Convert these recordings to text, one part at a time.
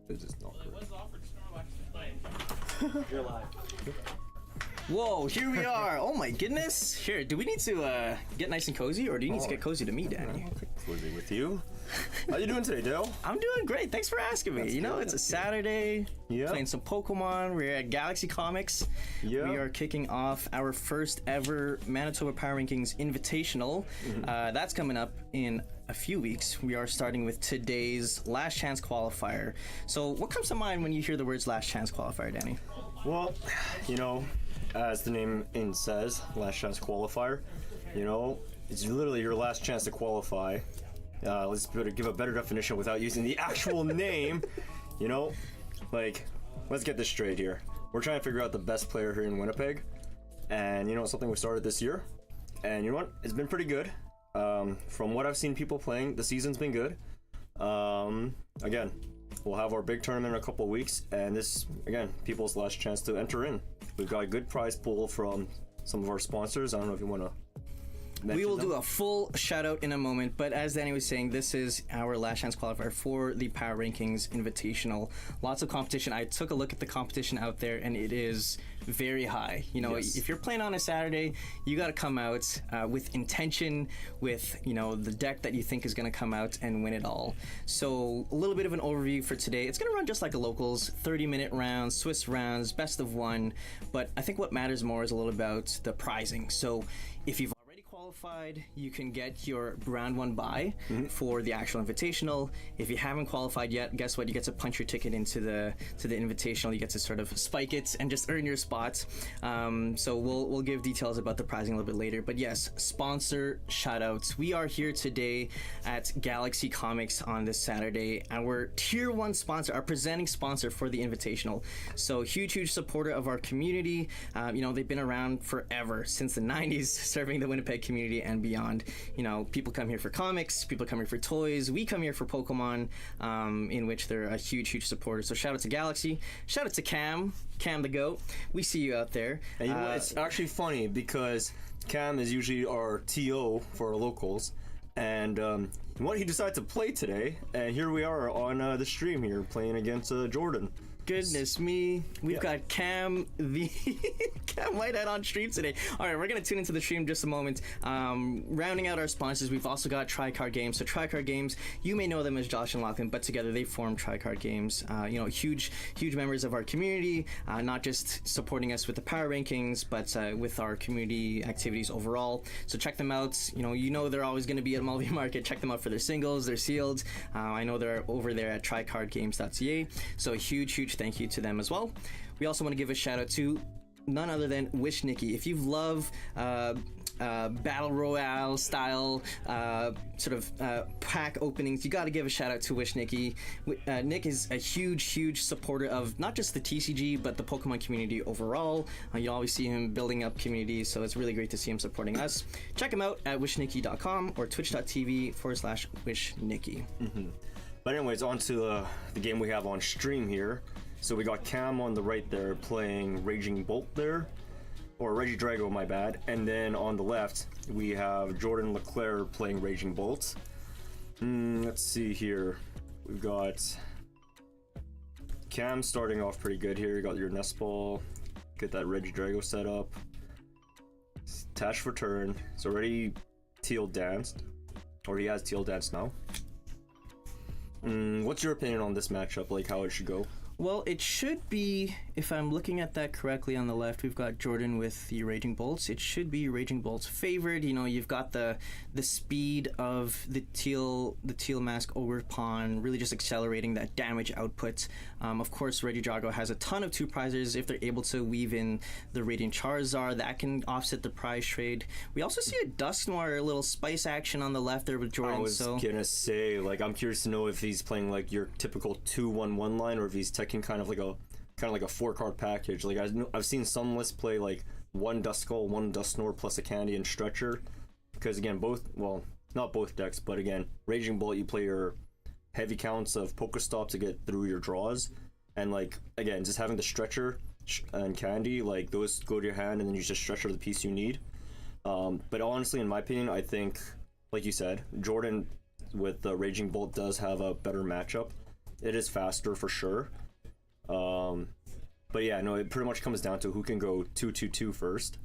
This is not You're live. Whoa, here we are. Oh my goodness. Here, do we need to get nice and cozy, or do you need to get cozy to me, Danny? cozy with you. How you doing today, Dale? I'm doing great. Thanks for asking me. You know, it's a Saturday. Yeah. Playing some Pokemon. We're at Galaxy Comics. Yeah. We are kicking off our first ever Manitoba Power Rankings Invitational. That's coming up in a few weeks. We are starting with today's Last Chance Qualifier. So, what comes to mind when you hear the words Last Chance Qualifier, Danny? Well, you know, as the name says, Last Chance Qualifier, you know, it's literally your last chance to qualify. Let's give a better definition without using the actual name. You know, like, let's get this straight here. We're trying to figure out the best player here in Winnipeg. And, you know, something we started this year. And you know what? It's been pretty good. From what I've seen people playing, the season's been good. Again, we'll have our big tournament in a couple of weeks. And this, again, people's last chance to enter in. We've got a good prize pool from some of our sponsors. I don't know if you want to... We will do a full shout out in a moment, but as Danny was saying, this is our last chance qualifier for the Power Rankings Invitational. Lots of competition. I took a look at the competition out there, and it is very high. You know, Yes. if you're playing on a Saturday, you got to come out with intention, with, you know, the deck that you think is going to come out and win it all. So a little bit of an overview for today. It's going to run just like a locals, 30-minute rounds, Swiss rounds, best of one. But I think what matters more is a little about the prizing. So if you've qualified, you can get your round one bye for the actual invitational. If you haven't qualified yet, guess what? You get to punch your ticket into the invitational. You get to sort of spike it and just earn your spots. So we'll give details about the prizing a little bit later. But yes, sponsor shout outs. We are here today at Galaxy Comics on this Saturday. Our tier one sponsor, our presenting sponsor for the invitational. So huge supporter of our community. You know, they've been around forever, since the 90s, serving the Winnipeg community and beyond. You know, people come here for comics, people come here for toys, we come here for Pokemon, in which they're a huge supporter. So shout out to Galaxy, shout out to Cam the GOAT. We see you out there. And you know, it's actually funny because Cam is usually our TO for our locals, and he decided to play today, and here we are on the stream here playing against Jordan. Goodness me, we've got Cam Whitehead on stream today. All right, we're gonna tune into the stream in just a moment. Rounding out our sponsors, we've also got Tricard Games. So Tricard Games, you may know them as Josh and Lachlan, but together they form Tricard Games. You know, huge members of our community, not just supporting us with the Power Rankings, but with our community activities overall. So check them out. You know they're always going to be at Mulvey Market. Check them out for their singles, their sealed. I know they're over there at tricardgames.ca. So a huge thank you to them as well. We also want to give a shout out to none other than Wish Nikki. If you love battle royale style sort of pack openings, you got to give a shout out to Wish Nikki. Nick is a huge supporter of not just the TCG but the Pokemon community overall. You always see him building up communities, so it's really great to see him supporting us. Check him out at wishnikki.com or twitch.tv/wishnikki. But anyways, on to the game we have on stream here. So we got Cam on the right there playing Raging Bolt there, or Regidrago, my bad. And then on the left, we have Jordan Leclerc playing Raging Bolt. Let's see here. We've got Cam starting off pretty good here. You got your Nest Ball, get that Regidrago set up. Tash for turn. It's already Teal danced, or he has Teal danced now. What's your opinion on this matchup, like how it should go? Well, it should be, if I'm looking at that correctly on the left, we've got Jordan with the Raging Bolts. It should be Raging Bolts favored. You know, you've got the speed of the teal mask Ogre Pawn, really just accelerating that damage output. Of course, Regidrago has a ton of 2 prizes. If they're able to weave in the Radiant Charizard, that can offset the prize trade. We also see a Dusknoir, a little spice action on the left there with Jordan. I was gonna say, like, I'm curious to know if he's playing like your typical 2-1-1 line, or if he's kind of like a 4-card package. Like I've seen some lists play like 1 Duskull, 1 Dusknoir plus a Candy and Stretcher, because again, not both decks, but again, Raging Bolt, you play your heavy counts of Pokestop to get through your draws, and like again, just having the Stretcher and Candy, like those go to your hand, and then you just Stretcher the piece you need. But honestly, in my opinion, I think, like you said, Jordan with the Raging Bolt does have a better matchup. it is faster for sure. But yeah, no, it pretty much comes down to who can go 2-2-2 first.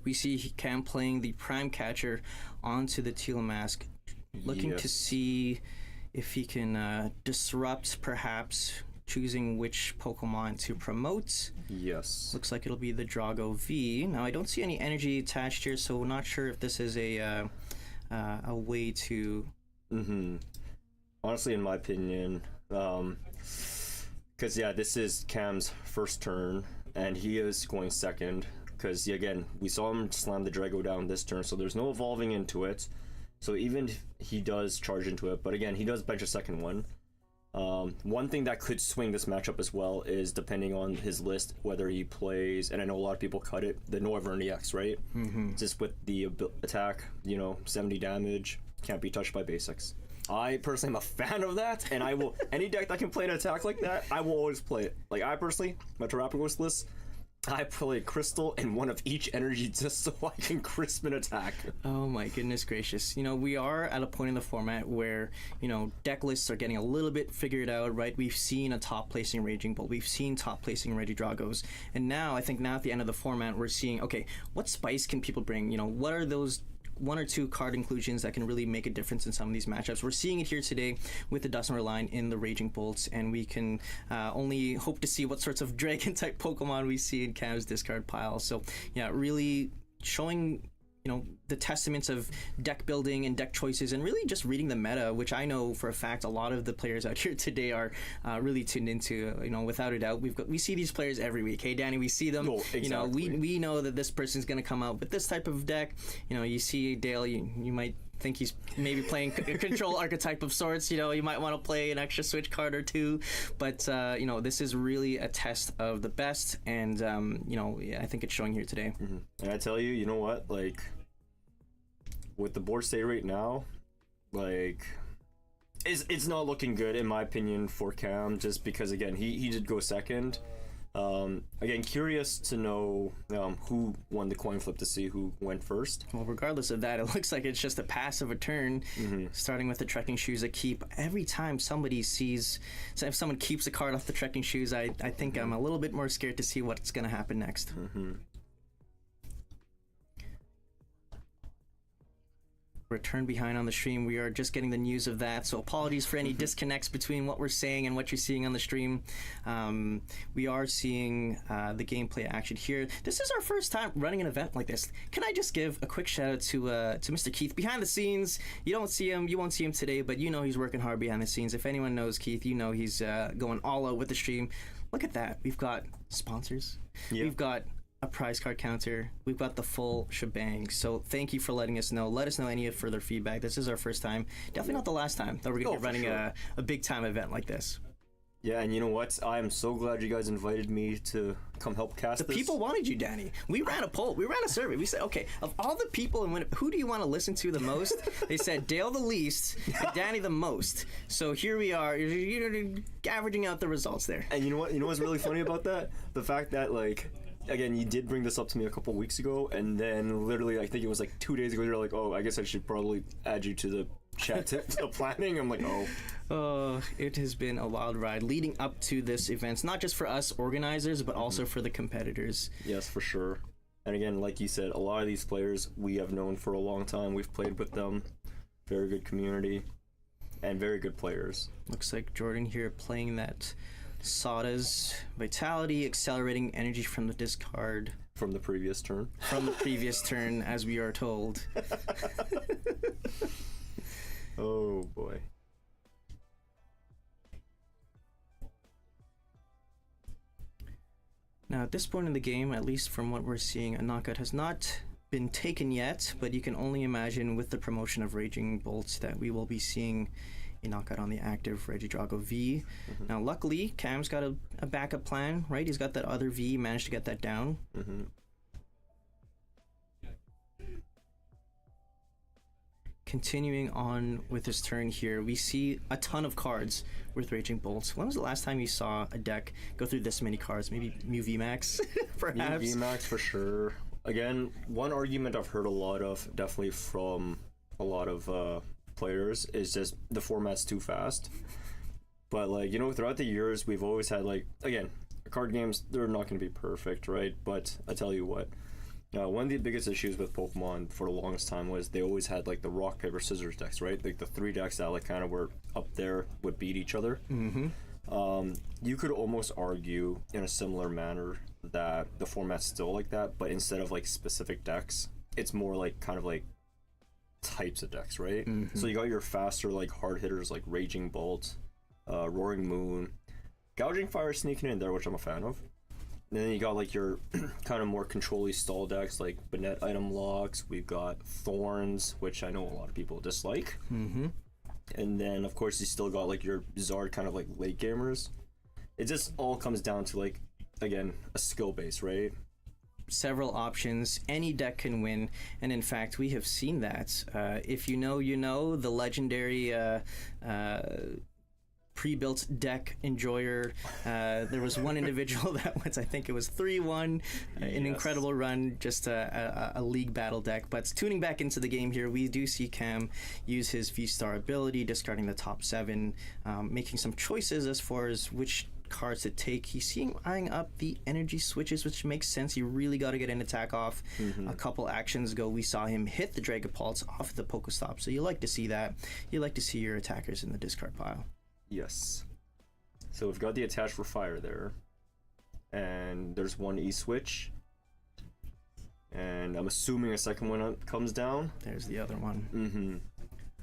We see Cam playing the Prime Catcher onto the Teal Mask, looking to see if he can disrupt, perhaps choosing which Pokemon to promote. Yes. Looks like it'll be the Drago V. Now, I don't see any energy attached here, so not sure if this is a way to... Honestly, in my opinion, because yeah, this is Cam's first turn, and he is going second. Because again, we saw him slam the Drago down this turn, so there's no evolving into it. So even if he does charge into it, but again, he does bench a second one. One thing that could swing this matchup as well is depending on his list, whether he plays, and I know a lot of people cut it, the Noivern EX, right? Just with the attack, 70 damage, can't be touched by basics. I personally am a fan of that, and I will, any deck that can play an attack like that, I will always play it. Like, I personally, my Terapagos list, I play Crystal and one of each energy just so I can crisp an attack. Oh my goodness gracious. We are at a point in the format where, deck lists are getting a little bit figured out, right? We've seen a top placing Raging Bolt. We've seen top placing Regidragos. And now, I think now at the end of the format, we're seeing, okay, what spice can people bring? What are those one or two card inclusions that can really make a difference in some of these matchups? We're seeing it here today with the Dusknoir line in the Raging Bolts, and we can only hope to see what sorts of dragon type Pokemon we see in Cam's discard pile. So yeah, really showing the testaments of deck building and deck choices, and really just reading the meta, which I know for a fact a lot of the players out here today are really tuned into. Without a doubt, we see these players every week. Hey, Danny, we see them. Oh, exactly. We know that this person's going to come out with this type of deck. You see Dale, you might think he's maybe playing control archetype of sorts. You might want to play an extra switch card or two, but this is really a test of the best, and I think it's showing here today. And I tell you, you know what, like, with the board state right now, like, it's not looking good in my opinion for Cam, just because again he did go second. Again, curious to know who won the coin flip to see who went first. Well, regardless of that, it looks like it's just a pass of a turn, starting with the Trekking Shoes, a keep. Every time somebody sees, so if someone keeps a card off the Trekking Shoes, I think I'm a little bit more scared to see what's going to happen next. Return behind on the stream. We are just getting the news of that, so apologies for any disconnects between what we're saying and what you're seeing on the stream. We are seeing the gameplay action here. This is our first time running an event like this. Can I just give a quick shout out to Mr. Keith behind the scenes? You won't see him today, but he's working hard behind the scenes. If anyone knows Keith, he's going all out with the stream. Look at that. We've got sponsors. Yeah. We've got a prize card counter. We've got the full shebang. So thank you for letting us know. Let us know any further feedback. This is our first time. Definitely not the last time that we're going to be running a big time event like this. Yeah, and you know what? I am so glad you guys invited me to come help cast this. The people wanted you, Danny. We ran a poll. We ran a survey. We said, okay, of all the people, who do you want to listen to the most? They said Dale the least and Danny the most. So here we are. You're averaging out the results there. And you know what? You know what's really funny about that? The fact that, like, again, you did bring this up to me a couple weeks ago, and then literally, I think it was like 2 days ago, you're like, oh, I guess I should probably add you to the chat to planning. I'm like, oh. It has been a wild ride leading up to this event, not just for us organizers, but also for the competitors. Yes, for sure. And again, like you said, a lot of these players we have known for a long time. We've played with them. Very good community and very good players. Looks like Jordan here playing that Sada's Vitality, accelerating energy from the discard. From the previous turn. From the previous turn, as we are told. Oh, boy. Now, at this point in the game, at least from what we're seeing, a knockout has not been taken yet, but you can only imagine with the promotion of Raging Bolts that we will be seeing a knockout on the active Regidrago V. Now, luckily, Cam's got a backup plan, right? He's got that other V, managed to get that down. Continuing on with his turn here, we see a ton of cards with Raging Bolts. When was the last time you saw a deck go through this many cards? Maybe Mew VMAX, perhaps? Mew VMAX for sure. Again, one argument I've heard a lot of, definitely from a lot of players, is just the format's too fast. But like, throughout the years, we've always had like, again, card games, they're not going to be perfect, right? But I tell you what, one of the biggest issues with Pokemon for the longest time was they always had like the rock paper scissors decks, right? Like the three decks that like kind of were up there would beat each other. You could almost argue in a similar manner that the format's still like that, but instead of like specific decks, it's more like kind of like types of decks, right? So you got your faster like hard hitters like Raging Bolt, Roaring Moon, Gouging Fire sneaking in there, which I'm a fan of. And then you got like your kind of more control-y stall decks like Banette Item Locks. We've got Thorns, which I know a lot of people dislike. And then of course you still got like your Zard kind of like late gamers. It just all comes down to like, again, a skill base, right? Several options, any deck can win, and in fact we have seen that. If you know, the legendary pre-built deck enjoyer, there was one individual that was, I think it was 3-1, an incredible run, just a league battle deck. But tuning back into the game here, we do see Cam use his V-Star ability, discarding the top 7, making some choices as far as which cards to take. He's eyeing up the energy switches, which makes sense. You really got to get an attack off. A couple actions ago, we saw him hit the Dragapults off the Pokestop, so you like to see that. You like to see your attackers in the discard pile. Yes. So we've got the attach for fire there, and there's one E-switch, and I'm assuming a second one comes down. There's the other one.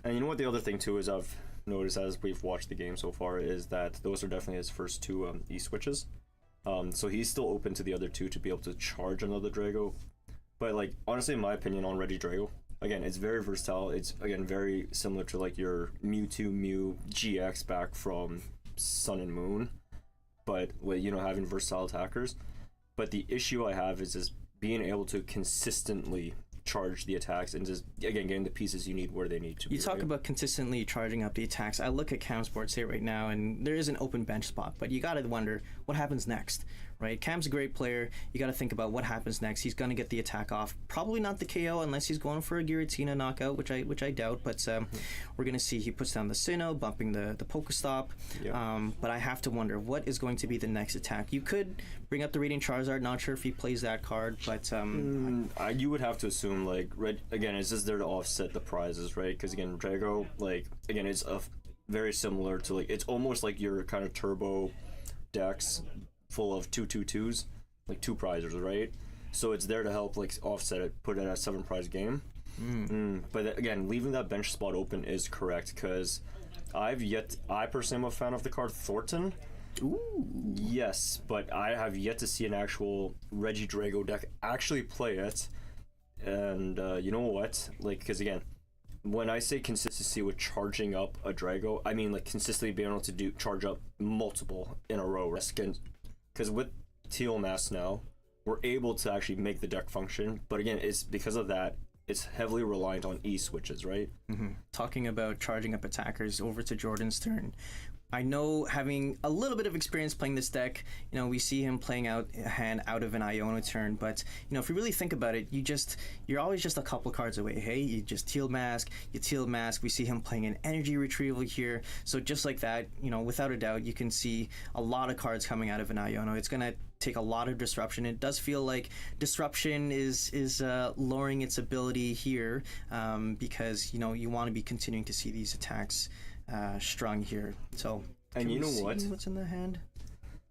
And you know what the other thing too is I've noticed as we've watched the game so far is that those are definitely his first 2 E-switches. So he's still open to the other 2 to be able to charge another Drago. But like, honestly, in my opinion on Regidrago, again, it's very versatile. It's, again, very similar to like your Mewtwo Mew GX back from Sun and Moon, but with, having versatile attackers. But the issue I have is just being able to consistently charge the attacks and just, again, getting the pieces you need where they need to be. You talk about consistently charging up the attacks. I look at Cam's board state right now, and there is an open bench spot, but you gotta wonder what happens next, right? Cam's a great player. You gotta think about what happens next. He's gonna get the attack off. Probably not the KO unless he's going for a Giratina knockout, which I doubt, but we're gonna see he puts down the Sinnoh, bumping the Pokestop. But I have to wonder what is going to be the next attack. You could bring up the Radiant Charizard. Not sure if he plays that card, but you would have to assume like again, it's just there to offset the prizes, right? Because again, Drago, like, again, it's very similar to like, it's almost like your kind of turbo decks full of 2/2/2s, like 2 prizes, right? So it's there to help like offset it, put it in a 7 prize game. But again, leaving that bench spot open is correct, because I personally am a fan of the card Thornton. Ooh. Yes, but I have yet to see an actual Regidrago deck actually play it. And you know what? Like, because again, when I say consistency with charging up a Drago, I mean like consistently being able to charge up multiple in a row. Because with Teal Mass now, we're able to actually make the deck function. But again, it's because of that, it's heavily reliant on E-switches, right? Talking about charging up attackers, over to Jordan's turn. I know, having a little bit of experience playing this deck, we see him playing out a hand out of an Iono turn, but if you really think about it, you're always just a couple cards away. Hey, you just Teal Mask, we see him playing an energy retrieval here. So just like that, without a doubt, you can see a lot of cards coming out of an Iono. It's gonna take a lot of disruption. It does feel like disruption is lowering its ability here, because you want to be continuing to see these attacks strung here. So, and you know what? What's in the hand?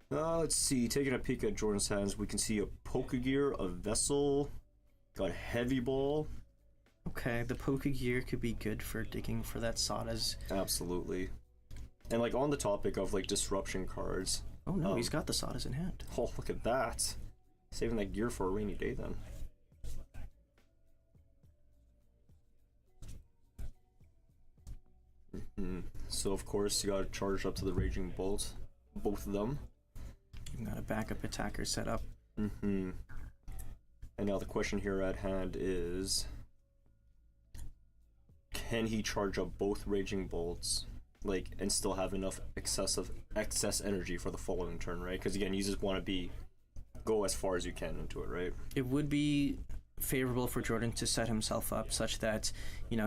Let's see. Taking a peek at Jordan's hands, we can see a Pokegear, a Vessel, got a Heavy Ball. Okay, the Pokegear could be good for digging for that Sawdas. Absolutely. And like on the topic of like disruption cards. Oh no, he's got the Sawdas in hand. Oh, look at that. Saving that gear for a rainy day then. So of course you gotta charge up to the Raging Bolt, both of them. You got a backup attacker set up. And now the question here at hand is, can he charge up both Raging Bolts, like, and still have enough excess energy for the following turn, right? Because again, you just want to go as far as you can into it, right? It would be favorable for Jordan to set himself up such that,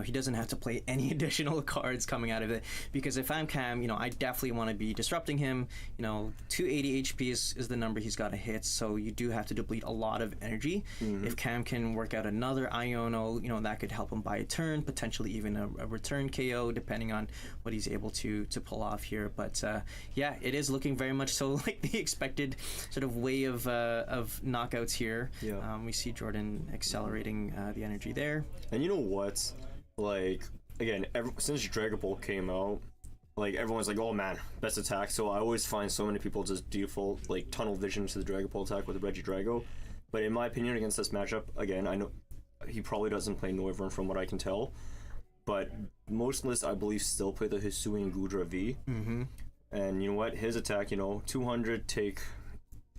he doesn't have to play any additional cards coming out of it. Because if I'm Cam, I definitely want to be disrupting him. 280 HP is the number he's got to hit, so you do have to deplete a lot of energy. If Cam can work out another Iono, that could help him buy a turn, potentially even a return KO, depending on what he's able to pull off here. But yeah, it is looking very much so like the expected sort of way of knockouts here. Yeah. We see Jordan accelerating the energy there. And you know what? Like, again, since Dragon Ball came out, like, everyone's like, oh man, best attack. So I always find so many people just default, like, tunnel vision to the Dragon Ball attack with the Regidrago. But in my opinion, against this matchup, again, I know he probably doesn't play Noivern from what I can tell. But most lists, I believe, still play the Hisuian Gudra V. And you know what? His attack, 200, take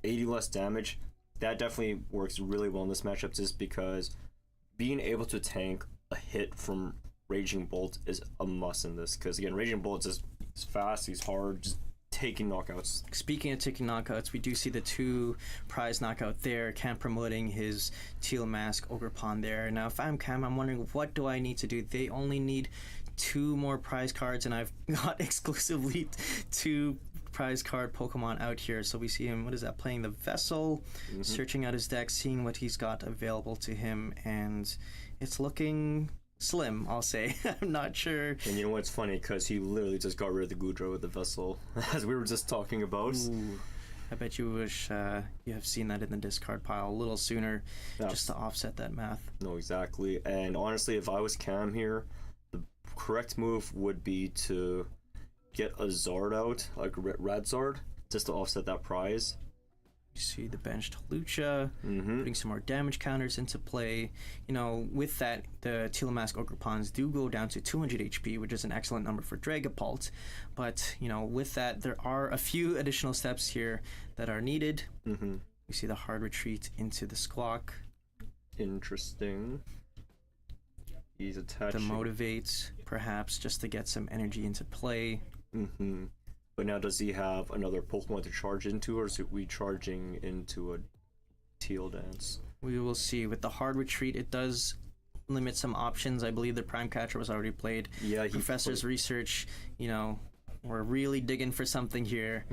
80 less damage. That definitely works really well in this matchup, just because being able to tank a hit from Raging Bolt is a must in this. Because again, Raging Bolt is fast, he's hard, just taking knockouts. Speaking of taking knockouts, we do see the 2 prize knockout there. Cam promoting his Teal Mask Ogre Pawn there. Now, if I'm Cam, I'm wondering, what do I need to do? They only need 2 more prize cards, and I've got exclusively 2 prize card Pokemon out here. So we see him, what is that, playing the Vessel, searching out his deck, seeing what he's got available to him, and it's looking slim, I'll say. I'm not sure. And you know what's funny? Because he literally just got rid of the Gudra with the Vessel, as we were just talking about. Ooh, I bet you wish you have seen that in the discard pile a little sooner, just to offset that math. No, exactly. And honestly, if I was Cam here, the correct move would be to get a Zard out, like a Red Zard, just to offset that prize. You see the benched Lucha, putting some more damage counters into play. With that, the Teal Mask Ogre Pawns do go down to 200 HP, which is an excellent number for Dragapult. But, with that, there are a few additional steps here that are needed. We see the hard retreat into the Squawk. Interesting. He's attaching. The Motivate, perhaps, just to get some energy into play. But now, does he have another Pokemon to charge into, or is it we charging into a Teal Dance? We will see. With the hard retreat, it does limit some options. I believe the Prime Catcher was already played. Yeah, Professor's Research, we're really digging for something here.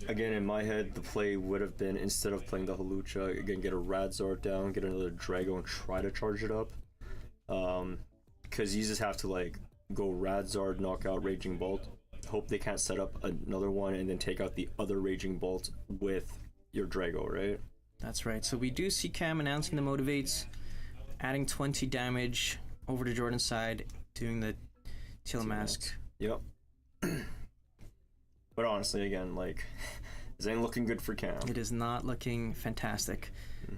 Again, in my head, the play would have been, instead of playing the Hawlucha, again, get a Radzard down, get another Drago, and try to charge it up. Because you just have to, like, go Radzard, knock out Raging Bolt, hope they can't set up another one, and then take out the other Raging Bolt with your Drago, right? That's right. So we do see Cam announcing the Motivates, adding 20 damage over to Jordan's side, doing the Teal Mask. Yep. But honestly, again, like, this ain't looking good for Cam. It is not looking fantastic.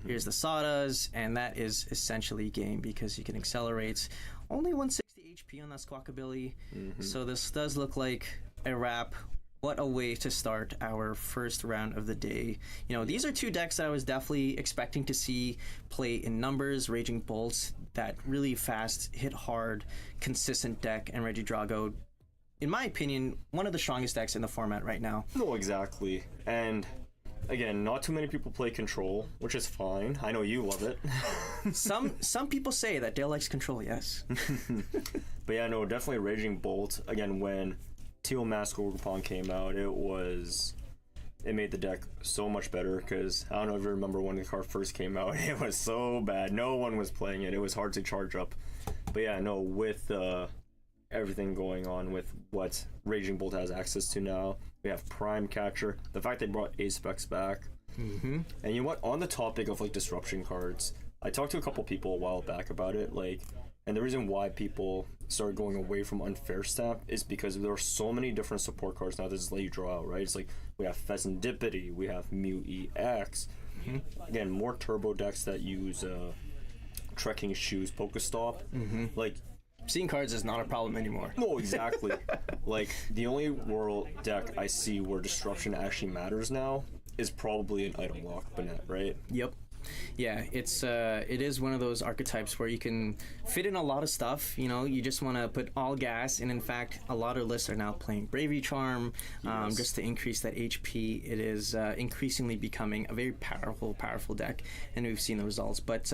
Here's the Sawdust, and that is essentially game, because you can accelerate only 160 HP on that Squawk ability. So this does look like a wrap. What a way to start our first round of the day. These are 2 decks that I was definitely expecting to see play in numbers. Raging Bolts, that really fast, hit hard, consistent deck, and Regidrago, in my opinion, one of the strongest decks in the format right now. No, exactly. And again, not too many people play Control, which is fine. I know you love it. Some people say that Dale likes Control, yes. But yeah, no, definitely Raging Bolt. Again, when Teal Mask Ogre Pawn came out, it made the deck so much better, because I don't know if you remember when the card first came out, it was so bad. No one was playing it. It was hard to charge up. But yeah, no, with everything going on with what Raging Bolt has access to now, we have Prime Catcher, the fact they brought Ace-Specs back. And you know what? On the topic of, like, disruption cards, I talked to a couple people a while back about it, like, and the reason why people started going away from Unfair Stamp is because there are so many different support cards now that just let you draw out, right? It's like, we have Pheasantipity, we have Mew EX, again, more turbo decks that use Trekking Shoes, Pokestop, like, Seeing cards is not a problem anymore. no, exactly. Like, the only world deck I see where disruption actually matters now is probably an Item Lock Banette, right? Yep. Yeah, it is one of those archetypes where you can fit in a lot of stuff. You know, you just want to put all gas, and in fact, a lot of lists are now playing Bravery Charm, just to increase that HP. It is increasingly becoming a very powerful deck, and we've seen the results. But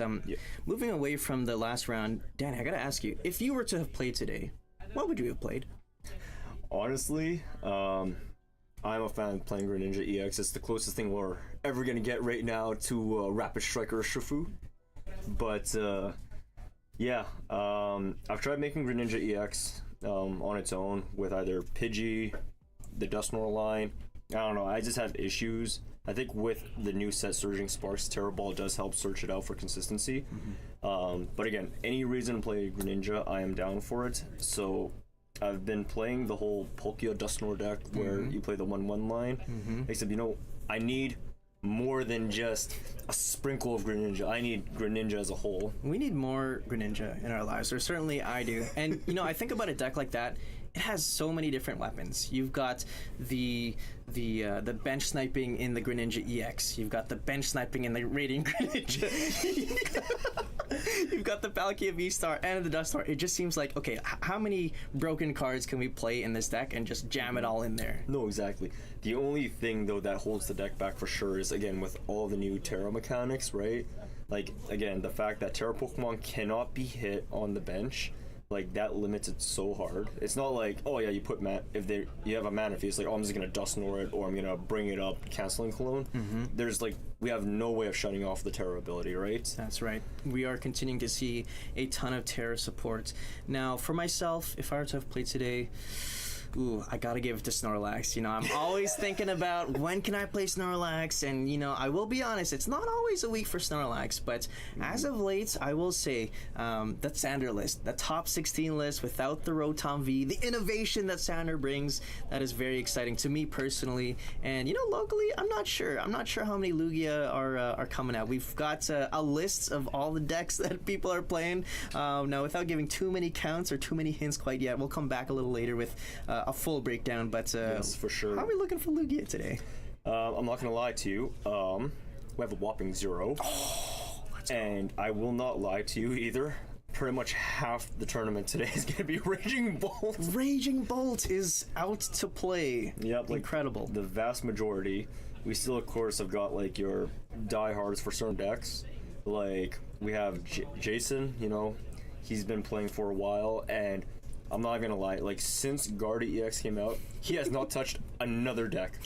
moving away from the last round, Danny, I gotta ask you, if you were to have played today, what would you have played? Honestly, I'm a fan of playing Greninja EX. It's the closest thing we're ever gonna get right now to Rapid Striker or Shifu. But I've tried making Greninja EX on its own with either Pidgey, the Dusknoir line. I don't know. I just have issues. I think with the new set Surging Sparks, Terra Ball does help search it out for consistency. But again, any reason to play Greninja, I am down for it. So I've been playing the whole Palkia Dusknoir deck where you play the 1/1 line. Except, I need more than just a sprinkle of Greninja. I need Greninja as a whole. We need more Greninja in our lives, or certainly I do. And, I think about a deck like that, it has so many different weapons. You've got the bench sniping in the Greninja EX. You've got the bench sniping in the Radiant Greninja. You've got the Palkia V-Star and the Dusknoir. It just seems like, okay, how many broken cards can we play in this deck and just jam it all in there? No, exactly. The only thing, though, that holds the deck back for sure is, again, with all the new Terra mechanics, right? Like, again, the fact that Terra Pokemon cannot be hit on the bench, like, that limits it so hard. It's not like, oh yeah, you put you have a Manaphy, it's like, oh, I'm just gonna Dusknoir it, or I'm gonna bring it up, canceling Cologne. There's we have no way of shutting off the Terra ability, right? That's right. We are continuing to see a ton of Terra support. Now, for myself, if I were to have played today, I gotta give it to Snorlax. I'm always thinking about when can I play Snorlax, and I will be honest, it's not always a week for Snorlax, but as of late, I will say that Sander list, the top 16 list without the Rotom V, the innovation that Sander brings, that is very exciting to me personally. And locally, I'm not sure how many Lugia are coming out. We've got a list of all the decks that people are playing. Now, without giving too many counts or too many hints quite yet, we'll come back a little later with a full breakdown, but yes, for sure. How are we looking for Lugia today? I'm not gonna lie to you. We have a whopping 0. And I will not lie to you either. Pretty much half the tournament today is gonna be Raging Bolt. Raging Bolt is out to play. Yep, incredible. The vast majority. We still, of course, have got your diehards for certain decks. Like we have Jason. He's been playing for a while, and I'm not gonna lie, since Guardi EX came out, he has not touched another deck.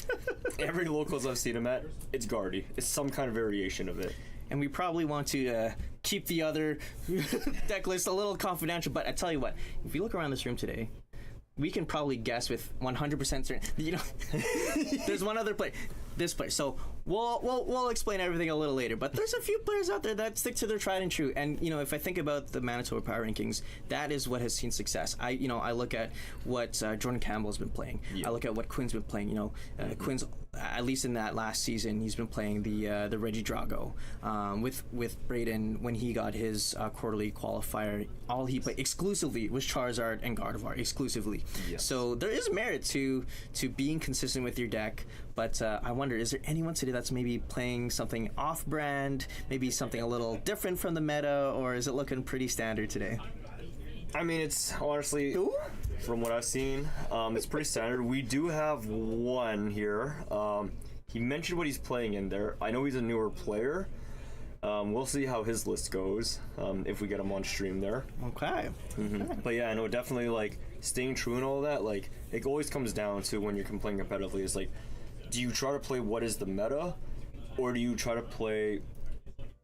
Every locals I've seen him at, it's Guardi. It's some kind of variation of it. And we probably want to keep the other deck list a little confidential, but I tell you what, if you look around this room today, we can probably guess with 100% certain. There's one other player. This player. So we'll explain everything a little later. But there's a few players out there that stick to their tried and true. And if I think about the Manitoba Power Rankings, that is what has seen success. I look at what Jordan Campbell's been playing. I look at what Quinn's been playing. Quinn's, at least in that last season, he's been playing the Reggie Drago. With Braden, when he got his quarterly qualifier, all he played exclusively was Charizard and Gardevoir exclusively. Yes. So there is merit to being consistent with your deck. But I wonder, is there anyone today that's maybe playing something off-brand, maybe something a little different from the meta, or is it looking pretty standard today? I mean, it's honestly, from what I've seen, it's pretty standard. We do have one here. He mentioned what he's playing in there. I know he's a newer player. We'll see how his list goes if we get him on stream there. Okay. But yeah, I know definitely staying true and all that. It always comes down to when you're playing competitively. It's do you try to play what is the meta, or do you try to play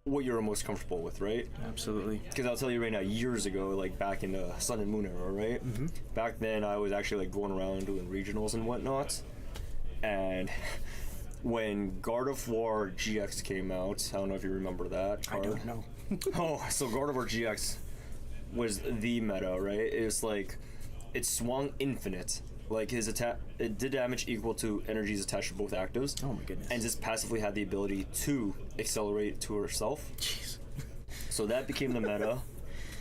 what you're most comfortable with, right? Absolutely. Because I'll tell you right now, years ago, back in the Sun and Moon era, right? Back then, I was actually going around doing regionals and whatnot, and when Gardevoir GX came out, I don't know if you remember that card. I don't know. So Gardevoir GX was the meta, right? It swung infinite. His attack, it did damage equal to energies attached to both actives. Oh my goodness. And just passively had the ability to accelerate to herself. Jeez. So that became the meta.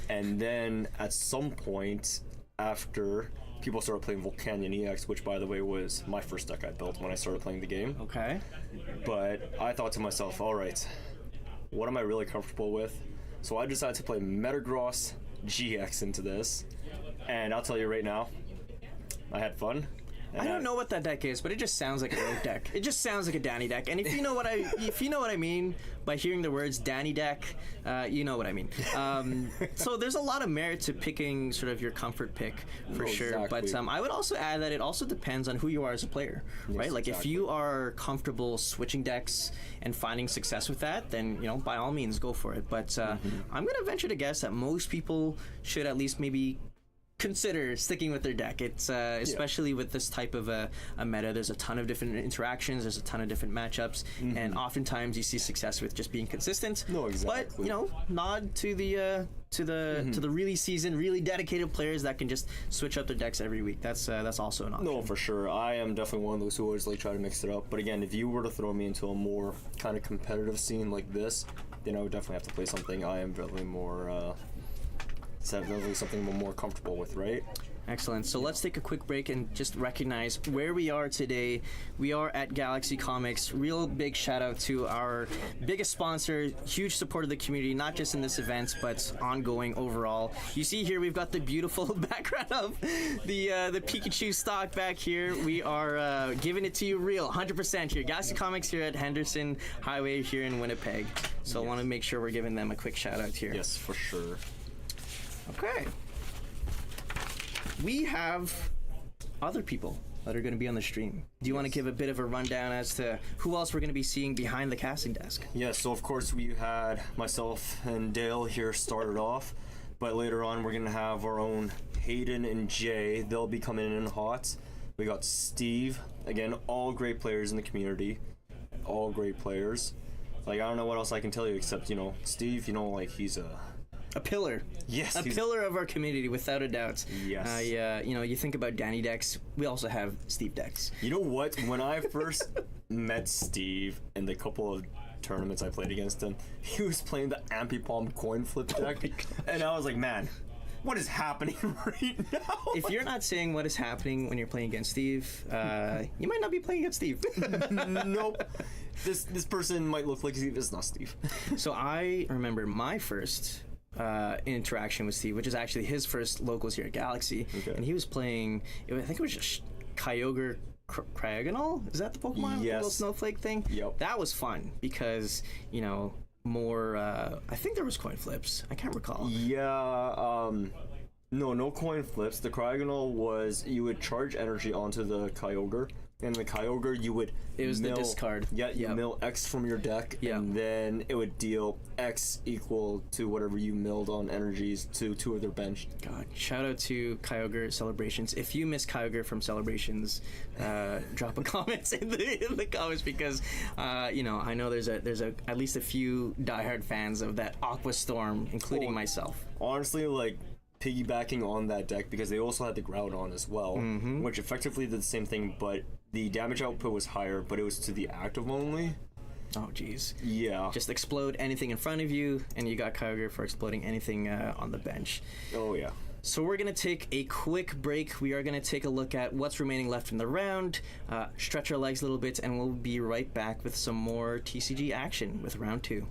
And then at some point after, people started playing Volcanion EX, which by the way was my first deck I built when I started playing the game. Okay. But I thought to myself, all right, what am I really comfortable with? So I decided to play Metagross GX into this, and I'll tell you right now, I had fun. I don't know what that deck is, but it just sounds like a rogue deck. It just sounds like a Danny deck. And if you know what I mean by hearing the words Danny deck, you know what I mean. So there's a lot of merit to picking sort of your comfort pick for sure. Exactly. But I would also add that it also depends on who you are as a player, right? Like if you are comfortable switching decks and finding success with that, then by all means go for it. But I'm gonna venture to guess that most people should at least maybe consider sticking with their deck. It's especially with this type of a meta, there's a ton of different interactions, there's a ton of different matchups, and oftentimes you see success with just being consistent. No, exactly. But nod to the to the really seasoned, really dedicated players that can just switch up their decks every week. That's also an option. No, for sure. I am definitely one of those who always try to mix it up. But again, if you were to throw me into a more kind of competitive scene like this, then I would definitely have to play something I am definitely more definitely something I'm more comfortable with, right? Excellent. So let's take a quick break and just recognize where we are today. We are at Galaxy Comics. Real big shout out to our biggest sponsor, huge support of the community, not just in this event, but ongoing overall. You see here we've got the beautiful background of the Pikachu stock back here. We are giving it to you real, 100% here. Galaxy Comics here at Henderson Highway here in Winnipeg. So I want to make sure we're giving them a quick shout out here. Yes, for sure. Okay. We have other people that are going to be on the stream. Do you want to give a bit of a rundown as to who else we're going to be seeing behind the casting desk? Yes, so of course we had myself and Dale here started off, but later on we're going to have our own Hayden and Jay. They'll be coming in hot. We got Steve. Again, all great players in the community. All great players. Like, I don't know what else I can tell you except, Steve, he's a pillar. Yes. A pillar of our community, without a doubt. Yes. You think about Danny decks, we also have Steve decks. You know what? When I first met Steve in the couple of tournaments I played against him, he was playing the Ampipalm coin flip deck. And I was like, man, what is happening right now? If you're not saying what is happening when you're playing against Steve, you might not be playing against Steve. Nope. This person might look like Steve. It's not Steve. So I remember my first interaction with Steve, which is actually his first locals here at Galaxy, and he was playing, I think it was just Kyogre Cryogonal? Is that the Pokemon? Yes. The little snowflake thing? Yep. That was fun because, more, I think there was coin flips. I can't recall. Yeah, no coin flips. The Cryogonal was, you would charge energy onto the Kyogre, and the Kyogre you would the discard. Yeah, you mill X from your deck, and then it would deal X equal to whatever you milled on energies to two of their bench. God, shout out to Kyogre Celebrations. If you miss Kyogre from Celebrations, drop a comment in the comments because I know there's at least a few diehard fans of that Aqua Storm, including myself. Honestly, like, piggybacking on that deck, because they also had the Groudon as well, which effectively did the same thing, but the damage output was higher, but it was to the active only. Oh, geez. Yeah. Just explode anything in front of you, and you got Kyogre for exploding anything on the bench. Oh, yeah. So we're going to take a quick break. We are going to take a look at what's remaining left in the round, stretch our legs a little bit, and we'll be right back with some more TCG action with round 2.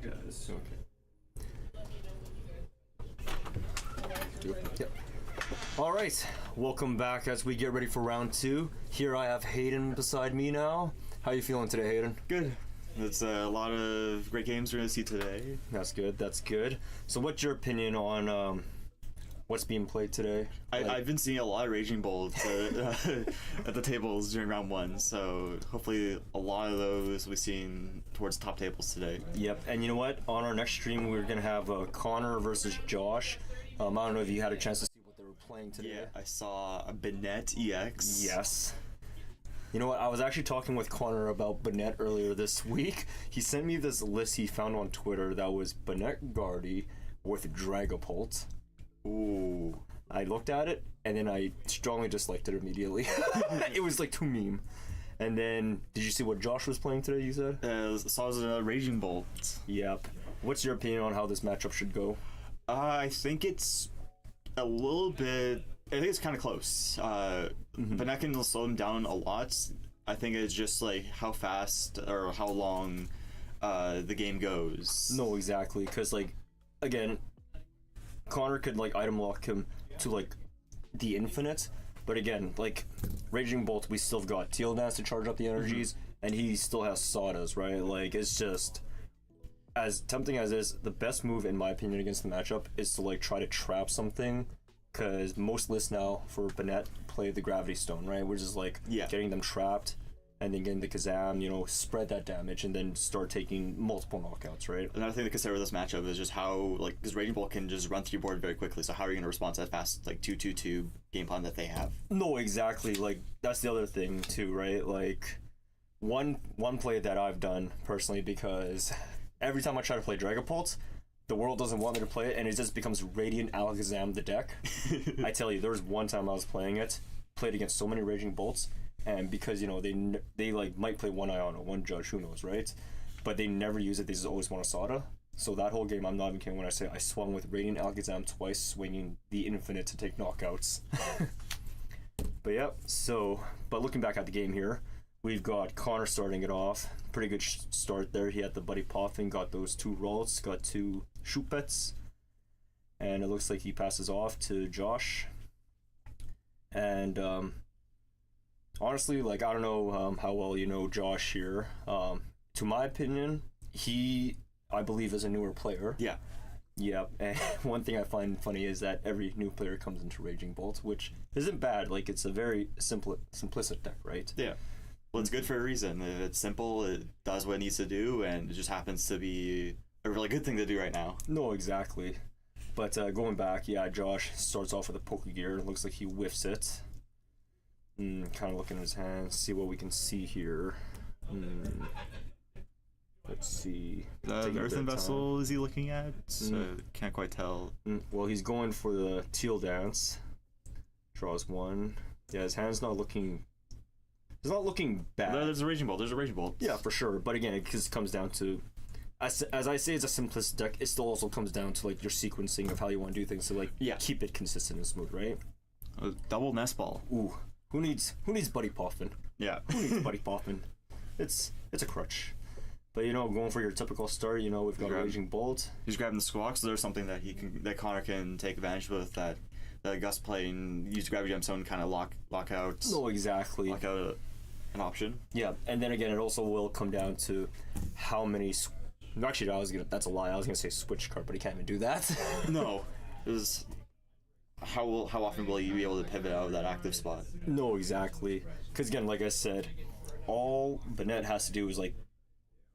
guys. Yep. All right, welcome back as we get ready for round 2. Here I have Hayden beside me now. How you feeling today, Hayden? Good. It's a lot of great games we're going to see today. That's good. That's good. So, what's your opinion on what's being played today? I've been seeing a lot of Raging Bulls at the tables during round 1, so hopefully a lot of those we'll be seeing towards top tables today. Yep. And you know what? On our next stream, we're gonna have Connor versus Josh. I don't know if you had a chance to see what they were playing today. Yeah, I saw a Bennett EX. Yes. You know what? I was actually talking with Connor about Bennett earlier this week. He sent me this list he found on Twitter that was Bennett Guardy with Dragapult. Ooh. I looked at it, and then I strongly disliked it immediately. It was like too meme. And then, did you see what Josh was playing today, you said? So I was a Raging Bolt. Yep. What's your opinion on how this matchup should go? I think it's a little bit... I think it's kind of close. Bennett can slow him down a lot. I think it's just like how fast or how long the game goes. No, exactly. Because, like, again, Connor could, like, item lock him to, like, the infinite. But again, like, Raging Bolt, we still got Teal Dance to charge up the energies, and he still has Sawdust, right? Like, it's just... As tempting as it is, the best move, in my opinion, against the matchup is to, like, try to trap something. Because most lists now for Bennett play the Gravity Stone, right? We're just like getting them trapped and then getting the Kazam, you know, spread that damage and then start taking multiple knockouts, right? Another thing to consider with this matchup is just how, like, because Raging Bolt can just run through your board very quickly, so how are you going to respond to that fast, like, 2-2-2 game plan that they have? No, exactly. Like, that's the other thing, too, right? Like, one play that I've done, personally, because every time I try to play Dragapult, the world doesn't want me to play it, and it just becomes Radiant Alakazam the deck. I tell you, there was one time I was playing it, played against so many Raging Bolts, and because, you know, they like might play one Iono, one Judge, who knows, right? But they never use it, they just always want a Sada. So that whole game, I'm not even kidding when I say I swung with Radiant Alakazam twice, swinging the infinite to take knockouts. But yeah, but looking back at the game here, we've got Connor starting it off. Pretty good start there. He had the Buddy Poffin, got those 2 rolls, got 2 shoot bets, and it looks like he passes off to Josh. And honestly, like, I don't know how well you know Josh here. To my opinion, I believe, is a newer player. Yeah. Yep. And one thing I find funny is that every new player comes into Raging Bolt, which isn't bad. Like, it's a very simplistic deck, right? Yeah. Well, it's good for a reason. If it's simple, it does what it needs to do, and it just happens to be a really good thing to do right now. No, exactly. But going back, yeah, Josh starts off with a Pokegear. It looks like he whiffs it. Kind of looking at his hands, see what we can see here. Let's see. The Earthen Vessel is he looking at? Can't quite tell. Well, he's going for the Teal Dance. Draws 1. Yeah, his hand's not looking... It's not looking bad. There's a Raging Bolt. There's a Raging Bolt. Yeah, for sure. But again, it just comes down to... As I say, it's a simplistic deck. It still also comes down to, like, your sequencing of how you want to do things to, like, keep it consistent and smooth, right? Double Nest Ball. Ooh. Who needs Buddy Poffin? Yeah. Who needs Buddy Poffin? It's a crutch. But, you know, going for your typical start, you know, we've got a Raging Bolt. He's grabbing the Squawks. So there's something that Connor can take advantage with that Gus play and use Gravity Gemstone and kind of lock out. No, exactly. Lock out an option. Yeah, and then again, it also will come down to how many... Actually, that's a lie. I was gonna say switch card, but he can't even do that. No, it was how often will you be able to pivot out of that active spot? No, exactly. Because again, like I said, all Bennett has to do is, like,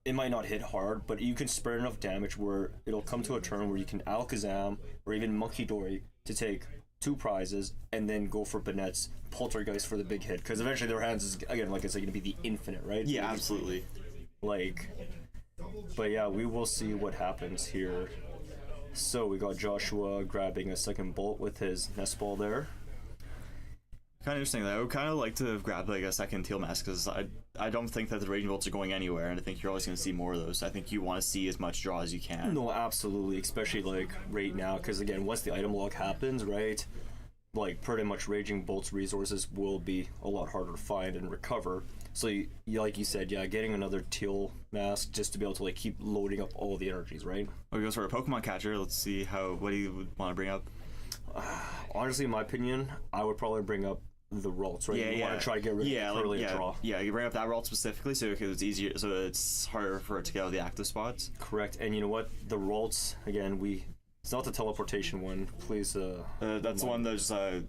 it might not hit hard, but you can spread enough damage where it'll come to a turn where you can Alakazam or even Monkey Dory to take 2 prizes and then go for Bennett's Poltergeist for the big hit. Because eventually their hands is, again, like I said, going to be the infinite, right? Yeah, absolutely. Like... But yeah, we will see what happens here. So we got Joshua grabbing a second bolt with his Nest Ball there. Kind of interesting. I would kind of like to have grabbed like a second Teal Mask because I don't think that the Raging Bolts are going anywhere, and I think you're always going to see more of those. I think you want to see as much draw as you can. No, absolutely, especially like right now, because again, once the item log happens, right, like pretty much Raging Bolt's resources will be a lot harder to find and recover. So like you said, yeah, getting another teal mask just to be able to like keep loading up all the energies, right? Well, he goes for a Pokemon catcher. Let's see what do you want to bring up? Honestly, in my opinion, I would probably bring up the Ralts, right? You want to try to get rid of early draw. Yeah, you bring up that Ralt specifically so it's easier, so it's harder for it to get out of the active spots. Correct. And you know what? The Ralts, again, it's not the teleportation one. Please. That's the one that's the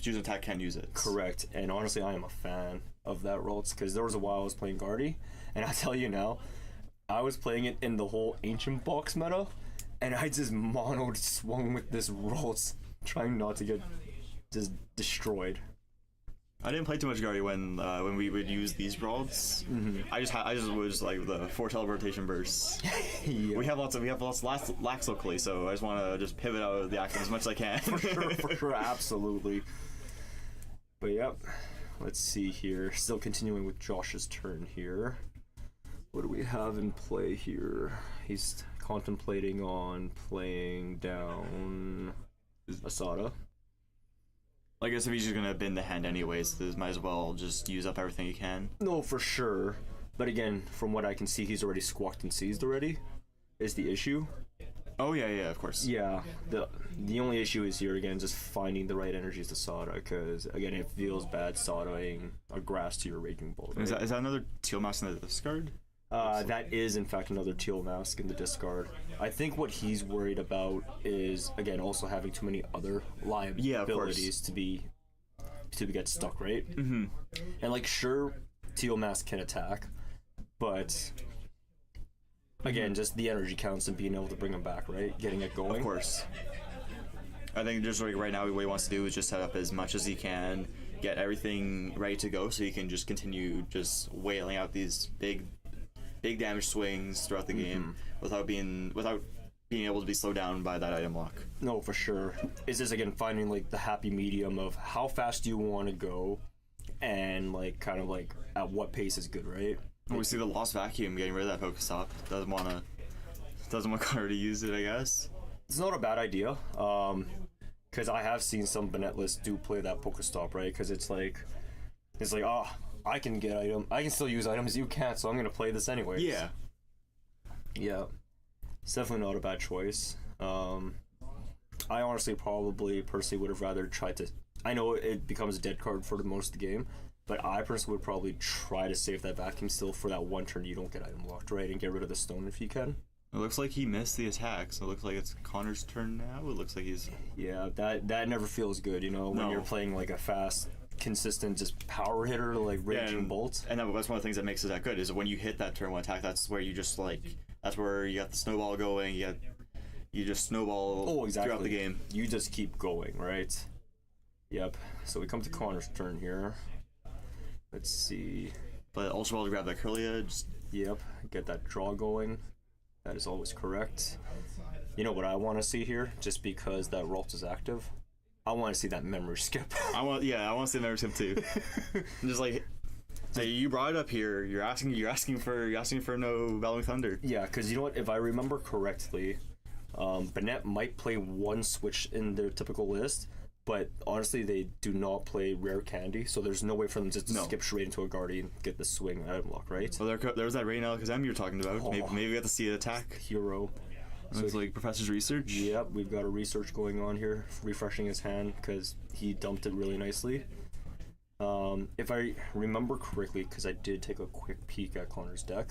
choose attack can't use it. Correct. And honestly, I am a fan of that Ralts because there was a while I was playing Guardy, and I tell you now, I was playing it in the whole ancient box meta, and I just monoed swung with this Ralts, trying not to get just destroyed. I didn't play too much Guardy when we would use these Ralts. I just was like the 4 teleportation bursts. Yeah. We have lots of lax locally, so I just want to just pivot out of the active as much as I can. For sure, absolutely. But yep, let's see here. Still continuing with Josh's turn here. What do we have in play here? He's contemplating on playing down Asada. I guess if he's just gonna bin the hand anyways, then might as well just use up everything he can. No, for sure. But again, from what I can see, he's already squawked and seized already. Is the issue? Oh yeah, of course. Yeah. The only issue is here again, just finding the right energies to Sada, because again, it feels bad Sadaing a grass to your Raging Bolt. Right? Is that another teal mask in the discard? That is in fact another teal mask in the discard. I think what he's worried about is again also having too many other liabilities to get stuck, right? Mm-hmm. And like sure, teal mask can attack, but again, just the energy counts and being able to bring him back, right? Getting it going. Of course. I think just like right now, what he wants to do is just set up as much as he can, get everything ready to go, so he can just continue just wailing out these big damage swings throughout the game without being able to be slowed down by that item lock. No, for sure. It's just again finding like the happy medium of how fast do you want to go, and like kind of like at what pace is good, right? When we see the Lost Vacuum getting rid of that Pokestop, doesn't want Connor to use it, I guess. It's not a bad idea, because I have seen some Bennett lists do play that Pokestop, right? Because it's like I can still use items you can't, so I'm gonna play this anyways. Yeah. It's definitely not a bad choice. I honestly probably personally would have rather tried to. I know it becomes a dead card for the most of the game, but I personally would probably try to save that vacuum still for that one turn you don't get item locked, right, and get rid of the stone if you can. It looks like he missed the attack, so it looks like it's Connor's turn now. It looks like he's. Yeah, that never feels good, when you're playing like a fast, consistent, just power hitter like Raging Bolt. And that's one of the things that makes it that good is when you hit that turn 1 attack, that's where you just that's where you got the snowball going. You just snowball throughout the game. You just keep going, right? Yep. So we come to Connor's turn here. Let's see. But Ultra Ball to grab that Curlia. Yep. Get that draw going. That is always correct. You know what I want to see here? Just because that Ralt is active, I want to see that memory skip. I want to see the memory skip too. Just like, so you brought it up here. You're asking for no Bellowing Thunder. Yeah, because you know what? If I remember correctly, Bennett might play one switch in their typical list, but honestly, they do not play rare candy, so there's no way for them to skip straight into a Guardian, get the swing item lock, right? Well, there's that Rain Alakazam you were talking about. Maybe we got to see it attack. Hero. So it's like Professor's research. Yep, we've got a research going on here, refreshing his hand because he dumped it really nicely. If I remember correctly, because I did take a quick peek at Connor's deck,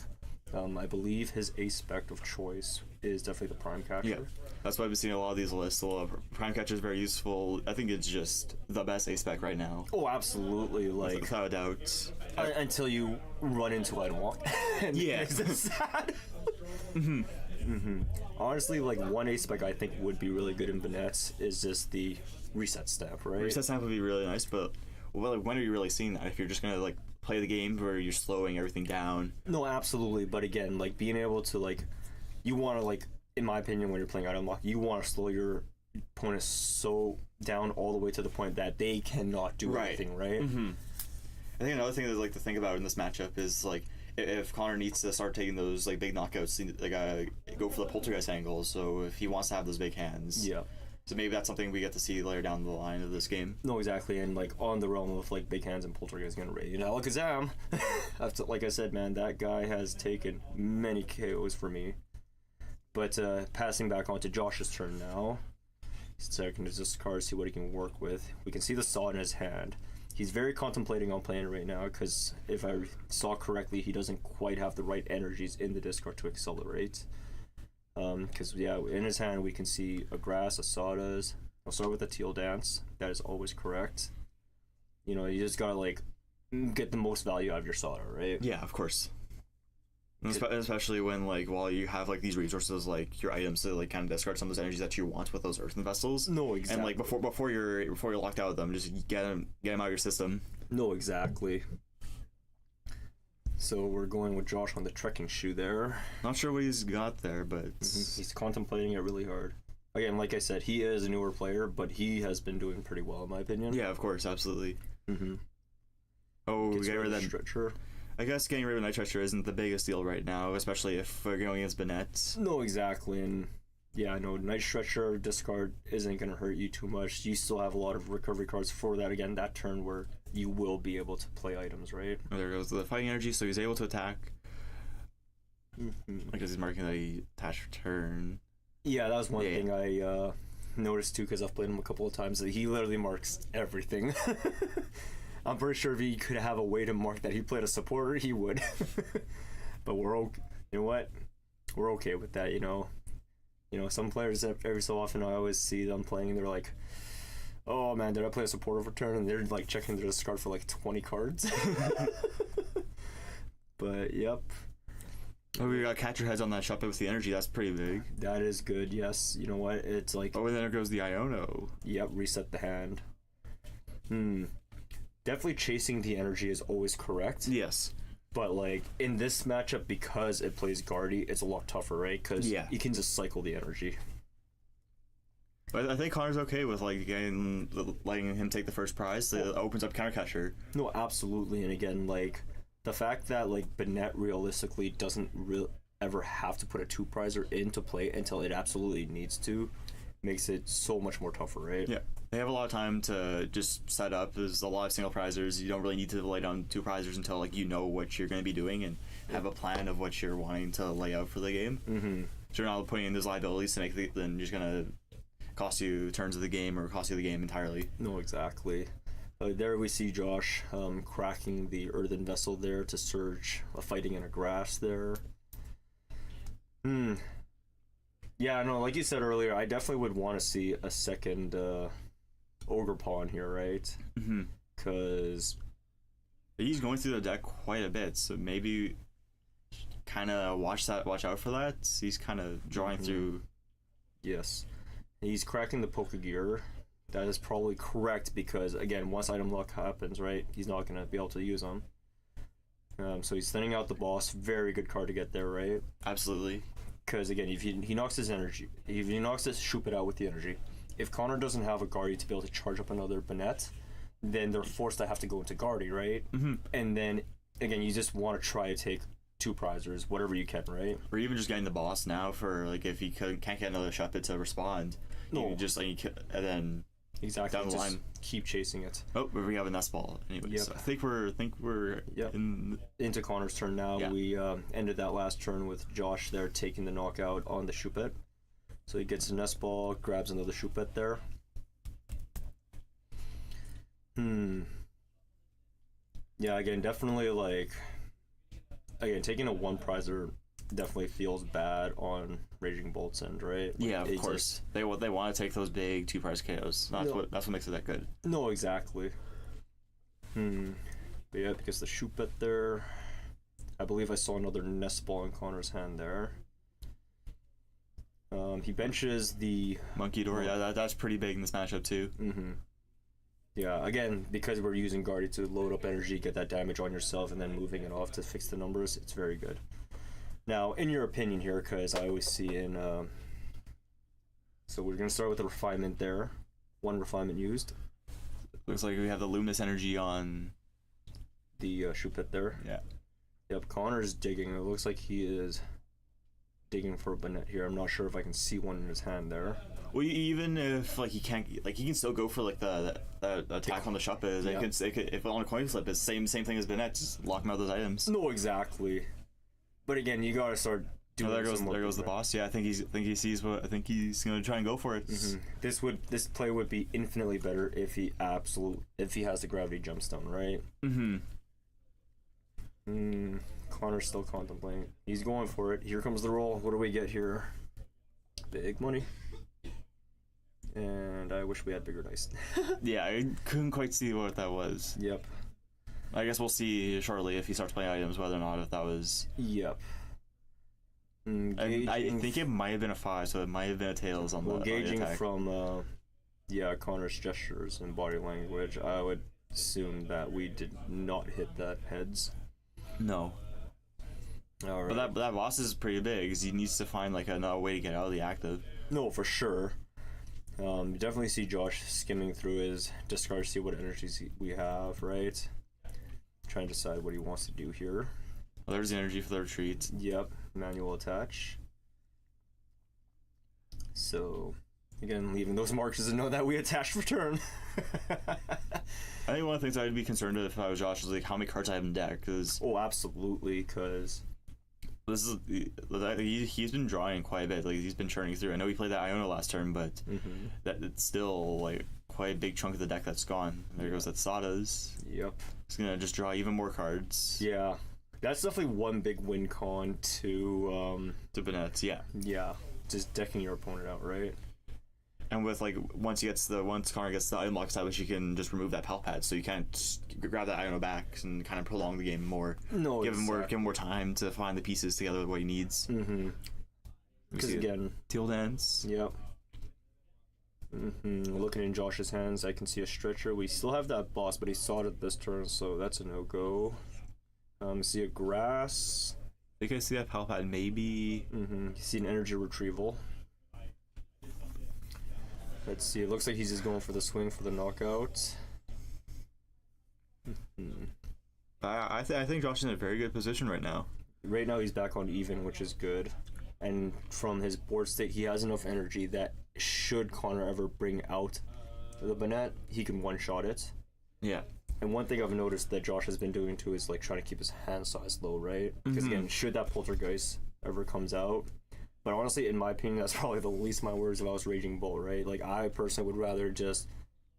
I believe his ace spec of choice is definitely the Prime Catcher. Yeah, that's why I've been seeing a lot of these lists. Prime Catcher is very useful. I think it's just the best ace spec right now. Oh, absolutely! Like without a doubt. Until you run into item walk. Yeah, it's sad. Honestly, like one ace spec I think would be really good in Bennett's is just the reset stamp, right? Reset stamp would be really nice, but when are you really seeing that? If you're just gonna play the game where you're slowing everything down. No, absolutely. But again, being able to you want to in my opinion, when you're playing item lock, you want to slow your opponent so down all the way to the point that they cannot do anything, right? Mm-hmm. I think another thing that to think about in this matchup is if Connor needs to start taking those big knockouts, go for the poltergeist angle. So if he wants to have those big hands, So maybe that's something we get to see later down the line of this game. No, exactly, and like on the realm of like big hands and poltergeist gonna raid Alakazam. Like I said, man, that guy has taken many KOs for me. But passing back on to Josh's turn now. He's second to discard, see what he can work with. We can see the saw in his hand. He's very contemplating on playing it right now because if I saw correctly, he doesn't quite have the right energies in the discard to accelerate. Because yeah, in his hand we can see a grass, a sawdust. I'll start with the teal dance. That is always correct. You know, you just gotta like get the most value out of your Sada, right? Yeah, of course. Especially when like while you have like these resources like your items to like kind of discard some of those energies that you want with those earthen vessels. No, exactly. And like before you're locked out with them, just get them out of your system. No, exactly. So we're going with Josh on the trekking shoe there. Not sure what he's got there, but He's contemplating it really hard. Again, like I said, he is a newer player, but he has been doing pretty well in my opinion. yeah, of course, absolutely. Mm-hmm. Oh, Gets get rid of that. stretcher. I guess getting rid of Night Stretcher isn't the biggest deal right now, especially if we're going against Bennett. No, exactly, and yeah, I know Night Stretcher discard isn't gonna hurt you too much. You still have a lot of recovery cards for that. Again, that turn where you will be able to play items, right? Oh, there goes the fighting energy, so he's able to attack. Mm-hmm. Because he's marking the attached return. Yeah, that was one thing I noticed too, because I've played him a couple of times. That he literally marks everything. I'm pretty sure if he could have a way to mark that he played a supporter, he would. But we're okay. You know what? We're okay with that. You know, some players every so often I always see them playing, and they're like, "Oh man, did I play a supporter for turn?" And they're like checking their discard for like 20 cards. But yep. Oh, we got catcher heads on that shop with the energy. That's pretty big. That is good. Yes. You know what? It's like. Oh, and there goes the Iono. Yep. Reset the hand. Definitely chasing the energy is always correct. Yes. But like in this matchup, because it plays Guardy, it's a lot tougher, right? Because you can just cycle the energy. But I think Connor's okay with like letting him take the first prize. So it opens up counter catcher. No, absolutely. And again, like the fact that like Bennett realistically doesn't ever have to put a 2-prizer into play until it absolutely needs to, makes it so much more tougher, right? Yeah. They have a lot of time to just set up. There's a lot of single prizers. You don't really need to lay down 2 prizers until like you know what you're going to be doing and have a plan of what you're wanting to lay out for the game. Mm-hmm. So you're not putting in those liabilities to make then just going to cost you turns of the game or cost you the game entirely. No, exactly. There we see Josh cracking the earthen vessel there to surge a fighting in a grass there. Yeah, no, like you said earlier, I definitely would want to see a second ogre pawn here, right? Mm-hmm. Because he's going through the deck quite a bit, so maybe kind of watch out for that. He's kind of drawing through. Yes, he's cracking the Pokegear. That is probably correct because again, once item lock happens, right, he's not gonna be able to use them. So he's thinning out the boss. Very good card to get there, right? Absolutely. Because again, if he knocks his energy, if he knocks this Shoop It out with the energy, if Connor doesn't have a Guardy to be able to charge up another Bennett, then they're forced to have to go into Guardy, right? Mm-hmm. And then again, you just want to try to take 2 prizers, whatever you can, right? Or even just getting the boss now for like if he can't get another Shuppet to respond, you can just like and then exactly down the line keep chasing it. Oh, but we have a nest ball anyway. Yep. So I think we're into Connor's turn now. Yeah. We ended that last turn with Josh there taking the knockout on the Shoopet. So he gets a nest ball, grabs another Shoopet there. Yeah, again, definitely like taking a 1-prizer definitely feels bad on Raging Bolt's end, right? Like, yeah, of course. They want to take those big 2-prize KOs. That's what makes it that good. No, exactly. But yeah, because the Shoopet there, I believe I saw another nest ball in Connor's hand there. He benches the Monkey Door. Yeah, that's pretty big in this matchup too. Mm-hmm. Yeah, again, because we're using Guardy to load up energy, get that damage on yourself, and then moving it off to fix the numbers, it's very good. Now, in your opinion here, because I always see in... so we're going to start with the refinement there. 1 refinement used. Looks like we have the Luminous energy on... the Shoopet there. Yeah. Yep, Connor's digging. It looks like he is digging for a Bennett here. I'm not sure if I can see one in his hand there. Well, even if like he can't, like he can still go for like the attack on the shop is. Yeah. They could, if on a coin flip, it's same thing as Bennett. Just lock him out of those items. No, exactly. But again, you gotta start doing. Oh, some there goes the looking, boss. Yeah, I think he sees what. I think he's gonna try and go for it. right? This play would be infinitely better if he has the gravity gemstone, right? Connor's still contemplating. He's going for it. Here comes the roll. What do we get here? Big money. And I wish we had bigger dice. Yeah, I couldn't quite see what that was. Yep. I guess we'll see shortly if he starts playing items whether or not if that was. Yep. I think it might have been a 5, so it might have been a tails on the gauging attack. from Connor's gestures and body language, I would assume that we did not hit that heads. No. All right. But that boss is pretty big because he needs to find like another way to get out of the active. No, for sure. You definitely see Josh skimming through his discard, see what energies we have, right? Trying to decide what he wants to do here. Well, there's the energy for the retreat. Yep, manual attach. So, again, leaving those markers to know that we attached return. I think one of the things I'd be concerned with if I was Josh is like how many cards I have in deck because Oh, absolutely, because this is he's been drawing quite a bit. Like he's been churning through. I know he played that Iona last turn, but that it's still like quite a big chunk of the deck that's gone. There goes that Sada's. Yep. He's gonna just draw even more cards. Yeah, that's definitely one big win con to Bennett, yeah. yeah, just decking your opponent out, right? And with like once Connor gets the item lock established, you can just remove that pal pad, so you can't just grab that Iona back and kind of prolong the game more. No, give him more time to find the pieces together with what he needs. Because again, Teal Dance. yep. Looking in Josh's hands, I can see a stretcher. We still have that boss, but he saw it this turn, so that's a no-go. See a grass. I think I see that pal pad maybe. See an energy retrieval. Let's see. It looks like he's just going for the swing for the knockout. I think Josh is in a very good position right now. Right now he's back on even, which is good. And from his board state, he has enough energy that should Connor ever bring out the Bennett, he can one-shot it. Yeah. And one thing I've noticed that Josh has been doing too is like trying to keep his hand size low, right? Because again, should that poltergeist ever comes out, but honestly, in my opinion, that's probably the least of my worries if I was Raging Bull, right? Like I personally would rather just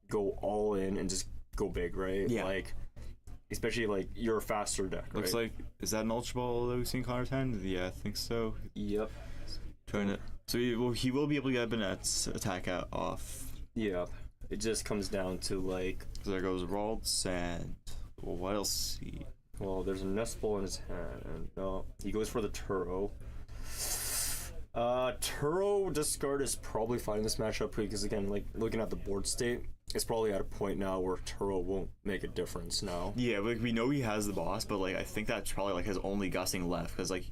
go all in and just go big, right? Yeah. Like, especially like you're a faster deck, right? Looks like, is that an Ultra Ball that we've seen Connor's hand? Yeah, I think so. Yep. Trying to. So he will be able to get Bennett's attack out off. Yep. It just comes down to like. So there goes Ralts and what else? Well, there's a Nest Ball in his hand, and no, he goes for the Turo. Turo discard is probably fine in this matchup because again, like looking at the board state, it's probably at a point now where Turo won't make a difference now. Yeah, like we know he has the boss, but like I think that's probably like his only gusting left because like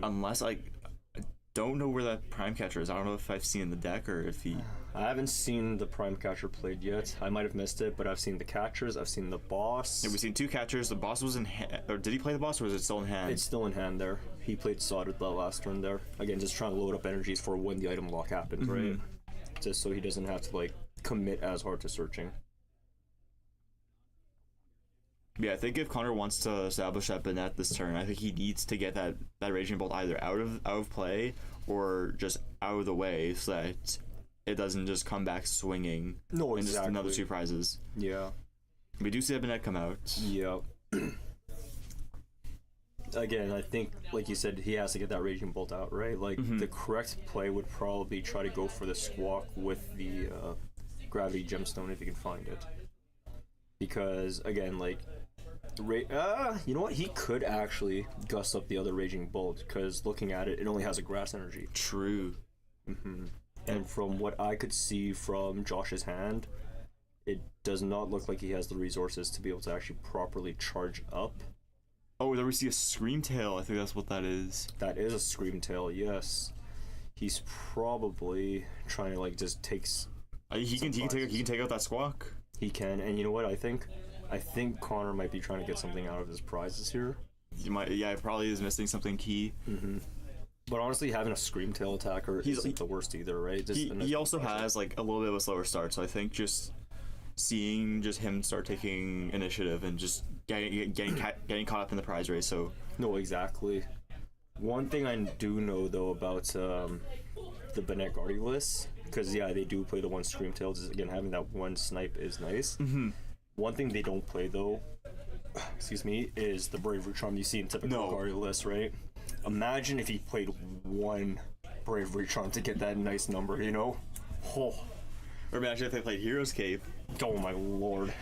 unless like I don't know where that Prime Catcher is. I don't know if I've seen the deck or if he. I haven't seen the Prime Catcher played yet. I might have missed it, but I've seen the catchers. I've seen the boss. Yeah, we've seen 2 catchers. The boss was in hand, or did he play the boss, or was it still in hand? It's still in hand there. He played Sodded the last turn there. Again, just trying to load up energies for when the item lock happens, right? Just so he doesn't have to like commit as hard to searching. Yeah, I think if Connor wants to establish that Bennett this turn, I think he needs to get that Raging Bolt either out of play or just out of the way so that it doesn't just come back swinging. No, and just exactly. another 2 prizes. Yeah. We do see that Bennett come out. Yeah. Again, I think, like you said, he has to get that Raging Bolt out, right? Like, the correct play would probably try to go for the Squawk with the Gravity Gemstone if you can find it. Because, again, like, you know what? He could actually gust up the other Raging Bolt, because looking at it, it only has a grass energy. True. And from what I could see from Josh's hand, it does not look like he has the resources to be able to actually properly charge up. Oh, there we see a Screamtail. I think that's what that is. That is a Screamtail, yes. He's probably trying to like just takes. He can take out that Squawk. He can, and you know what? I think Connor might be trying to get something out of his prizes here. He probably is missing something key. But honestly, having a Screamtail attacker isn't the worst either, right? Just a nice He also surprise. has like a little bit of a slower start, so I think just seeing just him start taking initiative and just getting caught up in the prize race. So No, exactly. One thing I do know though about the Bennett Guardy list, because yeah, they do play the one Screamtail. Just again, having that one snipe is nice. Mm-hmm. One thing they don't play though, excuse me, is the Bravery Charm you see in typical Guardy lists, right? Imagine if he played one Bravery Charm to get that nice number, you know? Oh, or imagine if they played Hero's Cape. oh my lord.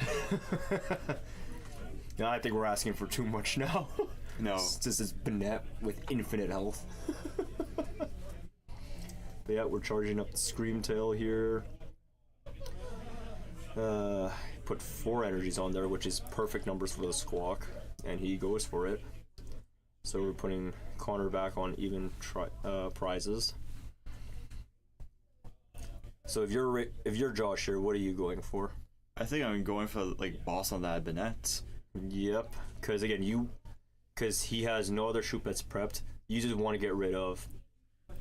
Yeah, I think we're asking for too much now. No. This is Bennett with infinite health. But yeah, we're charging up the Screamtail here. Put 4 energies on there, which is perfect numbers for the Squawk, and he goes for it. So we're putting Connor back on even prizes. So if you're Josh here, what are you going for? I think I'm going for like boss on that Bennett. Yep, because again, because he has no other shoot bets prepped, you just want to get rid of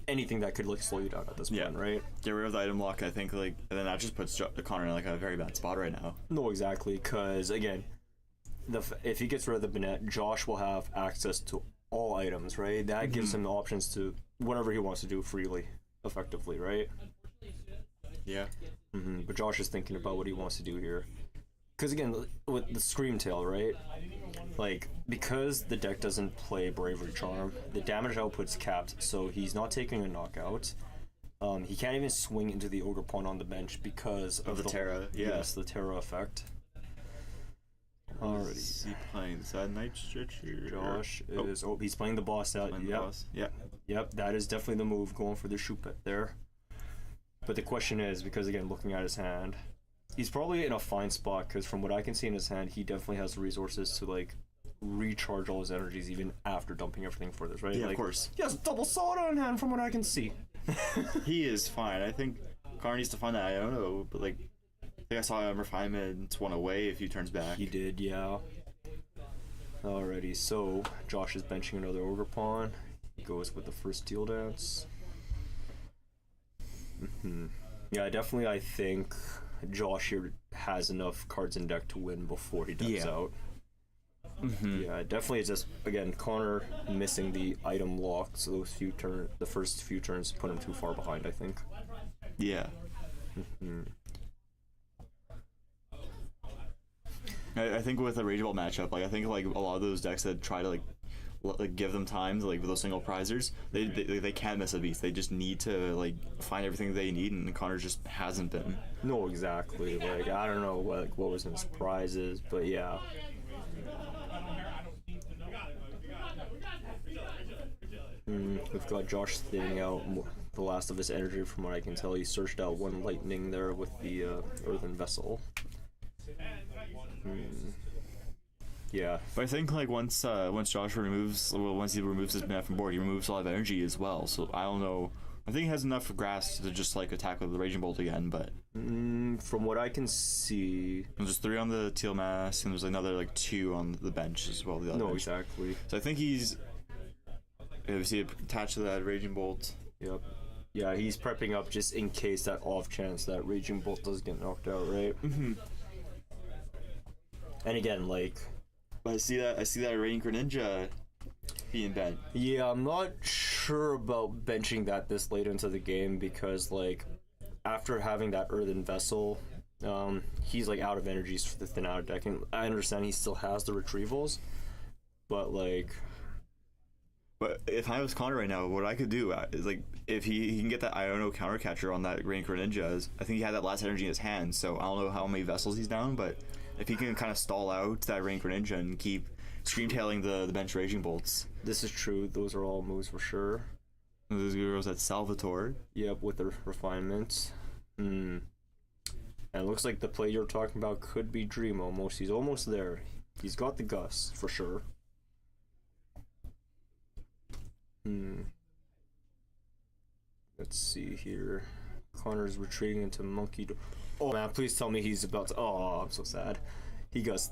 anything that could like slow you down at this point, right? Get rid of the item lock. I think like, and then that just puts Connor in like a very bad spot right now. No, exactly, because again, if he gets rid of the Bennett, Josh will have access to all items, right? That gives him the options to whatever he wants to do freely, effectively, right? Yeah. But Josh is thinking about what he wants to do here. Because again, with the Screamtail, right? Like, because the deck doesn't play Bravery Charm, the damage output's capped, so he's not taking a knockout. He can't even swing into the Ogre Pawn on the bench because of the Terra, yeah. Yes, the Terra effect. Alrighty. Is he playing Sad Night Stretcher? Josh is... Oh, he's playing the boss out. Playing the Yep. boss. Yeah. Yep, that is definitely the move, going for the shoot bet there. But the question is, because again, looking at his hand, he's probably in a fine spot, because from what I can see in his hand, he definitely has the resources to like recharge all his energies even after dumping everything for this, right? Yeah, like, of course. He has double Soda in hand from what I can see. He is fine. I think Connor needs to find that. I don't know, but like, I think I saw him refinement one away a few turns back. He did, yeah. Alrighty, so Josh is benching another Ogre Pawn. He goes with the first Steel Dance. Yeah, definitely I think Josh here has enough cards in deck to win before he dumps out. Yeah, definitely it's just, again, Connor missing the item lock, so the first few turns put him too far behind, I think. Yeah. I think with a Rageable matchup, like I think like a lot of those decks that try to like give them time to like with those single prizers, they can't miss a beat. They just need to like find everything they need, and Connor just hasn't been. No, exactly. Like I don't know what was in his prizes, but yeah. We've got Josh thinning out the last of his energy. From what I can tell, he searched out one lightning there with the earthen vessel. Yeah, but I think like once Josh once he removes his mana from board, he removes a lot of energy as well. So I don't know. I think he has enough grass to just like attack with the Raging Bolt again. But from what I can see, there's just 3 on the Teal Mask, and there's another like 2 on the bench as well. The other bench. Exactly. So I think he's obviously attached to that Raging Bolt. Yep. Yeah, he's prepping up just in case that off chance that Raging Bolt does get knocked out, right? And again, like, I see that Raging Greninja being bent. Yeah, I'm not sure about benching that this late into the game, because like after having that earthen vessel, he's like out of energies for the thin out deck, and I understand he still has the retrievals, but like. But if I was Connor right now, what I could do is like if he can get that Iono counter catcher on that Raging Greninja. I think he had that last energy in his hand, so I don't know how many vessels he's down, but if he can kind of stall out that Raging Greninja and keep Screamtailing the bench Raging Bolts. This is true. Those are all moves for sure. Those girls at Salvatore. Yep, with the refinements. And it looks like the play you're talking about could be Dream almost. He's almost there. He's got the Gus for sure. Let's see here. Connor's retreating into Monkey. Oh man, please tell me he's about to. Oh, I'm so sad.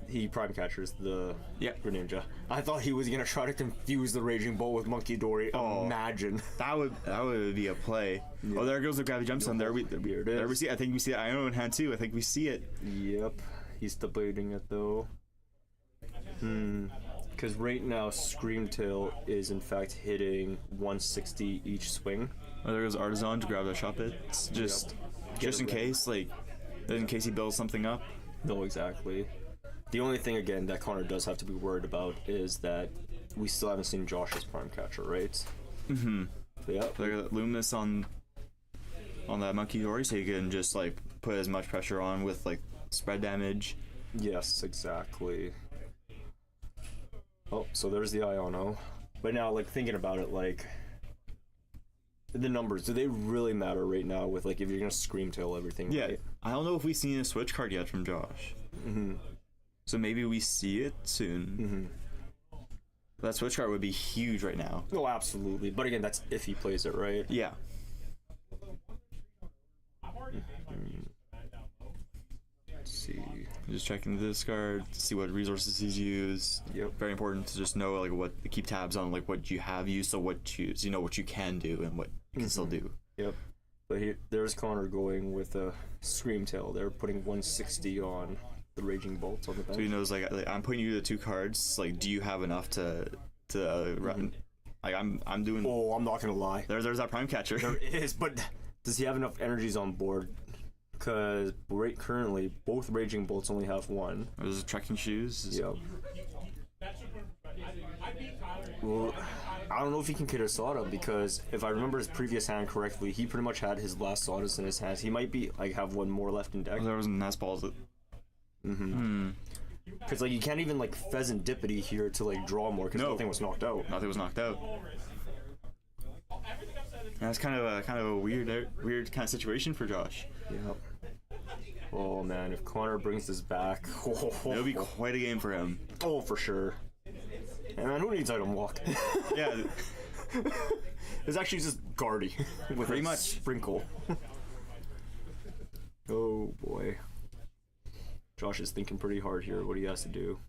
He prime catchers the Yeah. Greninja. I thought he was gonna try to confuse the Raging Bolt with Monkey Dory. Oh. Imagine. That would be a play. Yeah. Oh, there goes the gravity jump stone. There we is. see. I think we see it. I know in hand too. I think we see it. Yep. He's debating it though. Because right now Screamtail is in fact hitting 160 each swing. Oh, there goes Artisan to grab the shot pit. Just Get it in ready. case, like, in case he builds something up. No, exactly. The only thing again that Connor does have to be worried about is that we still haven't seen Josh's prime catcher, right? Mm-hmm. Yeah. Like Luminous on that Monkey Dory, so you can just like put as much pressure on with like spread damage. Yes, exactly. Oh, so there's the Iono. But now, like, thinking about it, like, the numbers, do they really matter right now with, like, if you're gonna Screamtail everything, Yeah, right? I don't know if we've seen a switch card yet from Josh. Mm-hmm. So maybe we see it soon. Mm-hmm. That switch card would be huge right now. Oh, absolutely. But again, that's if he plays it, right? Yeah. Let's see. Just checking the discard to see what resources he's used. Yep. Very important to just know like what keep tabs on like what you have used, so you know what you can do and what you can still do. Yep. But there's Connor going with a Screamtail. They're putting 160 on the Raging Bolt on the bench. So he knows like I'm putting you the 2 cards. Like, do you have enough to run? Like I'm doing. Oh, I'm not gonna lie. There's that prime catcher. There is, but does he have enough energies on board? Because right currently, both Raging Bolts only have 1. There's trekking shoes. Yep. Well, I don't know if he can kid Asada because if I remember his previous hand correctly, he pretty much had his last Sawdust in his hands. He might be like have 1 more left in deck. There was Nest balls that. Because like you can't even like Pheasant Dippity here to like draw more because No. nothing was knocked out. Nothing was knocked out. That's kind of a weird kind of situation for Josh. Yep. Oh man, if Connor brings this back, It'll be quite a game for him. oh for sure. And man, who needs item walk? Yeah, It's actually just Guardy with Pretty a much. sprinkle. Oh boy. Josh is thinking pretty hard here what he has to do.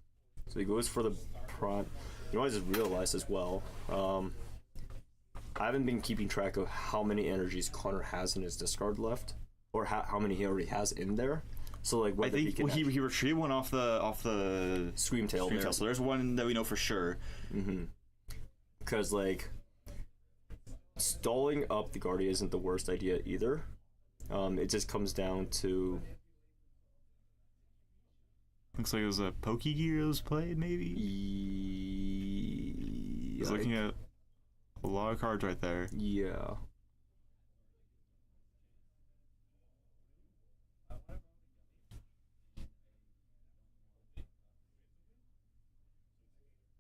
So he goes for the prime. You know, I just realized as well. I haven't been keeping track of how many energies Connor has in his discard left, or how many he already has in there. So like I whether he think can he retrieved one off the Screamtail there. So there's one that we know for sure. Because like stalling up the Guardian isn't the worst idea either. It just comes down to Looks like it was a Pokegear that was played, maybe. He's looking at a lot of cards right there. Yeah.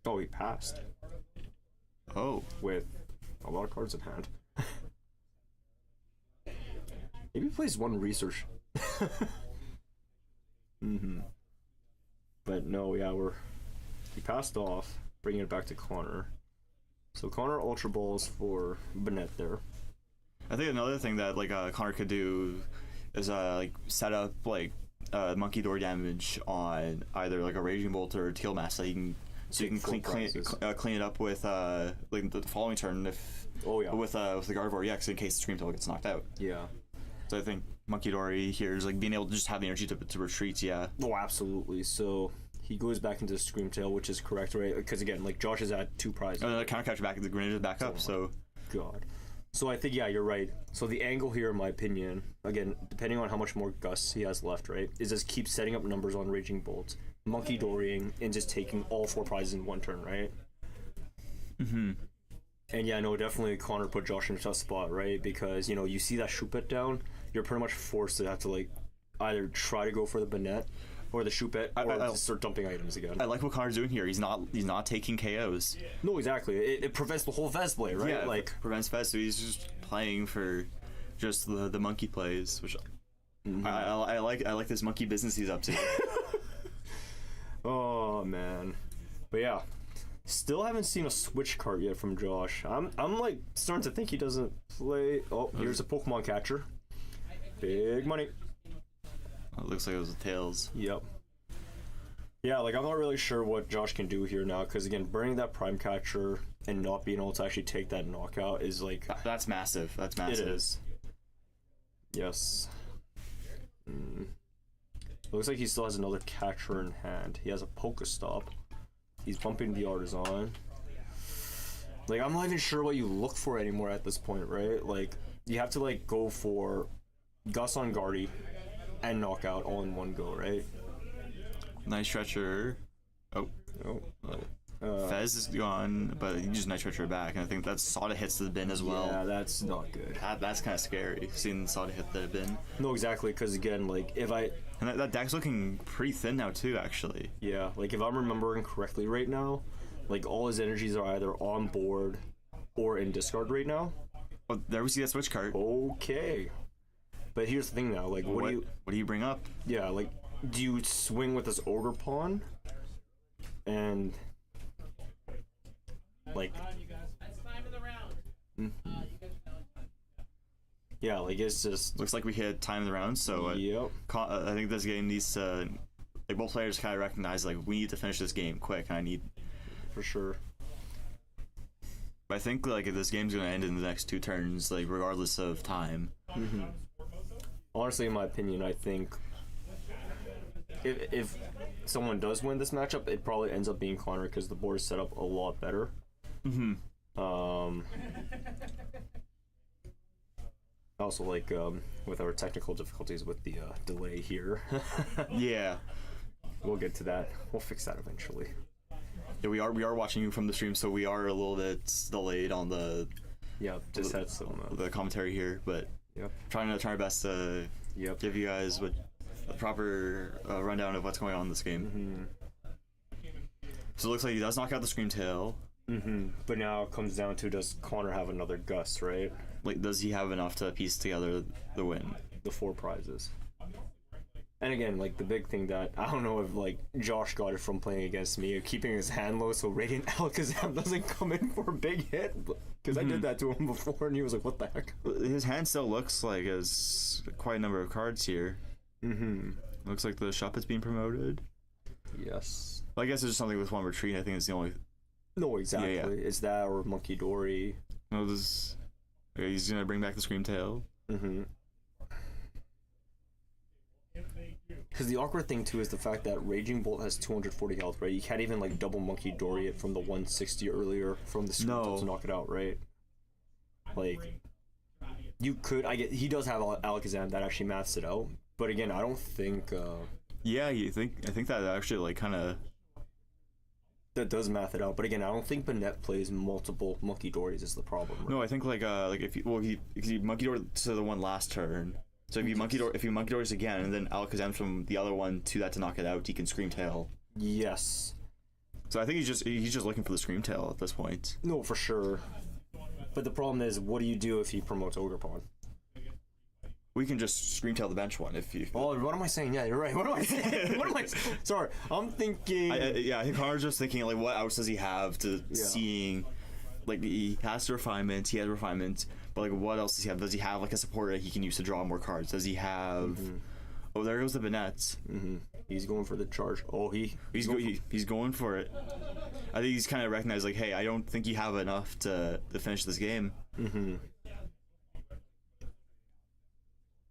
Oh, he passed Oh, with a lot of cards in hand. Maybe he plays 1 research. But no, yeah, he passed off, bringing it back to Connor. So Connor Ultra Balls for Bennett there. I think another thing that like Connor could do is like set up like monkey door damage on either like a Raging Bolt or Teal Mass, so you can clean it up with like the following turn if with the Gardevoir EX in case the Screamtail gets knocked out. Yeah. So I think Monkey Dory here is like being able to just have the energy to retreat. Yeah. Oh, absolutely. So he goes back into Screamtail, which is correct, right? Because again, like Josh is at 2 prizes. And then the counter catch back, the Greninja's back up. So God. So I think, yeah, you're right. So the angle here, in my opinion, again, depending on how much more Gus he has left, right, is just keep setting up numbers on Raging Bolt, Monkey Dorying, and just taking all 4 prizes in 1 turn, right? And yeah, no, definitely Connor put Josh in a tough spot, right? Because, you know, you see that Choupette down, you're pretty much forced to have to, like, either try to go for the Bennett or the Choupette or just start dumping items again. I like what Connor's doing here. He's not taking KOs. No, exactly. It prevents the whole Fez play, right? Yeah, like prevents Fez, so he's just playing for just the monkey plays, which I like this monkey business he's up to. Oh man. But yeah. Still haven't seen a switch card yet from Josh. I'm like starting to think he doesn't play. Oh, here's a Pokemon catcher. Big money. It looks like it was the Tails. Yep. Yeah, like I'm not really sure what Josh can do here now, because again, burning that prime catcher and not being able to actually take that knockout is like That's massive. That's massive. it is. Yes. Looks like he still has another catcher in hand. He has a Pokestop. He's bumping the Artisan. Like I'm not even sure what you look for anymore at this point, right? Like you have to like go for Gus on Guardy and knockout all in one go, right? Night Stretcher. Oh. Fez is gone, but you just Night Stretcher back, and I think that Sada hits the bin as well. Yeah, that's not good. That's kind of scary, seeing Sada hit the bin. No, exactly, because again, like if I And that deck's looking pretty thin now too, actually. yeah, like if I'm remembering correctly right now, like all his energies are either on board or in discard right now. Oh, there we see that switch card. Okay. But here's the thing now, like what do you bring up? yeah, like do you swing with this Ogre Pawn? And like yeah, like it's just Looks like we hit time of the round, so yep. I think this game needs to, like, both players kind of recognize, like, we need to finish this game quick. I need, For sure. but I think like if this game's gonna end in the next 2 turns, like regardless of time. Honestly, in my opinion, I think if someone does win this matchup, it probably ends up being Connor because the board is set up a lot better. Also, like with our technical difficulties with the delay here, Yeah, we'll get to that. We'll fix that eventually. yeah, we are watching you from the stream, so we are a little bit delayed on the Yeah, just had some. commentary here, but Yep. trying our best to Yep. give you guys a proper rundown of what's going on in this game. So it looks like he does knock out the Scream Tail. But now it comes down to, does Connor have another Gus, right? Like, does he have enough to piece together the win? The 4 prizes. And again, like the big thing that I don't know if like Josh got it from playing against me, keeping his hand low so Radiant Alakazam doesn't come in for a big hit. Because I did that to him before, and he was like, "What the heck?" His hand still looks like has quite a number of cards here. Looks like the shop is being promoted. Yes. Well, I guess it's just something with one retreat. I think it's the only. No, exactly. Yeah. It's that or Monkey Dory. No, this. Okay, he's gonna bring back the Scream Tail. Because the awkward thing too is the fact that Raging Bolt has 240 health, right? You can't even like double Monkey Dory it from the 160 earlier from the screen to knock it out, right? Like, you could. He does have Alakazam that actually maths it out, but again, I don't think. Yeah, I think that actually like kind of. That does math it out, but again, I don't think Banette plays multiple Monkey Dories is the problem. Right? No, I think like if he Monkey Door to the one last turn. So if you Monkey Doors again, and then Alakazam from the other one to that to knock it out, he can Scream Tail. Yes. So I think he's just looking for the Scream Tail at this point. No, for sure. But the problem is, what do you do if he promotes Ogre Pawn? We can just Scream Tail the bench one if you. Oh, what am I saying? Yeah, you're right. What am I saying? What am I? Sorry, I'm thinking. I think Connor's just thinking like, what outs does he have to seeing, like he has refinement, he has refinement, but like what else does he have? Does he have like a supporter that he can use to draw more cards? Does he have? Oh, there goes the Banette. He's going for the charge. Oh, he's going for it. I think he's kind of recognized like, hey, I don't think you have enough to finish this game.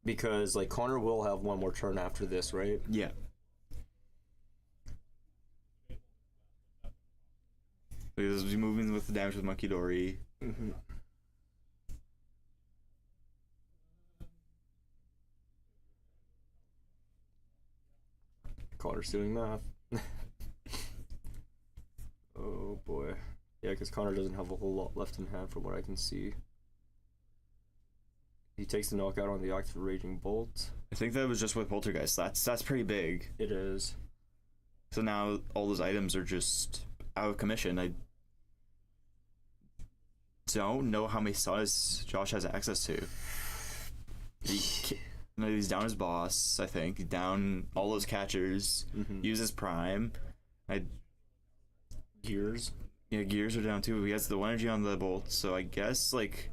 Because like Connor will have one more turn after this, right? Yeah. He's moving with the damage with Monkey Dory. Connor's doing math. Oh boy. Yeah, because Connor doesn't have a whole lot left in hand from what I can see. He takes the knockout on the active Raging Bolt. I think that was just with Poltergeist. That's pretty big. It is. So now all those items are just out of commission. I don't know how many Sadas Josh has access to. He's down his boss, I think. Down all those catchers. Uses Prime. Gears. Yeah, Gears are down too. He has the 1 energy on the Bolt, so I guess like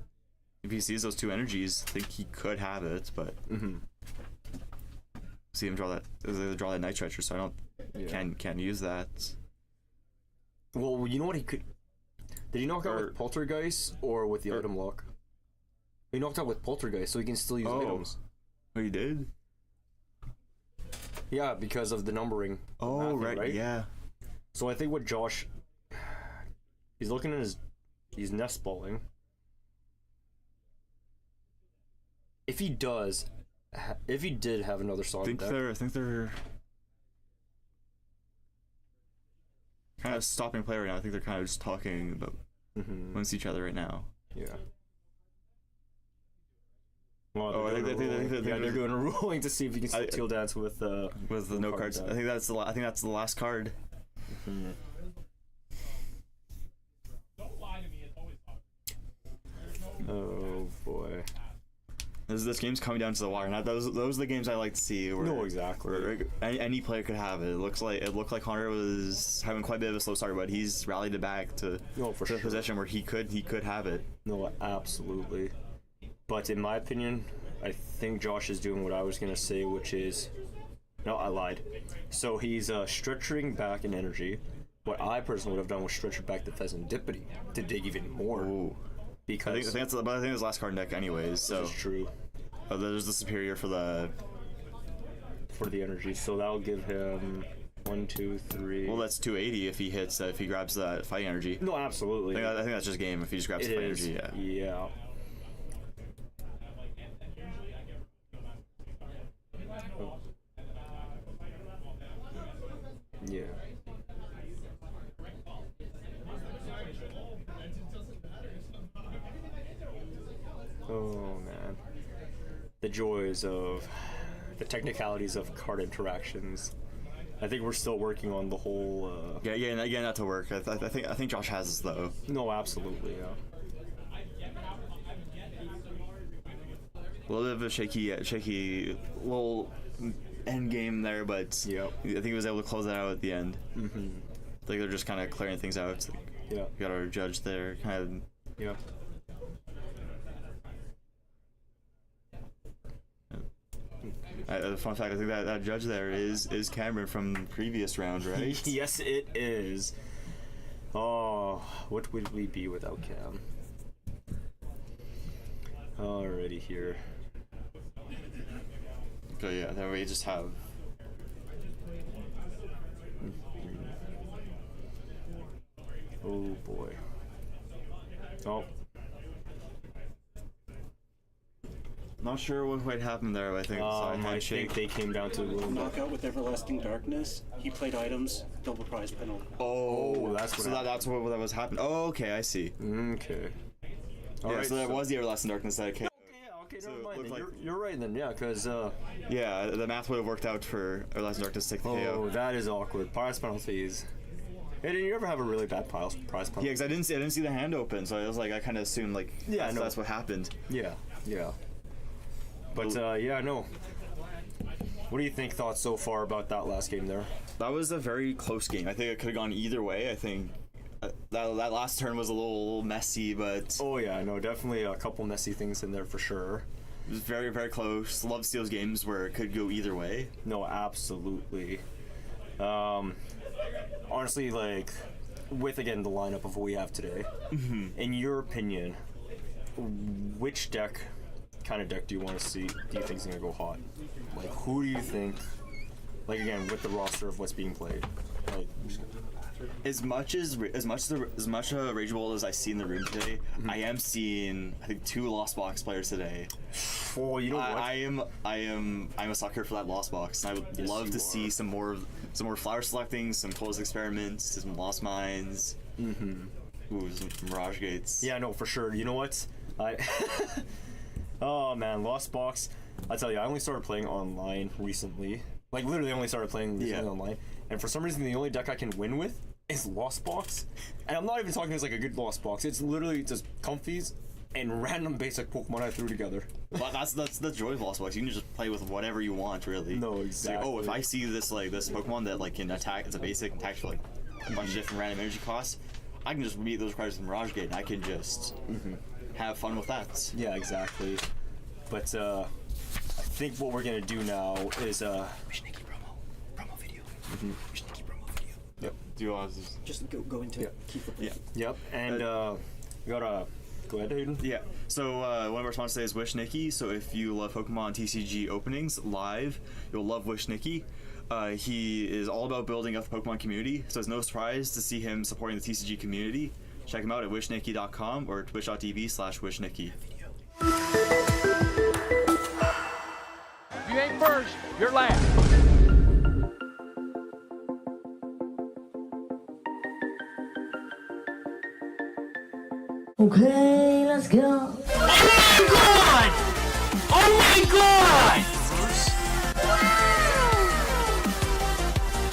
if he sees those 2 energies, I think he could have it, but see him draw that Night Stretcher, so I don't Yeah. Can use that. Well, you know what he could. Did he knock out with Poltergeist or with the item lock? He knocked out with Poltergeist, so he can still use items. Oh, he did? Yeah, because of the numbering. Oh, mathing, right, yeah. So I think what Josh, he's looking at he's nest balling. If he did have another solid deck, I think they're kind of stopping play right now. I think they're kind of just talking about amongst each other right now. Yeah. Well, Oh, I think they're doing a ruling to see if you can steal dance with the no cards. deck. I think that's the last card. Oh boy. This game's coming down to the wire. Now those are the games I like to see. Where, No, exactly. Where any player could have it. It looked like Connor was having quite a bit of a slow start, but he's rallied it back to For a position where he could have it. No, absolutely. But in my opinion, I think Josh is doing what I was gonna say, which is, no, I lied. So he's stretching back in energy. What I personally would have done was stretch back the Pheasantipity to dig even more. Ooh. Because I think it's last card in deck anyways. So this is true. There's the superior for the energy. So that'll give him 1, 2, 3. Well, that's 280 if he hits if he grabs that fighting energy. No, absolutely. I think that's just game if he just grabs the fighting energy. Yeah. Yeah. Oh man, the joys of the technicalities of card interactions. I think we're still working on the whole. Yeah, not to work. I think Josh has this though. No, absolutely, yeah. A little bit of a shaky little end game there, but Yep. I think he was able to close that out at the end. Mm-hmm. Like they're just kind of clearing things out. Like, Yeah. we got our judge there, kind of. Yep. Fun fact: I think that judge there is Cameron from the previous round, right? Yes, it is. Oh, what would we be without Cam? Alrighty here. Okay, yeah. Then we just have. Oh boy. Oh. Not sure what might happen there, but I think it's a I handshake. think they came down to a little Knockout with Everlasting Darkness. He played items, double prize penalty. Oh, that's what so that's what was happening. Oh, okay, I see. Okay. Yeah, so that was the Everlasting Darkness that came. Okay, So never it mind. looked Then. like- You're right then, yeah, because Yeah, the math would have worked out for Everlasting Darkness to take the oh, KO. that is awkward. Prize penalties. Hey, did you ever have a really bad prize penalty? Yeah, because I didn't see the hand open, so I was like, I kind of assumed like Yeah, I know. that's what happened. Yeah. But yeah, no. What do you think? Thoughts so far about that last game there? That was a very close game. I think it could have gone either way. I think that last turn was a little messy, but Oh yeah, no, definitely a couple messy things in there for sure. it was very, very close. Love steals games where it could go either way. No, absolutely. Honestly, like, with again the lineup of what we have today, in your opinion, which kind of deck do you want to see? Do you think is gonna go hot? Like, who do you think? Like again, with the roster of what's being played, like, As much rageable as I see in the room today, I am seeing I think 2 Lost Box players today. oh, you know what? I'm a sucker for that Lost Box, and I would Yes, love you to see are. some more flower selecting, some closed experiments, some Lost Mines. Ooh, some Mirage Gates. Yeah, no, for sure. You know what? Oh man, Lost Box. I tell you, I only started playing online recently. Like literally, only started playing recently online. And for some reason, the only deck I can win with is Lost Box. And I'm not even talking as like a good Lost Box. It's literally just comfies and random basic Pokemon I threw together. But that's the joy of Lost Box. You can just play with whatever you want, really. No, It's like, oh, if exactly. I see this Pokemon that like can attack, it's a basic attack for like a bunch of different random energy costs. I can just meet those cards in Mirage Gate, and I can just have fun with that. Yeah, exactly. But I think what we're gonna do now is Nikki promo video. Just keep removing you. Yep. Do you want to Just go into keep removing. Yeah. Yep. And we gotta go ahead, Hayden. Yeah. So one of our sponsors today is Wish Nicky. So if you love Pokemon TCG openings live, you'll love Wish Nicky. He is all about building up the Pokemon community, so it's no surprise to see him supporting the TCG community. Check him out at wishnicky.com or twitch.tv/wishnicky. If you ain't first, you're last. Okay, let's go. Oh my god!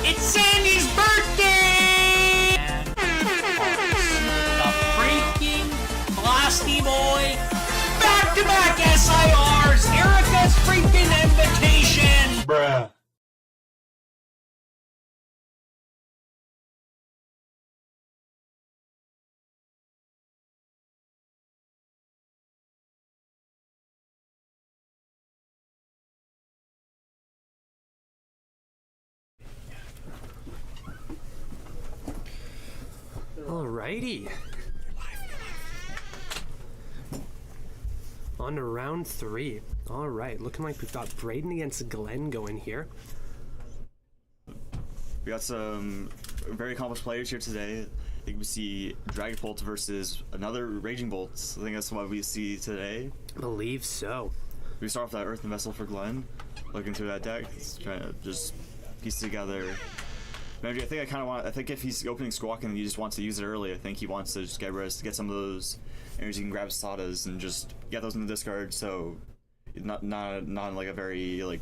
It's Sandy's birthday! The freaking Blasty Boy. Back-to-back SIRs. Erica's freaking invitation. Bruh. Alrighty. On to round 3. Alright, looking like we've got Braden against Glenn going here. We got some very accomplished players here today. I think we see Dragapult versus another Raging Bolt. I think that's what we see today. Believe so. We start off that Earthen Vessel for Glenn. Looking through that deck, he's trying to just piece together. Maybe I think if he's opening Squawk and he just wants to use it early, I think he wants to just get some of those energies. He can grab Sadas and just get those in the discard. So not like a very like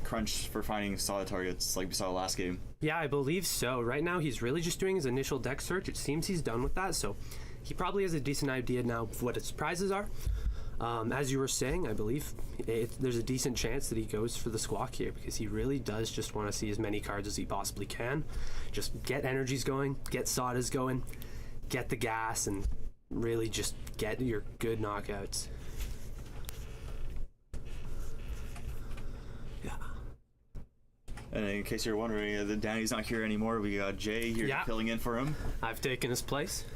crunch for finding Sada targets like we saw last game. Yeah, I believe so. Right now he's really just doing his initial deck search. It seems he's done with that, so he probably has a decent idea now of what his prizes are. As you were saying, I believe there's a decent chance that he goes for the Squawk here because he really does just want to see as many cards as he possibly can. Just get energies going, get Sadas going, get the gas, and really just get your good knockouts. Yeah. And in case you're wondering, Danny's not here anymore. We got Jay here filling in for him. I've taken his place.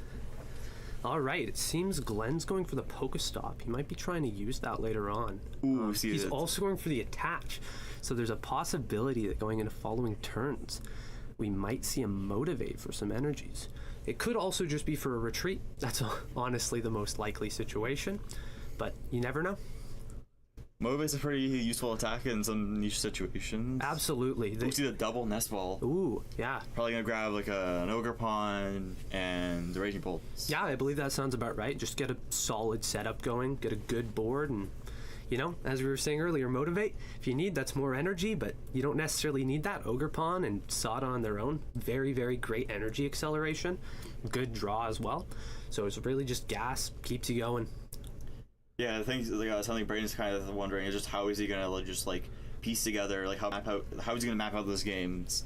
Alright, it seems Glenn's going for the Pokestop. He might be trying to use that later on. Ooh, he's also going for the attach. So there's a possibility that going into following turns, we might see him motivate for some energies. It could also just be for a retreat. That's honestly the most likely situation, but you never know. Motivate's a pretty useful attack in some niche situations. Absolutely. We see the double Nest Ball. Ooh, yeah. Probably gonna grab like an Ogre Pawn and the Raging Bolt. Yeah, I believe that sounds about right. Just get a solid setup going, get a good board, and you know, as we were saying earlier, motivate. If you need, that's more energy, but you don't necessarily need that. Ogre Pawn and Sada on their own, very, very great energy acceleration. Good draw as well. So it's really just gas, keeps you going. Yeah, I think something Braden's kind of wondering is just how is he gonna just like piece together how is he gonna map out those games.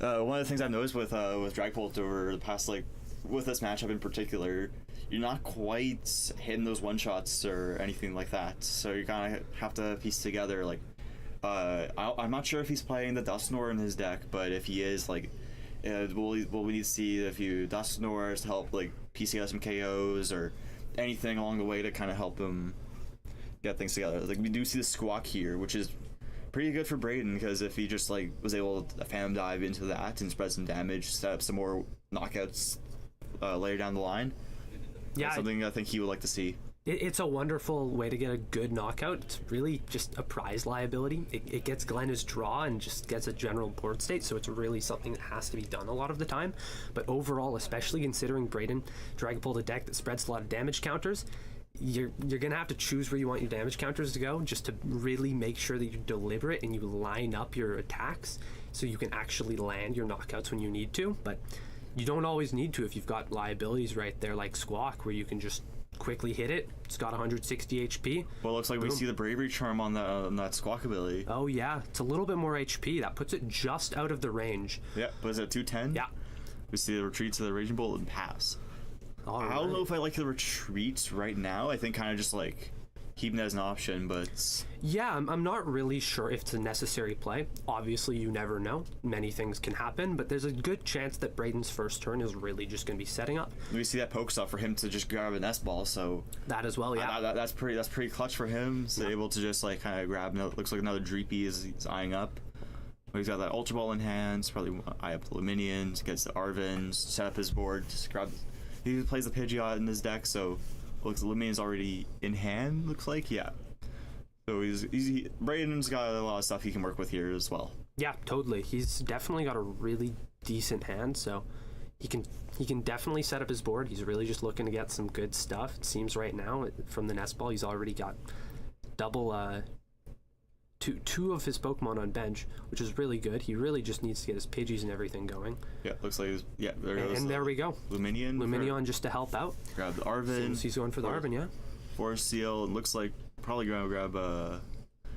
One of the things I've noticed with Dragapult over the past with this matchup in particular, you're not quite hitting those one shots or anything like that. So you kind of have to piece together I'm not sure if he's playing the Dusknoir in his deck, but if he is will we need to see a few Dusknoirs to help piece together some KOs or anything along the way to kind of help him get things together. We do see the Squawk here, which is pretty good for Braden because if he just was able to Phantom Dive into that and spread some damage, set up some more knockouts later down the line, that's something I think he would like to see. It's a wonderful way to get a good knockout. It's really just a prize liability. It gets Glenn his draw and just gets a general board state, so it's really something that has to be done a lot of the time. But overall, especially considering Braden Dragapult a deck that spreads a lot of damage counters, you're gonna have to choose where you want your damage counters to go just to really make sure that you're deliberate and you line up your attacks so you can actually land your knockouts when you need to. But you don't always need to if you've got liabilities right there like Squawk, where you can just quickly hit it. It's got 160 HP. Well, it looks like we see the Bravery Charm on that Squawk ability. Oh yeah, it's a little bit more HP. That puts it just out of the range. Yeah, but is it 210? Yeah. We see the retreat to the Raging Bolt and pass. I don't know if I like the retreats right now. I think kind of just keeping that as an option, but Yeah, I'm not really sure if it's a necessary play. Obviously, you never know. Many things can happen, but there's a good chance that Braden's first turn is really just going to be setting up. we see that poke stop for him to just grab a nest ball, so That as well, yeah. that's pretty clutch for him. So able to just like kind of grab. Looks like another Dreepy is he's eyeing up. He's got that Ultra Ball in hand. Probably eye up the Luminions, gets the Arvins, set up his board, just grab. He plays the Pidgeot in his deck, so looks like Luminion's already in hand. Looks like, yeah. So Braden's got a lot of stuff he can work with here as well. Yeah, totally. He's definitely got a really decent hand, so he can definitely set up his board. He's really just looking to get some good stuff. It seems right now from the nest ball, he's already got double two of his Pokemon on bench, which is really good. He really just needs to get his Pidgeys and everything going. Yeah, looks like there goes. And there we go. Luminion just to help out. Grab the Arvin. So he's going for the Arvin, yeah. Force Seal. It looks like probably going to grab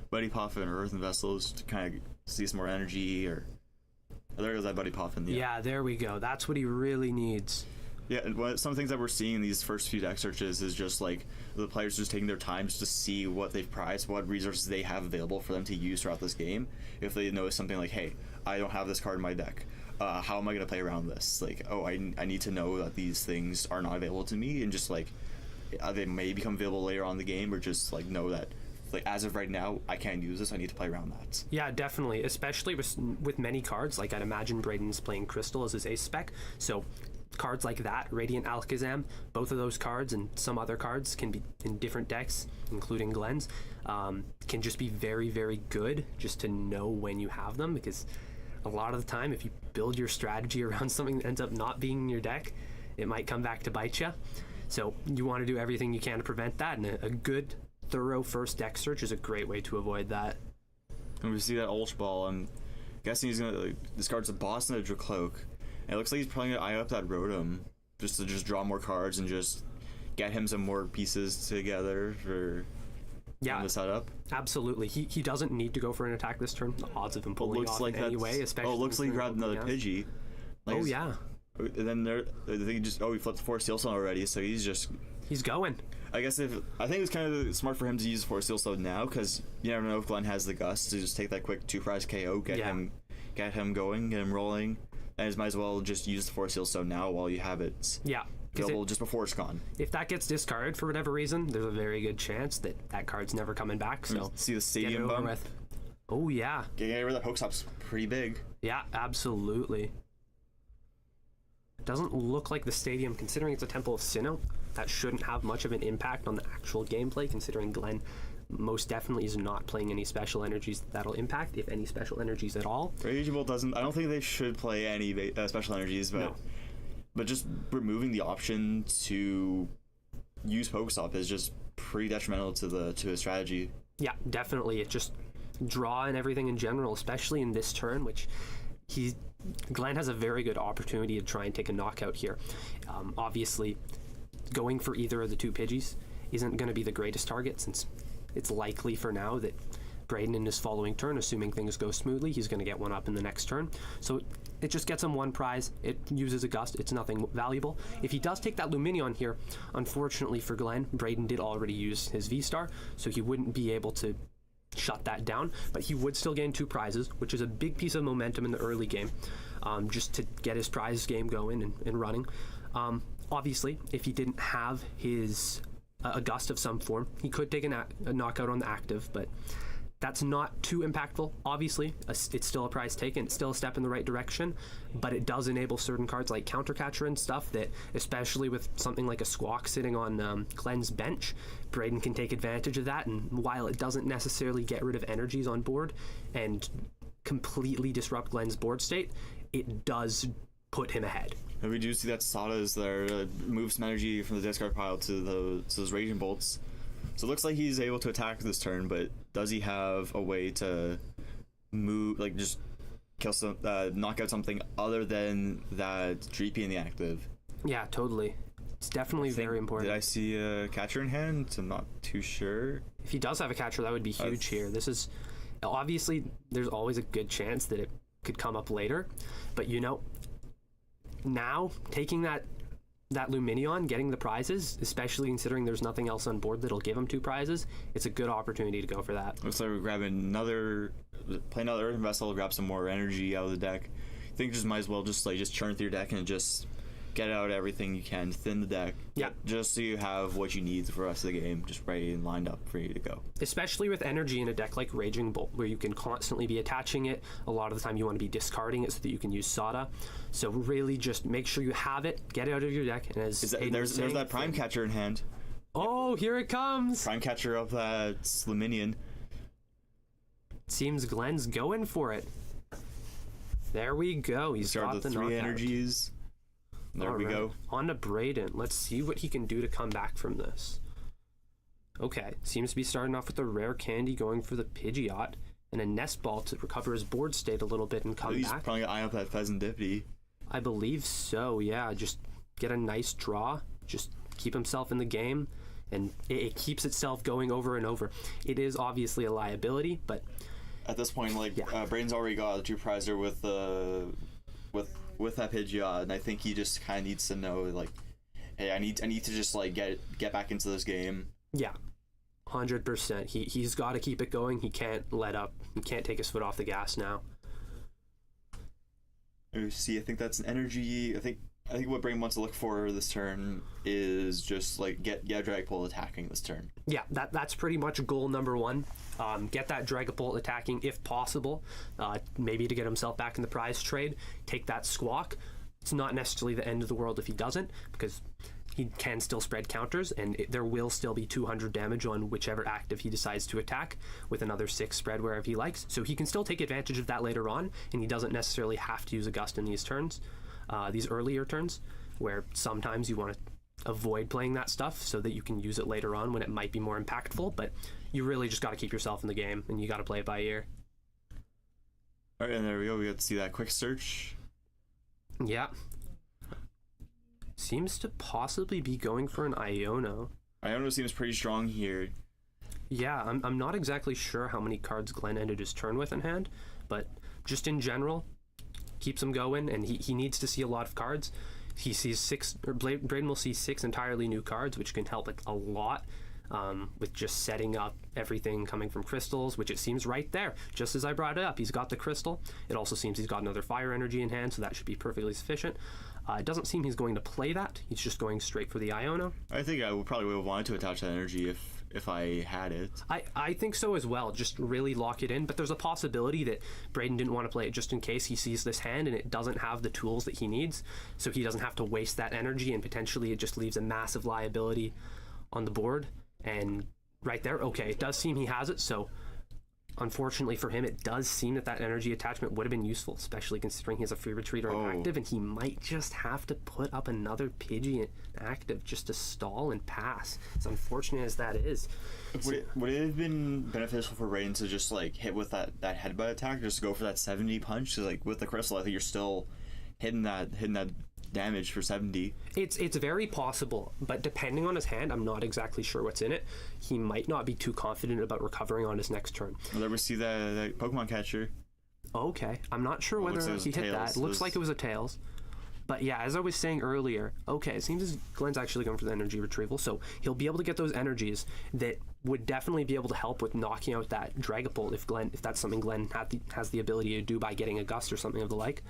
Buddy Poffin or Earthen Vessels to kind of see some more energy. Or there goes that Buddy Poffin. Yeah, there we go. That's what he really needs. Yeah, and some things that we're seeing in these first few deck searches is just like the players just taking their time just to see what they've prized, what resources they have available for them to use throughout this game. If they notice something like, hey, I don't have this card in my deck, how am I going to play around this? Like, oh, I need to know that these things are not available to me, and just like they may become available later on in the game, or just like know that like as of right now I can't use this, I need to play around that. Yeah, definitely, especially with many cards. Like I'd imagine Braden's playing Crystal as his ace spec, so cards like that, Radiant Alakazam, both of those cards and some other cards can be in different decks, including Glenn's, can just be very, very good just to know when you have them, because a lot of the time if you build your strategy around something that ends up not being in your deck, it might come back to bite you. So you want to do everything you can to prevent that, and a good, thorough first deck search is a great way to avoid that. And we see that Ultra Ball, I'm guessing he's going to discard a Boss and a Dracloak. It looks like he's probably going to eye up that Rotom just to draw more cards and just get him some more pieces together for the setup. Absolutely. He doesn't need to go for an attack this turn. The odds of him pulling it off in any way, especially... Oh, it looks like he grabbed another Pidgey. Like yeah. And then he flipped the Force Steel Stone already, so he's going. I guess I think it's kind of smart for him to use Force Steel Stone now, because you never know if Glenn has the gust to just take that quick 2-prize KO, get him going, get him rolling. And might as well just use the Force Steel Stone now while you have it available just before it's gone. If that gets discarded for whatever reason, there's a very good chance that card's never coming back. So see the stadium bump. Oh yeah. Getting rid of that Pokestop's pretty big. Yeah, absolutely. Doesn't look like the stadium, considering it's a Temple of Sinnoh, that shouldn't have much of an impact on the actual gameplay, considering Glenn most definitely is not playing any special energies that'll impact, if any special energies at all. Raging Bolt doesn't. I don't think they should play any special energies, but just removing the option to use Pokestop is just pretty detrimental to his strategy. Yeah, definitely. It just draw and everything in general, especially in this turn, which Glenn has a very good opportunity to try and take a knockout here. Obviously, going for either of the two Pidgeys isn't going to be the greatest target, since it's likely for now that Braden in his following turn, assuming things go smoothly, he's going to get one up in the next turn. So it just gets him one prize. It uses a gust. It's nothing valuable. If he does take that Luminion here, unfortunately for Glenn, Braden did already use his V-Star, so he wouldn't be able to shut that down, but he would still gain 2 prizes, which is a big piece of momentum in the early game, just to get his prize game going and running. Obviously, if he didn't have his a gust of some form, he could take a knockout on the active, but that's not too impactful. Obviously, it's still a prize taken, it's still a step in the right direction, but it does enable certain cards like Countercatcher and stuff that, especially with something like a Squawk sitting on Glenn's bench, Braden can take advantage of that, and while it doesn't necessarily get rid of energies on board and completely disrupt Glenn's board state, it does put him ahead. And we do see that Sada's there moves some energy from the discard pile to those Raging Bolts. So it looks like he's able to attack this turn, but does he have a way to move, like just kill some, knock out something other than that Dreepy in the active? Yeah, totally. It's definitely very important. Did I see a catcher in hand? I'm not too sure. If he does have a catcher, that would be huge here. This is obviously, there's always a good chance that it could come up later, but now taking that that Luminion getting the prizes, especially considering there's nothing else on board that'll give him 2 prizes, it's a good opportunity to go for that. Looks like we're grabbing play another Earthen Vessel, grab some more energy out of the deck. I think just might as well just churn through your deck and just get out everything you can, thin the deck. Yeah. Just so you have what you need for the rest of the game, just ready and lined up for you to go. Especially with energy in a deck like Raging Bolt, where you can constantly be attaching it. A lot of the time you want to be discarding it so that you can use Sada. So really just make sure you have it, get it out of your deck. And as There's that Prime Catcher in hand. Oh, here it comes! Prime Catcher of that Luminion. Seems Glenn's going for it. There we go. He's Start got the the 3 knockout. energies. There we All right. go. On to Braden. Let's see what he can do to come back from this. Okay, seems to be starting off with a rare candy, going for the Pidgeot, and a Nest Ball to recover his board state a little bit and come He's back. probably gonna eye up that Pheasantipity. I believe so, yeah. Just get a nice draw, just keep himself in the game, and it keeps itself going over and over. It is obviously a liability, but At this point, Yeah. Braden's already got a 2-prizer with that Pidgeot, and I think he just kind of needs to know, like, hey, I need to just get back into this game. yeah, 100%. He's got to keep it going. He can't let up. He can't take his foot off the gas now. See, I think that's an energy. I think what Braden wants to look for this turn is just get Dragapult attacking this turn. Yeah, that's pretty much goal number 1. Get that Dragapult attacking if possible, maybe to get himself back in the prize trade. Take that Squawk. It's not necessarily the end of the world if he doesn't, because he can still spread counters, and there will still be 200 damage on whichever active he decides to attack, with another 6 spread wherever he likes. So he can still take advantage of that later on, and he doesn't necessarily have to use a Gust in these turns, these earlier turns, where sometimes you want to avoid playing that stuff so that you can use it later on when it might be more impactful, but you really just got to keep yourself in the game, and you got to play it by ear. All right, and there we go. We got to see that quick search. Yeah. Seems to possibly be going for an Iono. Iono seems pretty strong here. Yeah, I'm not exactly sure how many cards Glenn ended his turn with in hand, but just in general, keeps him going, and he needs to see a lot of cards. He sees 6, or Braden will see 6 entirely new cards, which can help a lot with just setting up everything coming from crystals, which it seems right there. Just as I brought it up, he's got the crystal. It also seems he's got another fire energy in hand, so that should be perfectly sufficient. It doesn't seem he's going to play that. He's just going straight for the Iono. I think I would have wanted to attach that energy if I had it. I think so as well. Just really lock it in. But there's a possibility that Braden didn't want to play it just in case he sees this hand and it doesn't have the tools that he needs, so he doesn't have to waste that energy, and potentially it just leaves a massive liability on the board. And right there, okay, it does seem he has it, so unfortunately for him, it does seem that energy attachment would have been useful, especially considering he has a free retreat or an active, and he might just have to put up another Pidgey active just to stall and pass. As unfortunate as that is. Would it have been beneficial for Braden to just hit with that headbutt attack, just go for that 70 punch? Because with the crystal, I think you're still hitting that damage for 70. It's very possible, but depending on his hand, I'm not exactly sure what's in it. He might not be too confident about recovering on his next turn. Well, there we see that Pokemon catcher. Okay, I'm not sure whether looks like he it was hit Tails. that. Looks like it was a Tails. But yeah, as I was saying earlier, okay, it seems as Glenn's actually going for the energy retrieval, so he'll be able to get those energies that would definitely be able to help with knocking out that Dragapult if that's something Glenn has the ability to do by getting a Gust or something of the like.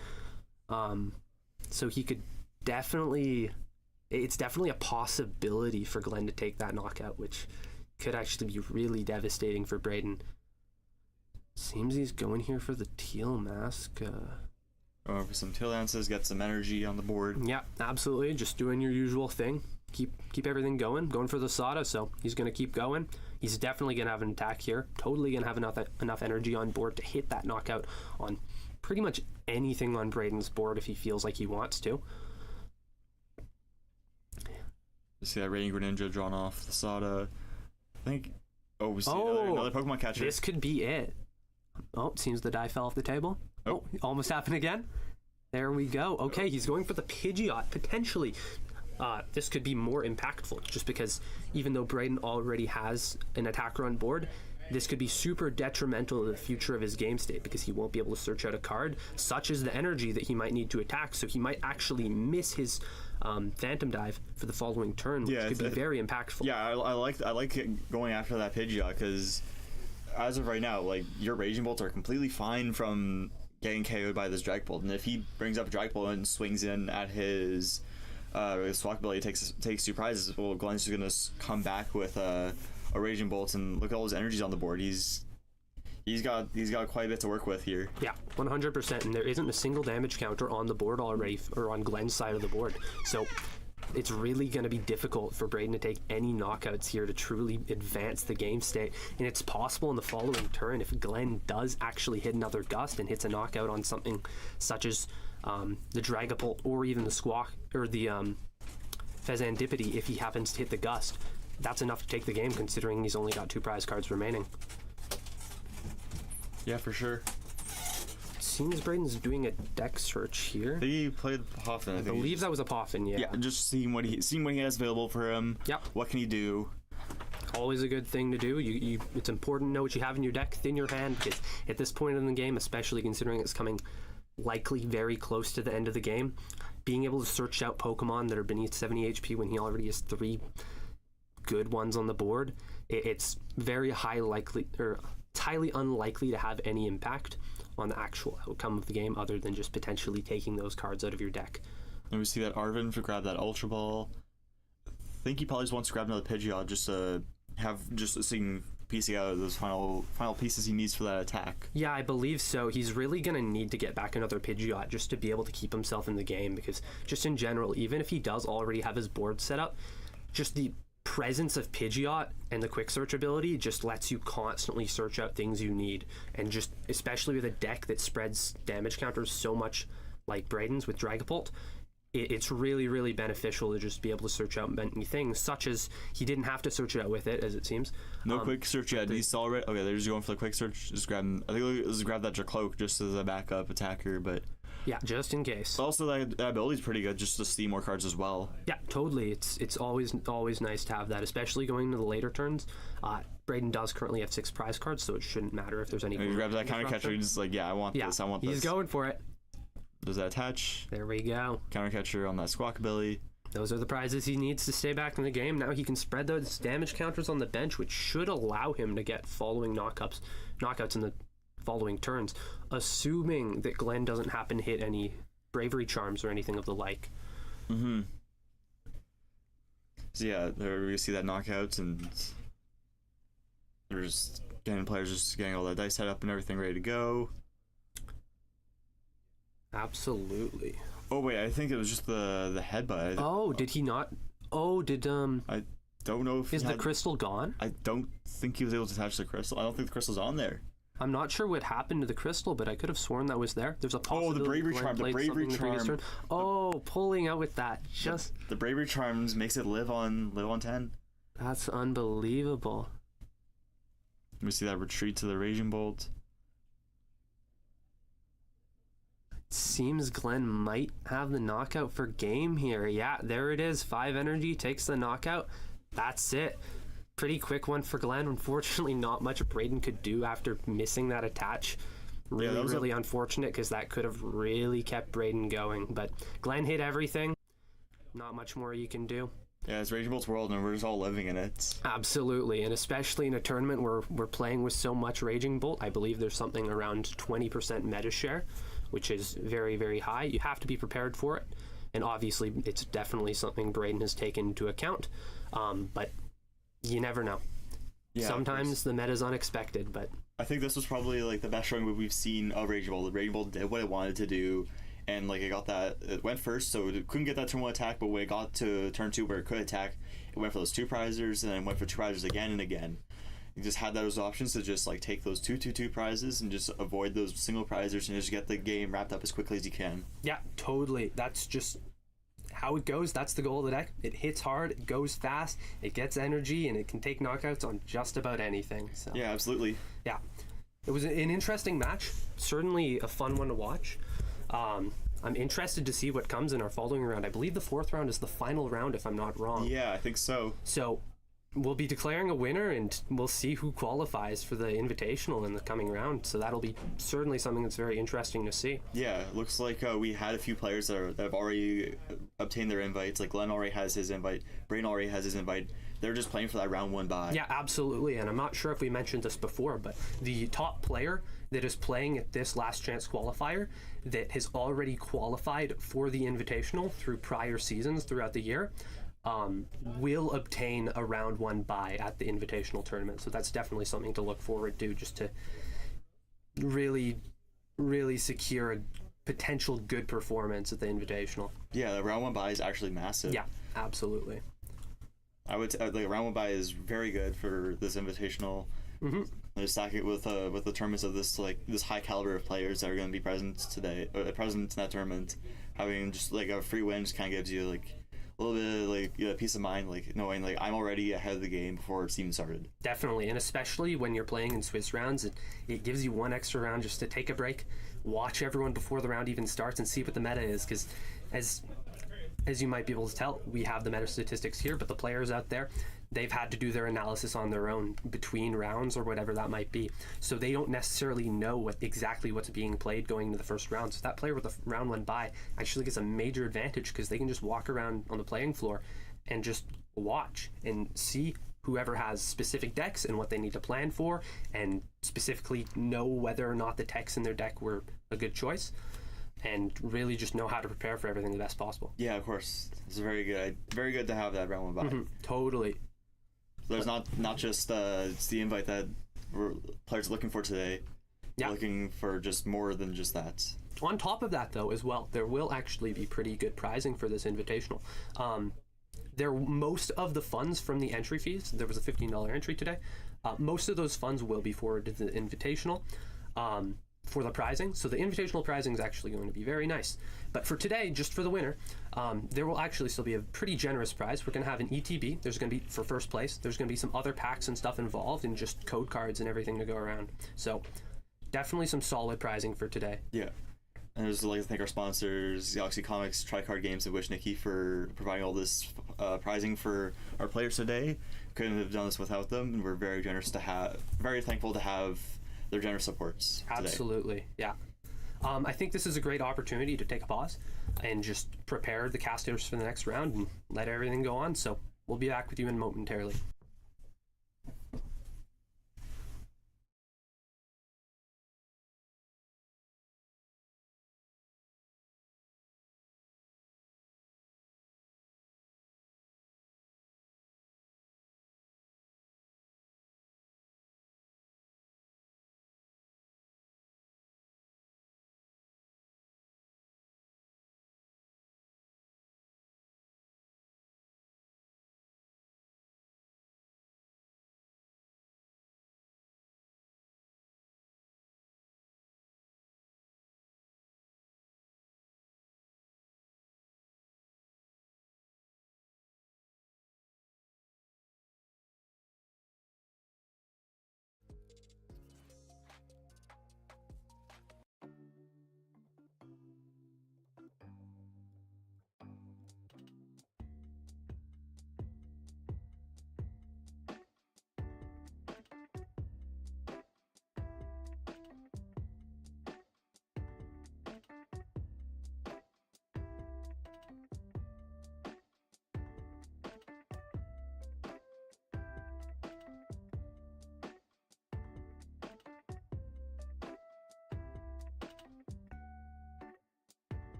So he could it's definitely a possibility for Glenn to take that knockout, which could actually be really devastating for Braden. Seems he's going here for the teal mask. For some tail dances, get some energy on the board. Yeah, absolutely. Just doing your usual thing. Keep everything going for the Sada, so he's going to keep going. He's definitely going to have an attack here. Totally going to have enough energy on board to hit that knockout on pretty much anything on Braden's board if he feels like he wants to. See that Raging Greninja drawn off the Sada. I think. Oh, we see another Pokemon catcher. This could be it. Oh, it seems the die fell off the table. Oh, almost happened again. There we go. Okay, he's going for the Pidgeot, potentially. This could be more impactful, just because even though Braden already has an attacker on board, this could be super detrimental to the future of his game state, because he won't be able to search out a card, such as the energy that he might need to attack, so he might actually miss his Phantom Dive for the following turn, which could be very impactful. Yeah, I like going after that Pidgeot because as of right now, like your Raging Bolts are completely fine from getting KO'd by this Drag Bolt, and if he brings up a Drag Bolt and swings in at his Swap ability, takes 2 prizes, well, Glenn's just gonna come back with a Raging Bolt, and look at all his energies on the board. He's got quite a bit to work with here. Yeah, 100%, and there isn't a single damage counter on the board already, or on Glenn's side of the board. So it's really going to be difficult for Braden to take any knockouts here to truly advance the game state. And it's possible in the following turn, if Glenn does actually hit another Gust and hits a knockout on something such as the Dragapult or even the Squawk or the Fezandipity, if he happens to hit the Gust, that's enough to take the game considering he's only got 2 prize cards remaining. Yeah, for sure. Seems Braden's doing a deck search here. He played Poffin. I believe that was a Poffin, yeah. Yeah, just seeing what he has available for him. Yep. What can he do? Always a good thing to do. It's important to know what you have in your deck, thin your hand, because at this point in the game, especially considering it's coming likely very close to the end of the game, being able to search out Pokemon that are beneath 70 HP when he already has 3 good ones on the board, it's very highly unlikely to have any impact on the actual outcome of the game other than just potentially taking those cards out of your deck. And we see that Arvin to grab that Ultra Ball. I think he probably just wants to grab another Pidgeot just to have just seeing piecing out those final pieces he needs for that attack. Yeah, I believe so. He's really going to need to get back another Pidgeot just to be able to keep himself in the game, because just in general, even if he does already have his board set up, just the presence of Pidgeot and the quick search ability just lets you constantly search out things you need, and just especially with a deck that spreads damage counters so much like Braden's with Dragapult, it's really, really beneficial to just be able to search out many things, such as he didn't have to search it out with it, as it seems. No quick search yet. He's all right. Okay, they're just going for the quick search. Just grab him. I think let's grab that Dracloak just as a backup attacker, but yeah, just in case. Also, that ability's pretty good just to see more cards as well. Yeah, totally. It's always nice to have that, especially going into the later turns. Braden does currently have 6 prize cards, so it shouldn't matter if there's any. And he grabs that counter catcher. He's just like, yeah, I want this. I want this. He's going for it. Does that attach? There we go. Counter catcher on that Squawk ability. Those are the prizes he needs to stay back in the game. Now he can spread those damage counters on the bench, which should allow him to get following knockouts in the following turns, assuming that Glenn doesn't happen to hit any Bravery Charms or anything of the like. Mm-hmm. So yeah, there we see that knockouts, and there's players just getting all that dice set up and everything ready to go. Absolutely. Oh wait, I think it was just the headbutt. Oh, did he not? Oh, did I don't know if is the crystal gone? I don't think he was able to attach the crystal. I don't think the crystal's on there. I'm not sure what happened to the crystal, but I could have sworn that was there. There's a possibility. Oh, the bravery charm. The bravery charm. Oh, pulling out with that. Just the bravery charms makes it live on 10. That's unbelievable. We see that retreat to the Raging Bolt. Seems Glenn might have the knockout for game here. Yeah, there it is. 5 energy takes the knockout. That's it. Pretty quick one for Glenn. Unfortunately, not much Braden could do after missing that attach. Really unfortunate, because that could have really kept Braden going. But Glenn hit everything. Not much more you can do. Yeah, it's Raging Bolt's world, and we're just all living in it. Absolutely, and especially in a tournament where we're playing with so much Raging Bolt, I believe there's something around 20% meta share, which is very, very high. You have to be prepared for it, and obviously it's definitely something Braden has taken into account, but you never know. Yeah, sometimes the meta's unexpected, but I think this was probably like the best showing we've seen of Raging Bolt. The Raging Bolt did what it wanted to do, and like it went first, so it couldn't get that turn 1 attack, but when it got to turn 2 where it could attack, it went for those 2 prizes, and then went for 2 prizes again and again. You just had those options to just like take those 2/2/2 prizes and just avoid those single prizes and just get the game wrapped up as quickly as you can. Yeah, totally. That's just how it goes. That's the goal of the deck. It hits hard, it goes fast, it gets energy, and it can take knockouts on just about anything. So yeah, absolutely. Yeah, it was an interesting match. Certainly a fun one to watch. I'm interested to see what comes in our following round. I believe the 4th round is the final round, if I'm not wrong. Yeah, I think so. So we'll be declaring a winner, and we'll see who qualifies for the Invitational in the coming round. So that'll be certainly something that's very interesting to see. Yeah, it looks like we had a few players that have already obtained their invites. Like Glenn already has his invite, Brain already has his invite. They're just playing for that round 1 bye. Yeah, absolutely. And I'm not sure if we mentioned this before, but the top player that is playing at this last chance qualifier that has already qualified for the Invitational through prior seasons throughout the year will obtain a round 1 bye at the Invitational tournament. So that's definitely something to look forward to, just to really, really secure a potential good performance at the Invitational. Yeah, the round 1 bye is actually massive. Yeah, absolutely. I would like round 1 bye is very good for this Invitational. Just stack it with the tournaments of this high caliber of players that are going to be present today, present in that tournament. Having just like a free win just kind of gives you like a little bit of like peace of mind, like knowing like I'm already ahead of the game before it's even started. Definitely, and especially when you're playing in Swiss rounds, it gives you one extra round just to take a break, watch everyone before the round even starts, and see what the meta is. Because as you might be able to tell, we have the meta statistics here, but the players out there, they've had to do their analysis on their own between rounds or whatever that might be. So they don't necessarily know exactly what's being played going into the first round. So that player with a round 1 bye actually gets a major advantage because they can just walk around on the playing floor and just watch and see whoever has specific decks and what they need to plan for, and specifically know whether or not the techs in their deck were a good choice, and really just know how to prepare for everything the best possible. Yeah, of course. It's very good to have that round 1 bye. Totally. There's not just it's the invite that players are looking for today. Yeah. Looking for just more than just that. On top of that, though, as well, there will actually be pretty good prizing for this Invitational. Most of the funds from the entry fees, there was a $15 entry today, most of those funds will be forwarded to the Invitational for the prizing. So the Invitational prizing is actually going to be very nice. But for today, just for the winner, there will actually still be a pretty generous prize. We're going to have an ETB. There's going to be, for first place, there's going to be some other packs and stuff involved, and just code cards and everything to go around. So definitely some solid prizing for today. Yeah. And I'd just like to thank our sponsors, Galaxy Comics, Tricard Games, and Wish Nikki for providing all this prizing for our players today. Couldn't have done this without them, and we're very thankful to have their generous supports today. Absolutely, yeah. I think this is a great opportunity to take a pause and just prepare the casters for the next round and let everything go on. So we'll be back with you in momentarily.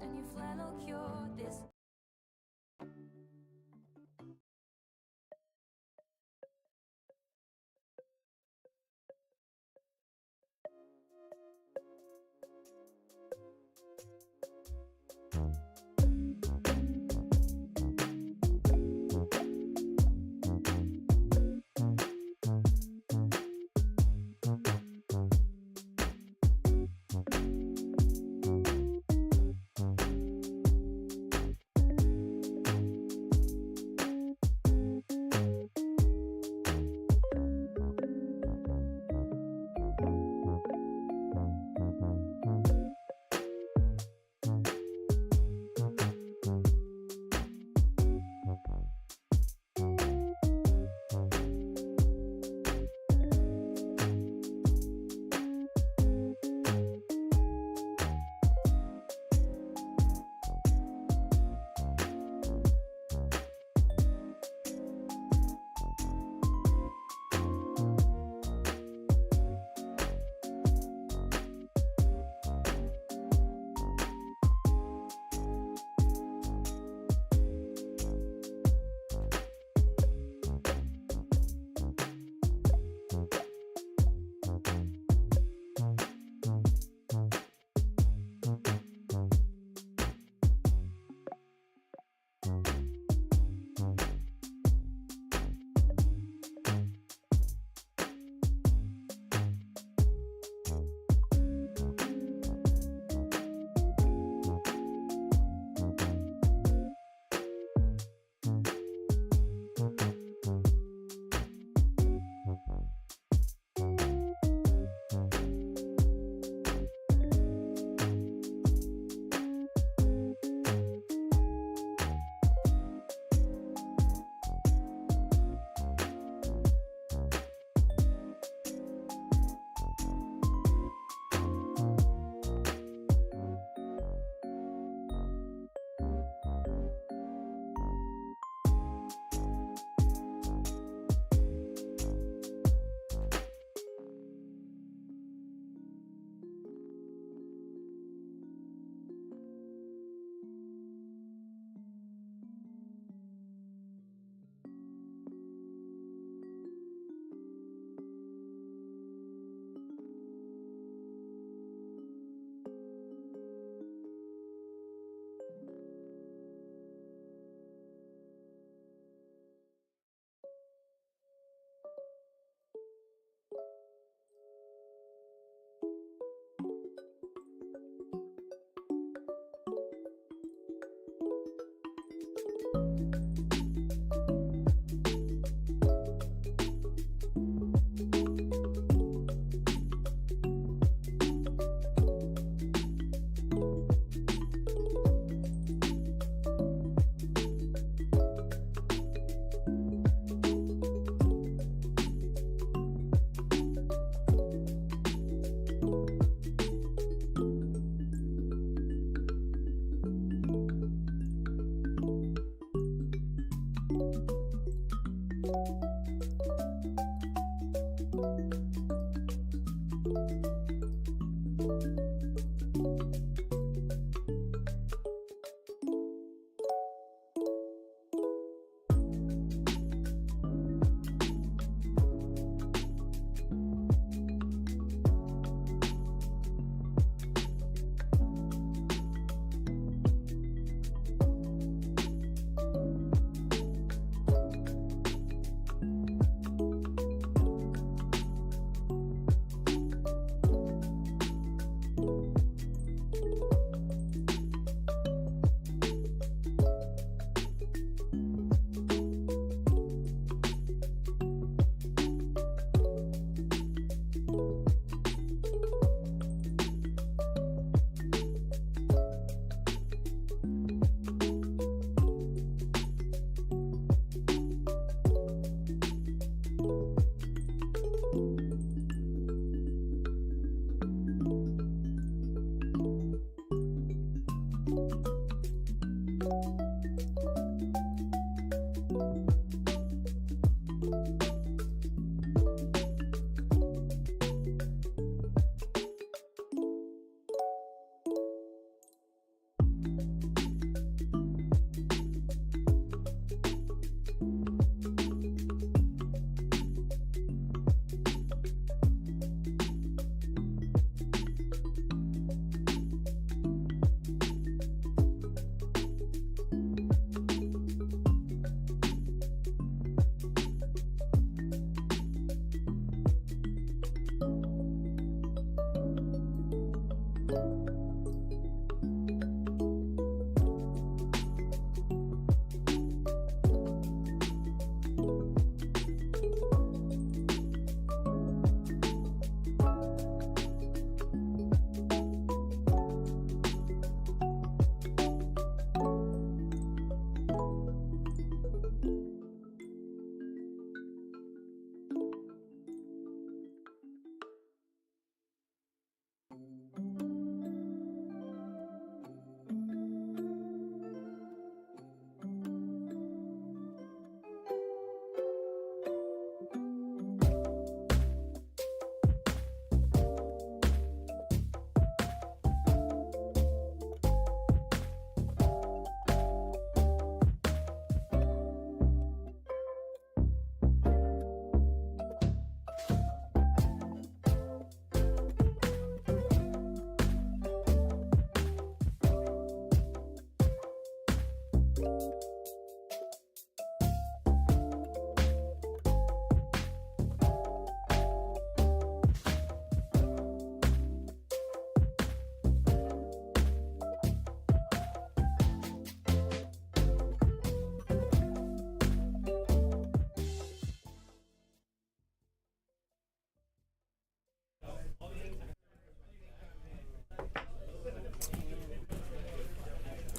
and your flannel cure. This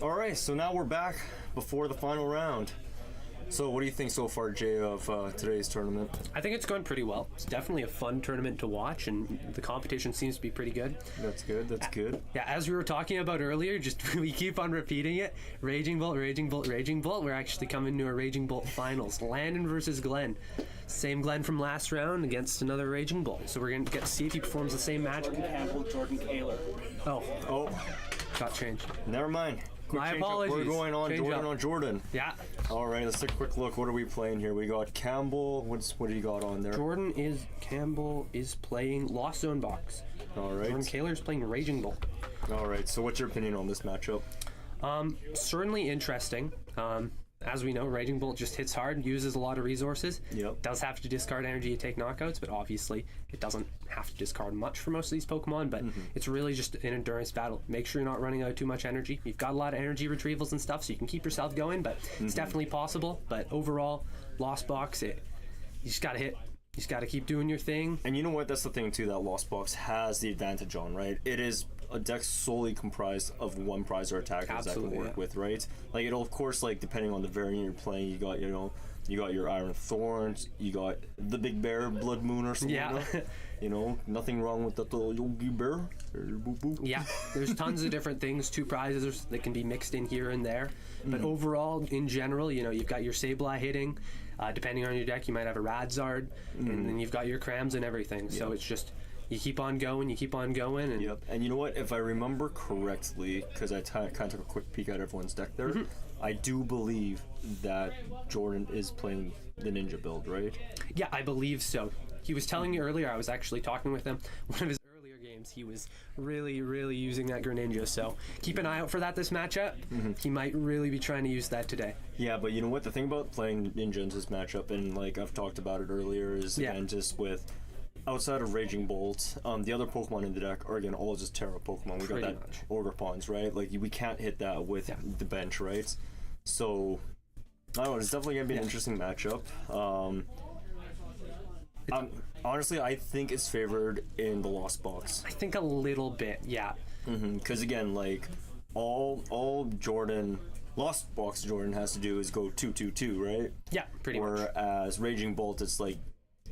All right, so now we're back before the final round. So what do you think so far, Jay, of today's tournament? I think it's going pretty well. It's definitely a fun tournament to watch, and the competition seems to be pretty good. That's good, that's good. Yeah, as we were talking about earlier, just we keep on repeating it. Raging Bolt, Raging Bolt, Raging Bolt. We're actually coming to a Raging Bolt finals. Landon versus Glenn. Same Glenn from last round against another Raging Bolt. So we're going to get to see if he performs the same magic. Jordan Campbell, Jordan Kaler. Oh, got changed. Never mind. Quick My change up. apologies. We're going on Change Jordan up. on Jordan. Yeah. All right, let's take a quick look. What are we playing here? We got Campbell. What do you got on there? Campbell is playing Lost Zone Box. All right. Jordan Kaler is playing Raging Bolt. All right. So what's your opinion on this matchup? Certainly interesting. As we know, Raging Bolt just hits hard, uses a lot of resources. Yep. Does have to discard energy to take knockouts, but obviously it doesn't have to discard much for most of these Pokemon, but it's really just an endurance battle. Make sure you're not running out too much energy. You've got a lot of energy retrievals and stuff, so you can keep yourself going, but it's definitely possible. But overall, Lost Box, you just gotta hit. You just gotta keep doing your thing. And you know what? That's the thing, too, that Lost Box has the advantage on, right? It is a deck solely comprised of one prize or attackers that Absolutely, can work yeah. with, right? Like, it'll, of course, like, depending on the variant you're playing, you got your Iron Thorns, you got the Big Bear, Blood Moon, or something. Yeah. You know, nothing wrong with that little Yogi Bear. Boop, boop. Yeah, there's tons of different things, 2 prizes that can be mixed in here and there. But overall, in general, you know, you've got your Sableye hitting. Depending on your deck, you might have a Radzard, and then you've got your Crams and everything. So it's just, you keep on going, and Yep. And you know what? If I remember correctly, because I kind of took a quick peek at everyone's deck there, I do believe that Jordan is playing the Ninja build, right? yeah, I believe so. He was telling me earlier, I was actually talking with him, one of his earlier games, he was really, really using that Greninja, so keep an eye out for that this matchup. He might really be trying to use that today. Yeah, but you know what? The thing about playing Ninja in this matchup, and like I've talked about it earlier, is Yeah. again just with outside of Raging Bolt, the other Pokemon in the deck are again all just Terra Pokemon. We got Pretty that much. Orgrippons, right? Like we can't hit that with the bench, right? So I don't know. It's definitely gonna be an interesting matchup. Honestly, I think it's favored in the Lost Box. I think a little bit, yeah. Because again, like all Jordan Lost Box Jordan has to do is go 2-2-2, right? Yeah, pretty much. Whereas Raging Bolt, it's like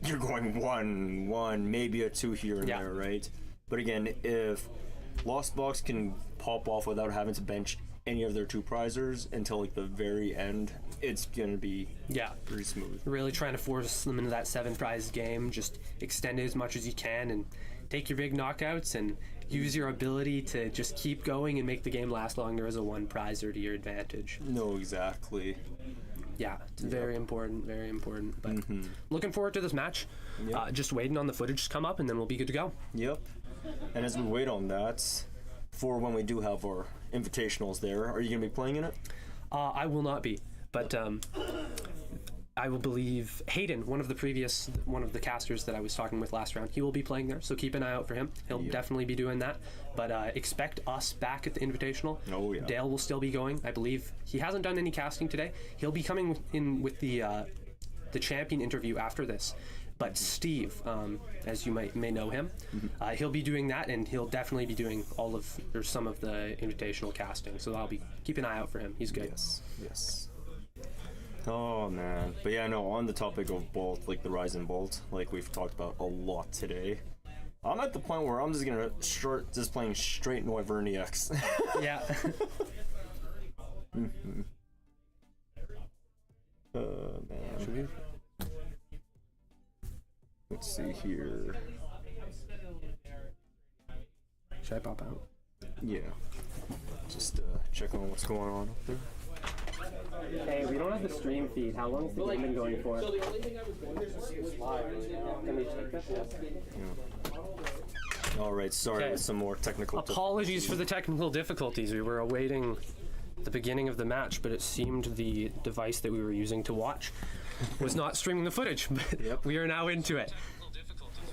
you're going 1-1, maybe a 2 here and Yeah. there, right? But again, if Lost Box can pop off without having to bench any of their 2 prizers until like the very end, it's gonna be Yeah. pretty smooth. Really trying to force them into that 7 prize game. Just extend it as much as you can and take your big knockouts and use your ability to just keep going and make the game last longer as a 1 prizer to your advantage. No, exactly. Yeah, it's very important, very important. But looking forward to this match. Just waiting on the footage to come up and then we'll be good to go. Yep. And as we wait on that, for when we do have our invitationals there, are you gonna be playing in it? I will not be, but I will believe Hayden, one of the casters that I was talking with last round, he will be playing there, so keep an eye out for him. He'll definitely be doing that. But expect us back at the Invitational. Oh, yeah. Dale will still be going. I believe he hasn't done any casting today. He'll be coming in with the champion interview after this. But Steve, as you may know him, he'll be doing that, and he'll definitely be doing some of the Invitational casting. So keep an eye out for him. He's good. Yes. Oh man, but yeah, no. On the topic of Bolt, like the Rise and Bolt, like we've talked about a lot today. I'm at the point where I'm just gonna start just playing straight Noivern EX. Yeah. Man. Let's see here. Should I pop out? Yeah. Just check on what's going on up there. Hey, we don't have the stream feed. How long has the game been going for? So the only thing I was going to see was live. Can we check that? All right. Sorry, Okay. with some more technical. Apologies for the technical difficulties. We were awaiting the beginning of the match, but it seemed the device that we were using to watch was not streaming the footage. But we are now into it.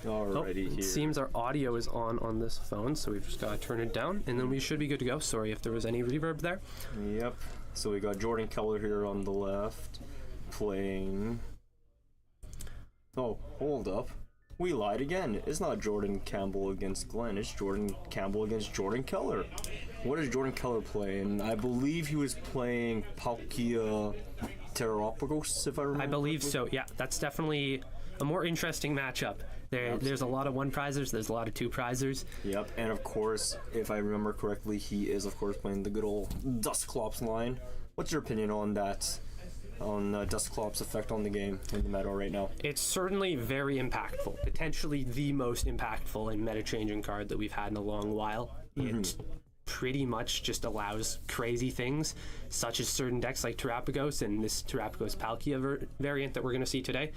Alrighty, It here. seems our audio is on this phone, so we've just got to turn it down, and then we should be good to go. Sorry if there was any reverb there. Yep. So we got Jordan Keller here on the left, playing... Oh, hold up. We lied again. It's not Jordan Campbell against Glenn. It's Jordan Campbell against Jordan Keller. What is Jordan Keller playing? I believe he was playing Palkia Pteropagos, if I remember. I believe correctly. so, yeah. That's definitely a more interesting matchup. There's a lot of one-prizers, there's a lot of two-prizers. Yep, and of course, if I remember correctly, he is, of course, playing the good old Dusclops line. What's your opinion on that? On Dusclops' effect on the game in the meta right now? It's certainly very impactful. Potentially the most impactful and meta-changing card that we've had in a long while. It pretty much just allows crazy things, such as certain decks like Terapagos and this Terapagos Palkia variant that we're going to see today.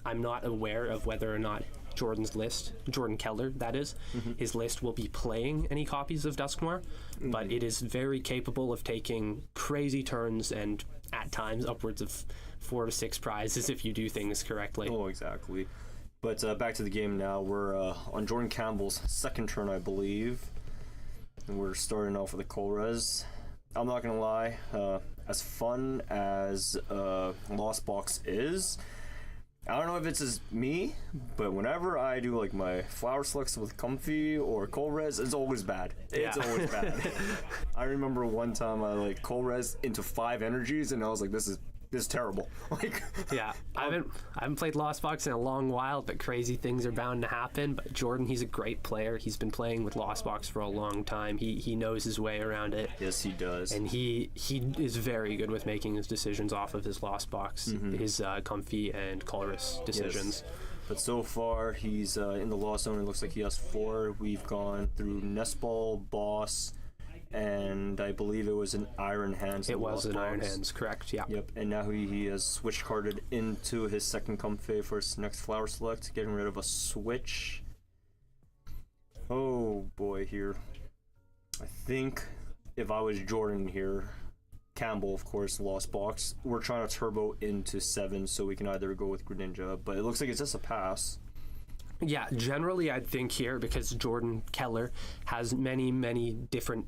I'm not aware of whether or not Jordan's list, Jordan Keller, that is, his list will be playing any copies of Dusk Noir, but it is very capable of taking crazy turns and at times upwards of 4 to 6 prizes if you do things correctly. Oh, exactly. But back to the game now. We're on Jordan Campbell's second turn, I believe. And we're starting off with a Colress. I'm not going to lie, as fun as Lost Box is, I don't know if it's just me, but whenever I do like my flower selects with Comfy or Colress, it's always bad. It's always bad. I remember one time I like Colress into 5 energies, and I was like, this is terrible. Like, Yeah, I haven't played Lost Box in a long while, but crazy things are bound to happen. But Jordan, he's a great player. He's been playing with Lost Box for a long time. He knows his way around it. yes, he does. And he is very good with making his decisions off of his Lost Box, his Comfy and Colress decisions. Yes. But so far, he's in the Lost Zone. It looks like he has 4. We've gone through Nestball, Boss, and I believe it was an Iron Hands. It was an Lost Iron Box. Hands, correct, yeah. Yep, and now he has switch carded into his second Comfy for his next Flower Select, getting rid of a switch. Oh boy, here. I think if I was Jordan here, Campbell, of course, Lost Box, we're trying to turbo into 7 so we can either go with Greninja, but it looks like it's just a pass. Yeah, generally I'd think here, because Jordan Keller has many different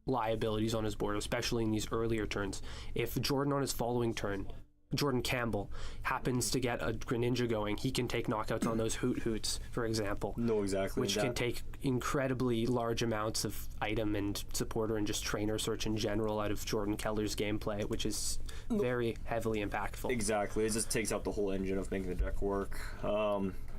liabilities on his board, especially in these earlier turns. If Jordan on his following turn, Jordan Campbell, happens to get a Greninja going, he can take knockouts on those Hoots, for example. No, exactly. Which can take incredibly large amounts of item and supporter and just trainer search in general out of Jordan Keller's gameplay, which is very heavily impactful. Exactly. It just takes out the whole engine of making the deck work.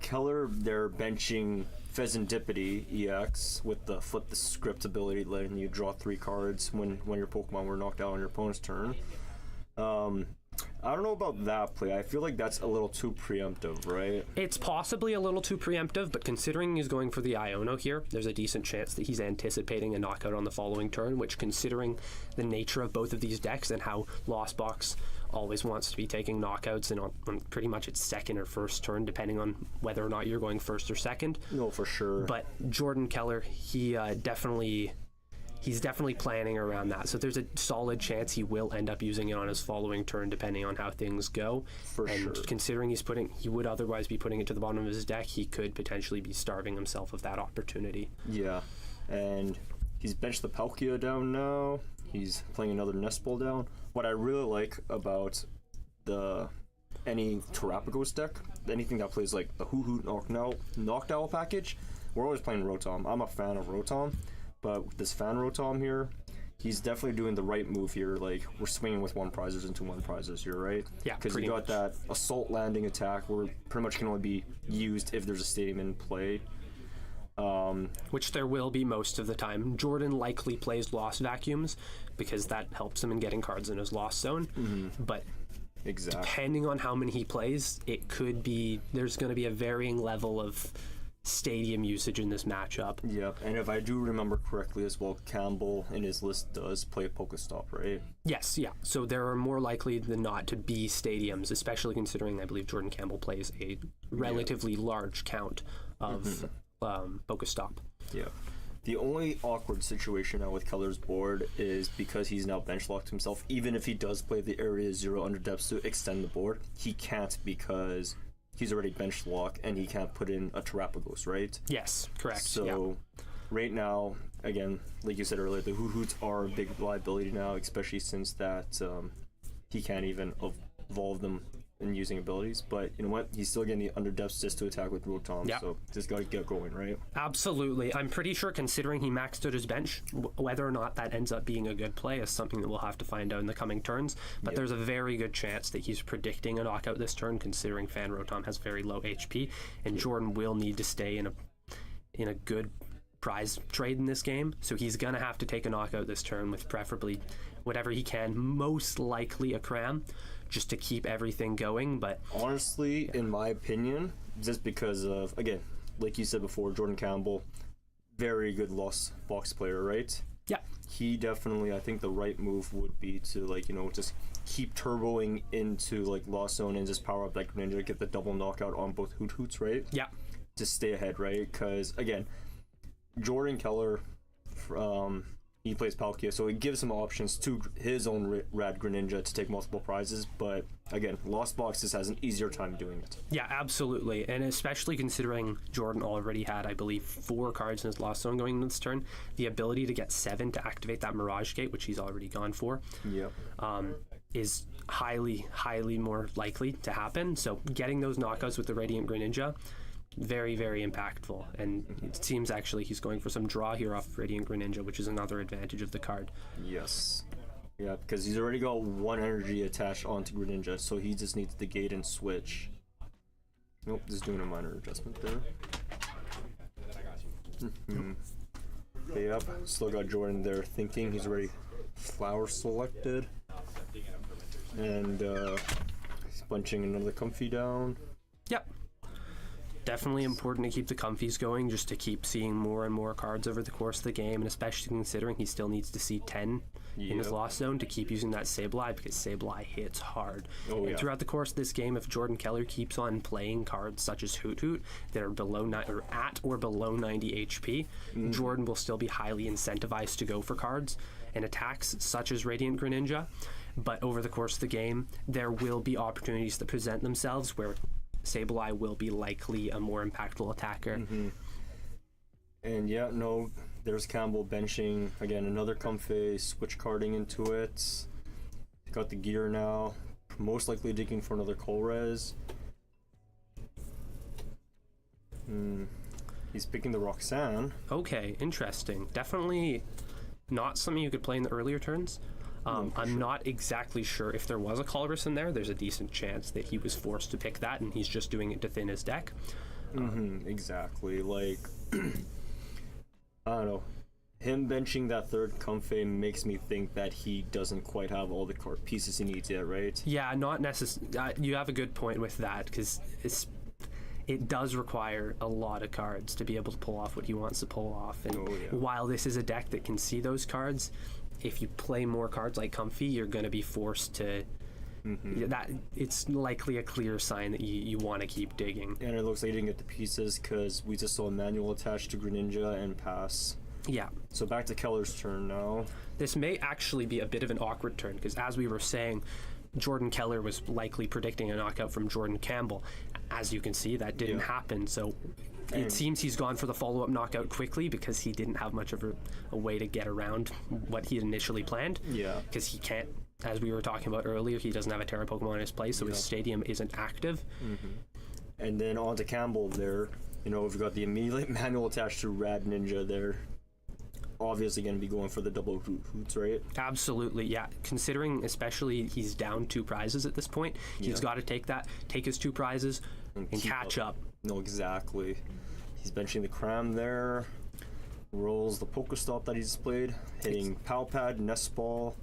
Keller, they're benching Pheasantipity EX with the flip the script ability, letting you draw 3 cards when your Pokemon were knocked out on your opponent's turn. I don't know about that play. I feel like that's a little too preemptive, right? It's possibly a little too preemptive, but considering he's going for the Iono here, there's a decent chance that he's anticipating a knockout on the following turn, which, considering the nature of both of these decks and how Lost Box always wants to be taking knockouts and on pretty much its second or first turn, depending on whether or not you're going first or second. No, for sure. But Jordan Keller, he's definitely planning around that. So there's a solid chance he will end up using it on his following turn, depending on how things go. And sure. Considering he would otherwise be putting it to the bottom of his deck, he could potentially be starving himself of that opportunity. Yeah, and he's benched the Palkia down now. He's playing another Nestball down. What I really like about any Terapagos deck, anything that plays like the Hoo-Hoo Noctowl package, we're always playing Rotom. I'm a fan of Rotom, but with this Fan Rotom here, he's definitely doing the right move here. Like, we're swinging with 1 prizes into 1 prizes here, right? Yeah, because you got that Assault Landing attack where pretty much can only be used if there's a stadium in play. Which there will be most of the time. Jordan likely plays Lost Vacuums because that helps him in getting cards in his Lost Zone. But Exactly. depending on how many he plays, it could be there's going to be a varying level of stadium usage in this matchup. Yep, and if I do remember correctly as well, Campbell in his list does play a Pokestop, right? Yes, yeah. So there are more likely than not to be stadiums, especially considering I believe Jordan Campbell plays a relatively large count of Pokestop. Yeah. The only awkward situation now with Keller's board is because he's now bench locked himself. Even if he does play the area 0 under depths to extend the board, he can't because he's already bench locked and he can't put in a Terrapagos, right? Yes, correct. So right now, again, like you said earlier, the Hoots are a big liability now, especially since that he can't even evolve them in using abilities. But you know what? He's still getting the under depths just to attack with Rotom, so just gotta get going, right? Absolutely. I'm pretty sure, considering he maxed out his bench, whether or not that ends up being a good play is something that we'll have to find out in the coming turns. But there's a very good chance that he's predicting a knockout this turn, considering Fan Rotom has very low HP, and Jordan will need to stay in a good prize trade in this game, so he's gonna have to take a knockout this turn with preferably whatever he can, most likely a Cram, just to keep everything going. But honestly, in my opinion, just because of, again, like you said before, Jordan Campbell, very good lost box player, right? Yeah. He definitely, I think the right move would be to, like, you know, just keep turboing into like lost zone and just power up like Ninja, get the double knockout on both Hoots, right? Yeah. Just stay ahead, right? Because again, Jordan Keller, he plays Palkia, so it gives him options to his own Rad Greninja to take multiple prizes, but again, Lost Boxes has an easier time doing it. Yeah, absolutely, and especially considering Jordan already had, I believe, 4 cards in his Lost Zone going into this turn, the ability to get 7 to activate that Mirage Gate, which he's already gone for, is highly more likely to happen. So getting those knockouts with the Radiant Greninja, very, very impactful, and it seems actually he's going for some draw here off Radiant Greninja, which is another advantage of the card. Yes. Yeah, because he's already got 1 energy attached onto Greninja, so he just needs the gate and switch. Nope, just doing a minor adjustment there. Okay, yep, still got Jordan there thinking. He's already flower selected. And he's bunching another Comfy down. Yep. Definitely important to keep the comfies going, just to keep seeing more and more cards over the course of the game, and especially considering he still needs to see 10 in his Lost Zone to keep using that Sableye, because Sableye hits hard. And throughout the course of this game, if Jordan Keller keeps on playing cards such as Hoot that are at or below 90 HP, Jordan will still be highly incentivized to go for cards and attacks such as Radiant Greninja. But over the course of the game, there will be opportunities that present themselves where Sableye will be likely a more impactful attacker. And yeah, no, there's Campbell benching again, another Comfey, switch carding into it. Got the gear now, most likely digging for another Colrez. He's picking the Roxanne. Okay, interesting. Definitely not something you could play in the earlier turns. I'm not exactly sure if there was a Colress in there. There's a decent chance that he was forced to pick that and he's just doing it to thin his deck. Exactly. Like, I don't know. Him benching that third Comfey makes me think that he doesn't quite have all the card pieces he needs yet, right? Yeah, not necessarily. You have a good point with that, because it does require a lot of cards to be able to pull off what he wants to pull off. And while this is a deck that can see those cards, if you play more cards like Comfy, you're going to be forced to. That it's likely a clear sign that you want to keep digging. And it looks like he didn't get the pieces because we just saw a manual attached to Greninja and pass. Yeah. So back to Keller's turn now. This may actually be a bit of an awkward turn, because as we were saying, Jordan Keller was likely predicting a knockout from Jordan Campbell. As you can see, that didn't happen. So it seems he's gone for the follow-up knockout quickly, because he didn't have much of a way to get around what he had initially planned. Yeah. Because he can't, as we were talking about earlier, he doesn't have a Terra Pokemon in his place, so his stadium isn't active. And then on to Campbell there. You know, we've got the immediate manual attached to Rad Ninja there. Obviously going to be going for the double Hoots, right? Absolutely, yeah. Considering especially he's down 2 prizes at this point, he's got to take his 2 prizes and catch up. No, exactly. He's benching the Cram there. Rolls the Pokestop that he displayed, hitting Palpad, Nest Ball,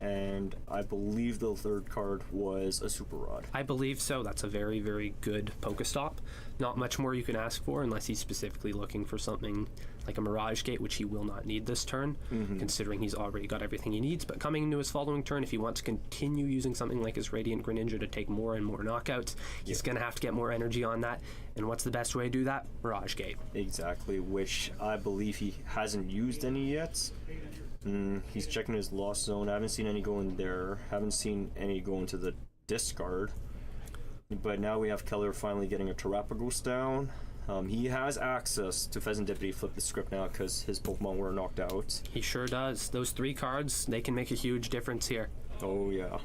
and I believe the third card was a Super Rod. I believe so. That's a very, very good Pokestop. Not much more you can ask for unless he's specifically looking for something like a Mirage Gate, which he will not need this turn, considering he's already got everything he needs. But coming into his following turn, if he wants to continue using something like his Radiant Greninja to take more and more knockouts, he's going to have to get more energy on that. And what's the best way to do that? Mirage Gate. Exactly, which I believe he hasn't used any yet. He's checking his Lost Zone. I haven't seen any go in there. Haven't seen any go into the discard. But now we have Keller finally getting a Terapagos down. He has access to Pheasant Deputy Flip the Script now because his Pokemon were knocked out. He sure does. Those 3 cards, they can make a huge difference here. Oh yeah.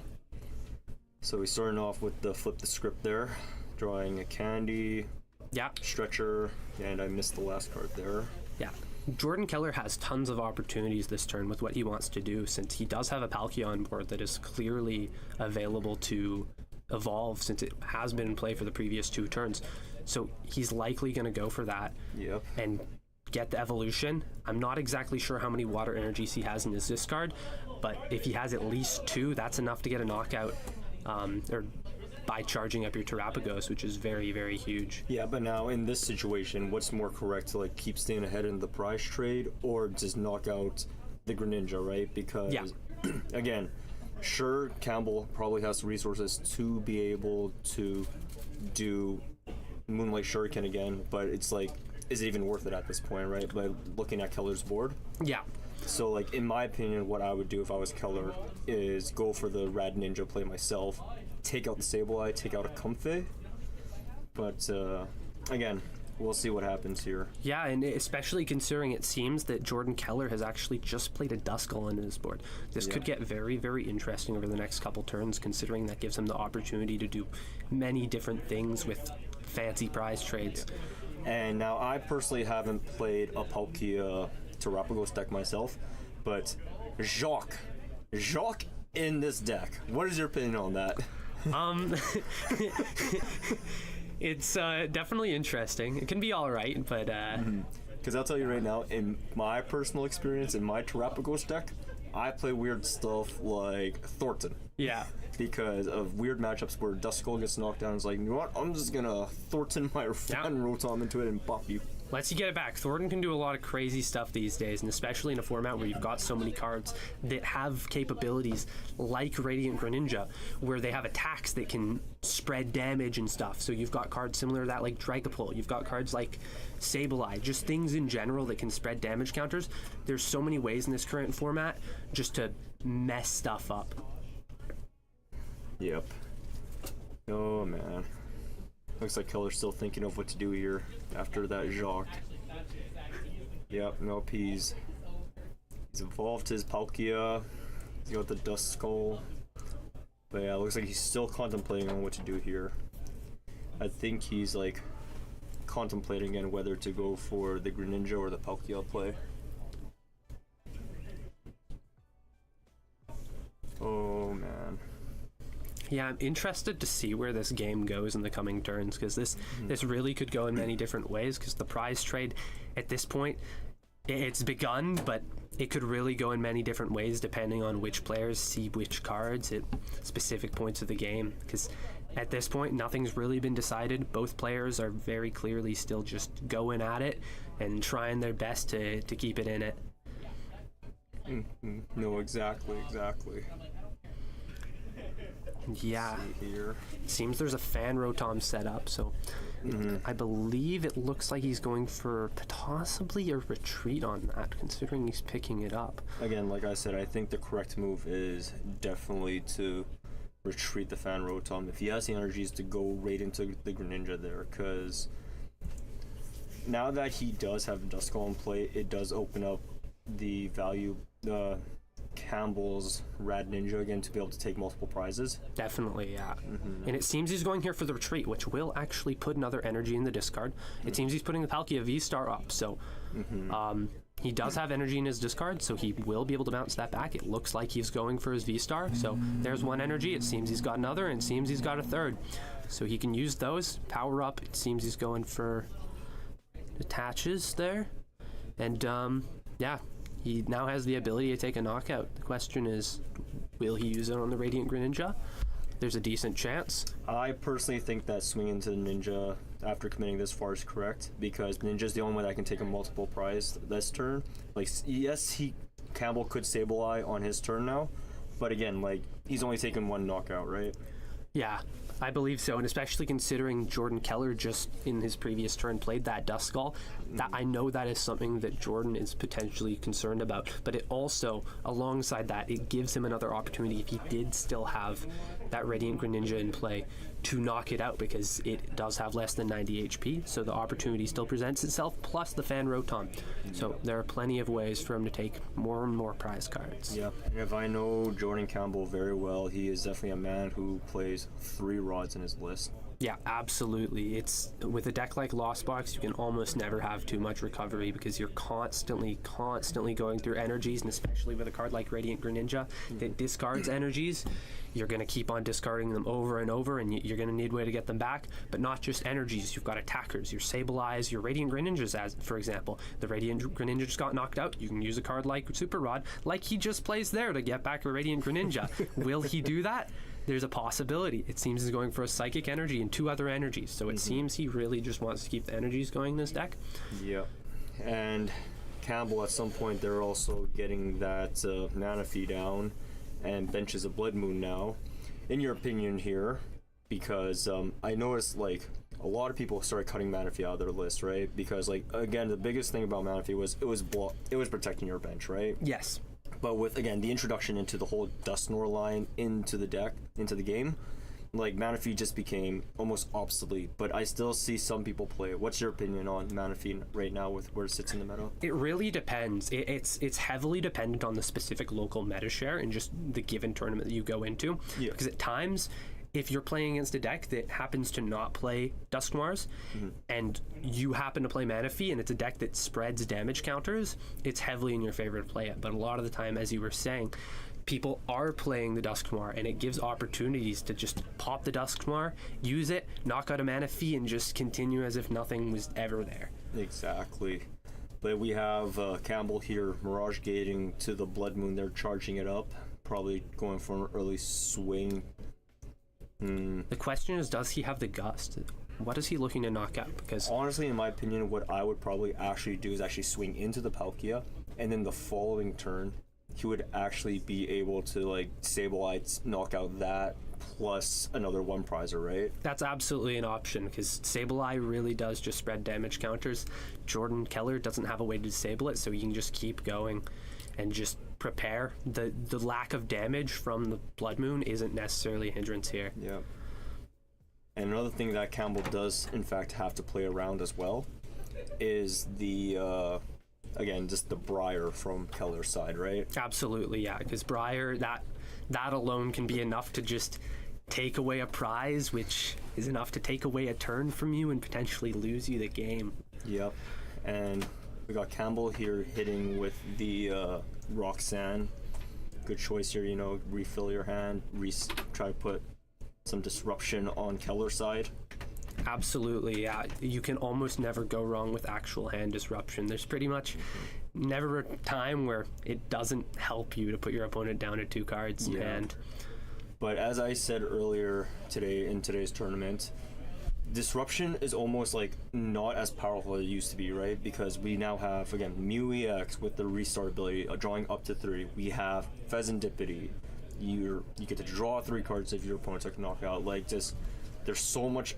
So he's starting off with the Flip the Script there. Drawing a Candy, Yeah. Stretcher, and I missed the last card there. Yeah. Jordan Keller has tons of opportunities this turn with what he wants to do, since he does have a Palkia on board that is clearly available to evolve, since it has been in play for the previous 2 turns. So he's likely going to go for that Yep. and get the evolution. I'm not exactly sure how many water energies he has in his discard, but if he has at least 2, that's enough to get a knockout, or by charging up your Terapagos, which is very, very huge. Yeah, but now in this situation, what's more correct to like keep staying ahead in the prize trade or just knock out the Greninja, right? Because again, sure, Campbell probably has the resources to be able to do Moonlight Shuriken again, but it's like, is it even worth it at this point, right? But looking at Keller's board. Yeah. So like in my opinion, what I would do if I was Keller is go for the Rad Ninja play myself, take out the Sableye, take out a Comfey. But again, we'll see what happens here. Yeah, and especially considering it seems that Jordan Keller has actually just played a Duskull into his board. This could get very, very interesting over the next couple turns, considering that gives him the opportunity to do many different things with fancy prize trades. And now I personally haven't played a Palkia Terapagos deck myself, but Jacques in this deck. What is your opinion on that? It's definitely interesting. It can be all right, but Because I'll tell you right now, in my personal experience, in my Terapagos deck, I play weird stuff like Thornton. yeah. Because of weird matchups where Duskull gets knocked down, it's like, you know what? I'm just gonna Thornton my Fan Rotom into it and pop you. Lets you get it back. Thornton can do a lot of crazy stuff these days, and especially in a format where you've got so many cards that have capabilities like Radiant Greninja, where they have attacks that can spread damage and stuff. So you've got cards similar to that like Dragapult. You've got cards like Sableye, just things in general that can spread damage counters. There's so many ways in this current format just to mess stuff up. Yep. Oh man. Looks like Keller's still thinking of what to do here after that Jacques. Yep, nope, he's evolved his Palkia. He's got the Duskull. But yeah, it looks like he's still contemplating on what to do here. I think he's like contemplating again whether to go for the Greninja or the Palkia play. Oh man. Yeah, I'm interested to see where this game goes in the coming turns, because this really could go in many different ways, because the prize trade at this point, it's begun, but it could really go in many different ways depending on which players see which cards at specific points of the game, because at this point nothing's really been decided. Both players are very clearly still just going at it and trying their best to keep it in it. No, exactly. Yeah, Here. seems there's a Fan Rotom set up, so I believe it looks like he's going for possibly a retreat on that, considering he's picking it up. Again, like I said, I think the correct move is definitely to retreat the Fan Rotom if he has the energies to go right into the Greninja there, because now that he does have Duskull in play, it does open up the value Campbell's Rad Ninja again to be able to take multiple prizes. Definitely, yeah. And it seems he's going here for the retreat, which will actually put another energy in the discard. It seems he's putting the Palkia V-Star up, so he does have energy in his discard, so he will be able to bounce that back. It looks like he's going for his V-Star, so there's one energy. It seems he's got another, and it seems he's got a third. So he can use those, power up. It seems he's going for attaches there. And, yeah. He now has the ability to take a knockout. The question is, Will he use it on the Radiant Greninja? There's a decent chance. I personally think that swinging to the Ninja after committing this far is correct, because Ninja's the only one that can take a multiple prize this turn. Like, yes, Campbell could Sableye on his turn now, but again, like, he's only taken one knockout, right? Yeah, I believe so, and especially considering Jordan Keller just in his previous turn played that Duskull, that I know that is something that Jordan is potentially concerned about, but it also, alongside that, it gives him another opportunity if he did still have that Radiant Greninja in play to knock it out, because it does have less than 90 HP, so the opportunity still presents itself, plus the Fan Rotom. So there are plenty of ways for him to take more and more prize cards. Yeah, and if I know Jordan Campbell very well, he is definitely a man who plays 3 rods in his list. Yeah, absolutely. It's with a deck like Lost Box, you can almost never have too much recovery because you're constantly going through energies, and especially with a card like Radiant Greninja that discards energies, you're going to keep on discarding them over and over, and you're going to need a way to get them back. But not just energies, you've got attackers, your Sableyes, your Radiant Greninjas, as for example. The Radiant Greninja just got knocked out. You can use a card like Super Rod, like he just plays there, to get back a Radiant Greninja. Will he do that? There's a possibility. It seems he's going for a Psychic Energy and 2 other energies, so it seems he really just wants to keep the energies going in this deck. Yeah, and Campbell at some point they're also getting that Manaphy down and benches a Blood Moon now. In your opinion here, because I noticed like a lot of people started cutting Manaphy out of their list, right? Because like again, the biggest thing about Manaphy was it was protecting your bench, right? Yes. But with, again, the introduction into the whole Dusknoir line into the deck, into the game, like, Manaphy just became almost obsolete. But I still see some people play it. What's your opinion on Manaphy right now with where it sits in the meta? It really depends. It's heavily dependent on the specific local meta share and just the given tournament that you go into. Yeah. Because at times, if you're playing against a deck that happens to not play Dusknoirs, and you happen to play Manaphy, and it's a deck that spreads damage counters, it's heavily in your favor to play it. But a lot of the time, as you were saying, people are playing the Dusknoir, and it gives opportunities to just pop the Dusknoir, use it, knock out a Manaphy, and just continue as if nothing was ever there. Exactly. But we have Campbell here, Mirage gating to the Blood Moon. They're charging it up, probably going for an early swing. The question is, does he have the Gust? What is he looking to knock out? Because honestly, in my opinion, what I would probably actually do is actually swing into the Palkia, and then the following turn, he would actually be able to like Sableye, knock out that, plus another 1 prizer, right? that's absolutely an option, because Sableye really does just spread damage counters. Jordan Keller doesn't have a way to disable it, so he can just keep going and just prepare. The lack of damage from the Blood Moon isn't necessarily a hindrance here. Yeah. And another thing that Campbell does, in fact, have to play around as well is the, again, just the Briar from Keller's side, right? Absolutely, yeah, because Briar, that alone can be enough to just take away a prize, which is enough to take away a turn from you and potentially lose you the game. Yep. And we got Campbell here hitting with the Roxanne. Good choice here, you know, refill your hand, try to put some disruption on Keller's side. Absolutely, yeah. You can almost never go wrong with actual hand disruption. There's pretty much never a time where it doesn't help you to put your opponent down to 2 cards in hand. But as I said earlier today in today's tournament, disruption is almost like not as powerful as it used to be, right? Because we now have, again, Mew EX with the restart ability, drawing up to 3. We have Pheasantipity. You get to draw 3 cards if your opponent took a knockout. Like, just there's so much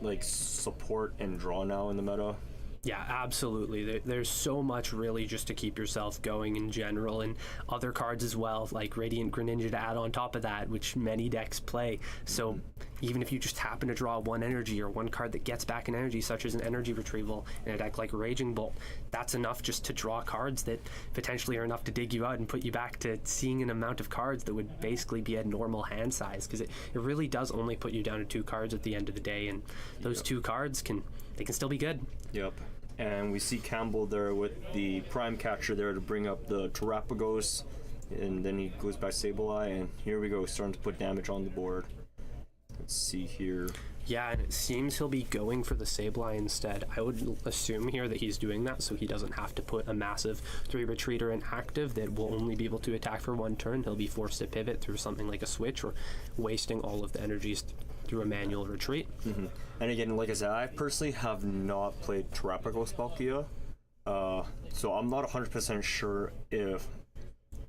like support and draw now in the meta. Yeah, absolutely. There's so much really just to keep yourself going in general, and other cards as well, like Radiant Greninja to add on top of that, which many decks play. So even if you just happen to draw 1 energy or 1 card that gets back an energy, such as an energy retrieval in a deck like Raging Bolt, that's enough just to draw cards that potentially are enough to dig you out and put you back to seeing an amount of cards that would basically be a normal hand size, because it really does only put you down to 2 cards at the end of the day, and those 2 cards can still be good. Yep. And we see Campbell there with the Prime Catcher there to bring up the Terapagos, and then he goes by Sableye, and here we go, starting to put damage on the board. Let's see here. Yeah, and it seems he'll be going for the Sableye instead. I would assume here that he's doing that so he doesn't have to put a massive 3 retreater in active that will only be able to attack for 1 turn. He'll be forced to pivot through something like a switch or wasting all of the energies through a manual retreat. And again, like I said, I personally have not played Terrapagos Palkia, so I'm not 100% sure if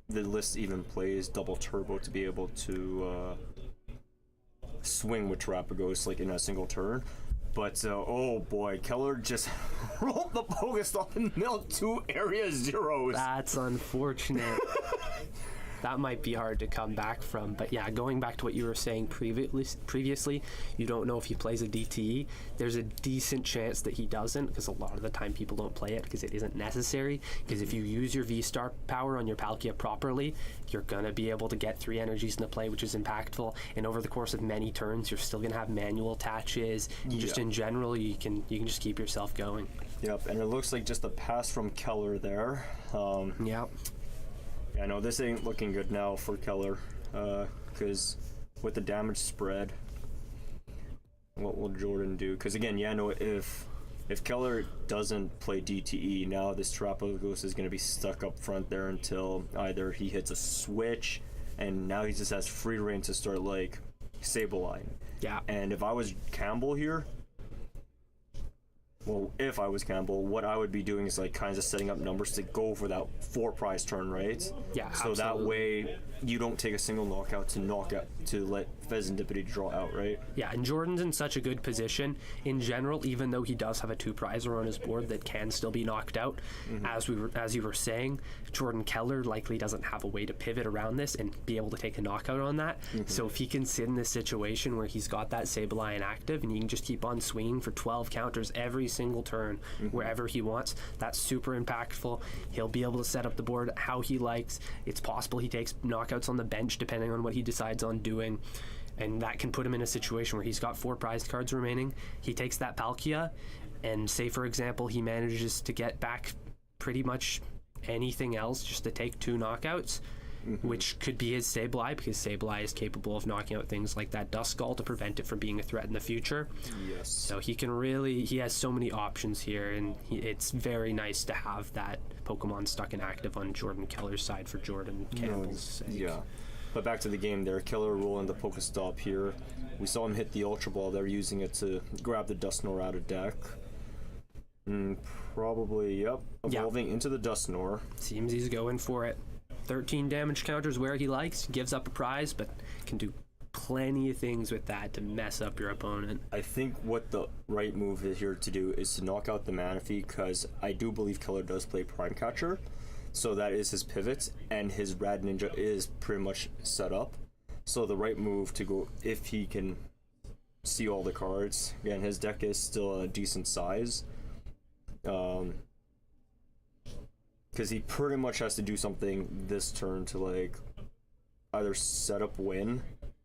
the list even plays double turbo to be able to swing with Terrapagos like in a single turn. But oh boy, Keller just rolled the Pokestop and milled 2 area zeros. That's unfortunate. That might be hard to come back from. But yeah, going back to what you were saying previously, you don't know if he plays a DTE. There's a decent chance that he doesn't, because a lot of the time people don't play it because it isn't necessary. Because if you use your V-Star power on your Palkia properly, you're going to be able to get 3 energies into play, which is impactful. And over the course of many turns, you're still going to have manual attaches. Just in general, you can just keep yourself going. Yep, and it looks like just a pass from Keller there. Yep. I know this ain't looking good now for Keller, because with the damage spread, what will Jordan do? Because again, yeah, no, if Keller doesn't play DTE, now this Terrapagos is going to be stuck up front there until either he hits a switch, and now he just has free reign to start like Sableye. Yeah. And if I was Campbell here, well, if I was Campbell, what I would be doing is like kind of setting up numbers to go for that 4 prize turn, right? Yeah, so absolutely. that way you don't take a single knockout to let Pheasantipity draw out, right? Yeah, and Jordan's in such a good position in general, even though he does have a 2 prizer on his board that can still be knocked out. As you were saying, Jordan Keller likely doesn't have a way to pivot around this and be able to take a knockout on that. So if he can sit in this situation where he's got that Sableye inactive and he can just keep on swinging for 12 counters every single turn wherever he wants, that's super impactful. He'll be able to set up the board how he likes. It's possible he takes knockouts on the bench depending on what he decides on doing. And that can put him in a situation where he's got 4 prized cards remaining. He takes that Palkia, and say, for example, he manages to get back pretty much anything else just to take 2 knockouts, which could be his Sableye, because Sableye is capable of knocking out things like that Duskull to prevent it from being a threat in the future. Yes. So he has so many options here, and it's very nice to have that Pokemon stuck in active on Jordan Keller's side for Jordan Campbell's sake. Yeah. But back to the game there, Keller rolling the Pokestop here. We saw him hit the Ultra Ball. They're using it to grab the Dusknoir out of deck. Probably, yep. Evolving into the Dusknoir. Seems he's going for it. 13 damage counters where he likes, gives up a prize, but can do plenty of things with that to mess up your opponent. I think what the right move is here to do is to knock out the Manaphy, because I do believe Keller does play Prime Catcher. So that is his pivot, and his Rad Ninja is pretty much set up. So the right move to go, if he can see all the cards, again, his deck is still a decent size. Because he pretty much has to do something this turn to like either set up win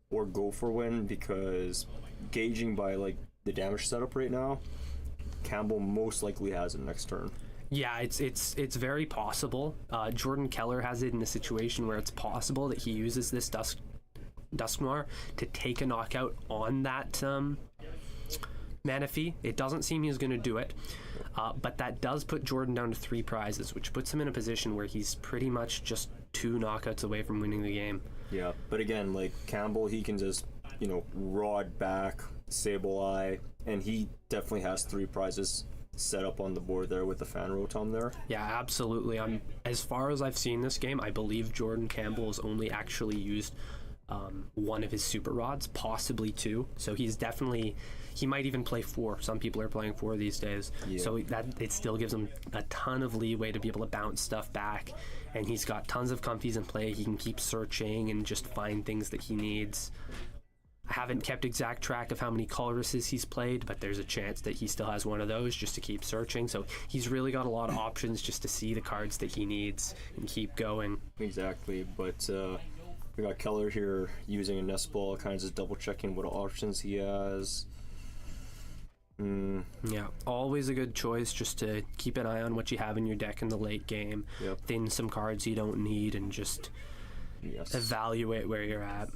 or go for win, because gauging by like the damage setup right now, Campbell most likely has it next turn. Yeah, it's very possible. Jordan Keller has it in a situation where it's possible that he uses this Dusknoir to take a knockout on that Manaphy. It doesn't seem he's going to do it, but that does put Jordan down to 3 prizes, which puts him in a position where he's pretty much just 2 knockouts away from winning the game. Yeah, but again, like Campbell, he can just, rod back, Sableye, and he definitely has 3 prizes set up on the board there with the Fan Rotom there. Yeah, absolutely. As far as I've seen this game, I believe Jordan Campbell has only actually used 1 of his super rods, possibly 2. So he might even play 4. Some people are playing 4 these days. Yeah. So that it still gives him a ton of leeway to be able to bounce stuff back. And he's got tons of comfies in play. He can keep searching and just find things that he needs. I haven't kept exact track of how many Colruses he's played, but there's a chance that he still has one of those just to keep searching. So he's really got a lot of options just to see the cards that he needs and keep going. Exactly, but we got Keller here using a Nest Ball, kind of just double checking what options he has. Yeah, always a good choice just to keep an eye on what you have in your deck in the late game. Yep. Thin some cards you don't need and just evaluate where you're at.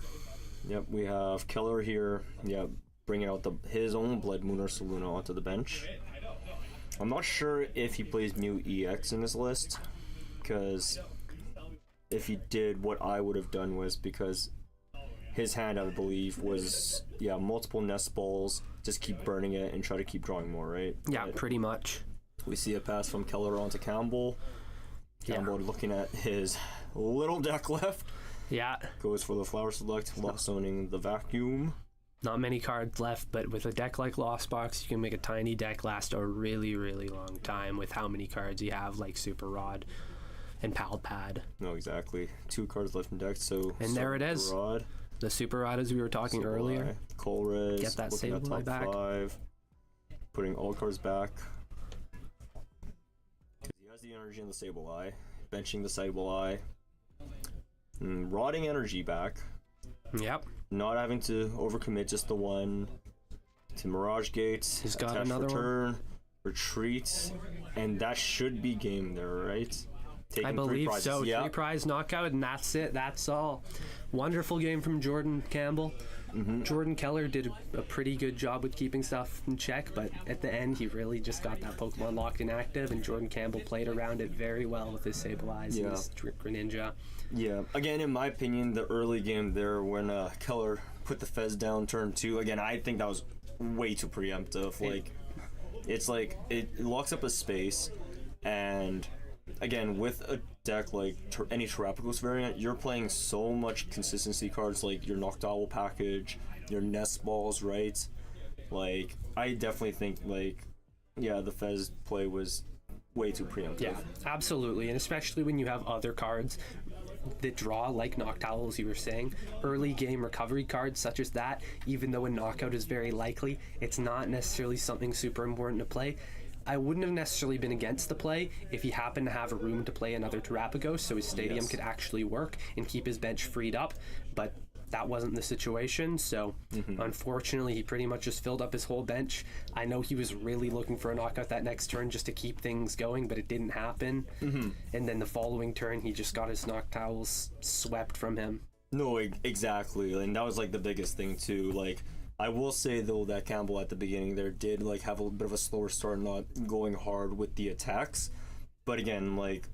Yep, we have Keller here. Yep, bringing out his own Blood Moon or Saluna onto the bench. I'm not sure if he plays Mew EX in his list, because if he did, what I would have done was, because his hand, I believe, was, yeah, multiple nest balls, just keep burning it and try to keep drawing more, right? Yeah, But pretty much. we see a pass from Keller onto Campbell. Campbell looking at his little deck left, Yeah, goes for the Flower Select, lost owning the Vacuum. not many cards left, but with a deck like Lost Box, you can make a tiny deck last a really, really long time with how many cards you have, like Super Rod and Pal Pad. No, exactly. 2 cards left in deck, so... And there it is. Rod, The Super Rod, as we were talking earlier. Colress, Get that looking at Sableye top back. 5, putting all cards back. Because he has the energy in the Sableye, benching the Sableye, rotting energy back, Yep. not having to overcommit just the one, to Mirage Gates, He's got attach another one. return, retreat, and that should be game there, right? Taking I 3 believe prizes. so. Yeah. 3 prize knockout, and that's it. That's all. Wonderful game from Jordan Campbell. Jordan Keller did a pretty good job with keeping stuff in check, but at the end, he really just got that Pokemon locked and active, and Jordan Campbell played around it very well with his Sableyes Yeah. and his Greninja. Yeah, again, in my opinion, the early game there when Keller put the Fez down turn 2, again, I think that was way too preemptive. Like, it's like, it locks up a space, and again, with a deck like any Terrapagos variant, you're playing so much consistency cards like your Noctowl package, your Nest Balls, right? Like, I definitely think, like, yeah, the Fez play was way too preemptive. Yeah, absolutely, and especially when you have other cards that draw, like Noctowl, as you were saying, early game recovery cards such as that, even though a knockout is very likely, it's not necessarily something super important to play. I wouldn't have necessarily been against the play if he happened to have a room to play another Terrapagos so his stadium could actually work and keep his bench freed up, but that wasn't the situation, so unfortunately he pretty much just filled up his whole bench. I know he was really looking for a knockout that next turn just to keep things going, but it didn't happen. And then the following turn he just got his Noctowls swept from him. No, exactly, and that was like the biggest thing too. Like, I will say though that Campbell at the beginning there did like have a bit of a slower start, not going hard with the attacks. But again, like,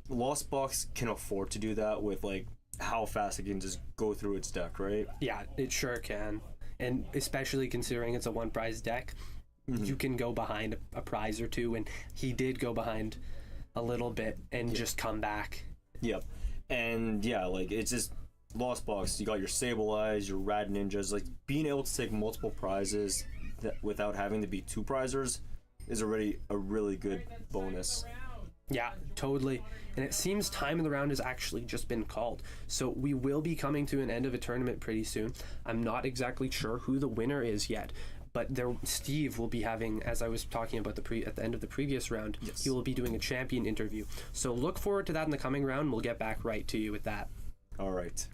Lost Box can afford to do that with like how fast it can just go through its deck, right? Yeah, it sure can. And especially considering it's a 1 prize deck, you can go behind a prize or two, and he did go behind a little bit and just come back. Yep. And yeah, like, it's just Lost Box, you got your Sableyes, your Rad Ninjas, like being able to take multiple prizes without having to be 2 prizers is already a really good bonus. Yeah, totally. And it seems time in the round has actually just been called. So we will be coming to an end of a tournament pretty soon. I'm not exactly sure who the winner is yet, but Steve will be having, as I was talking about at the end of the previous round, he will be doing a champion interview. So look forward to that in the coming round. We'll get back right to you with that. All right.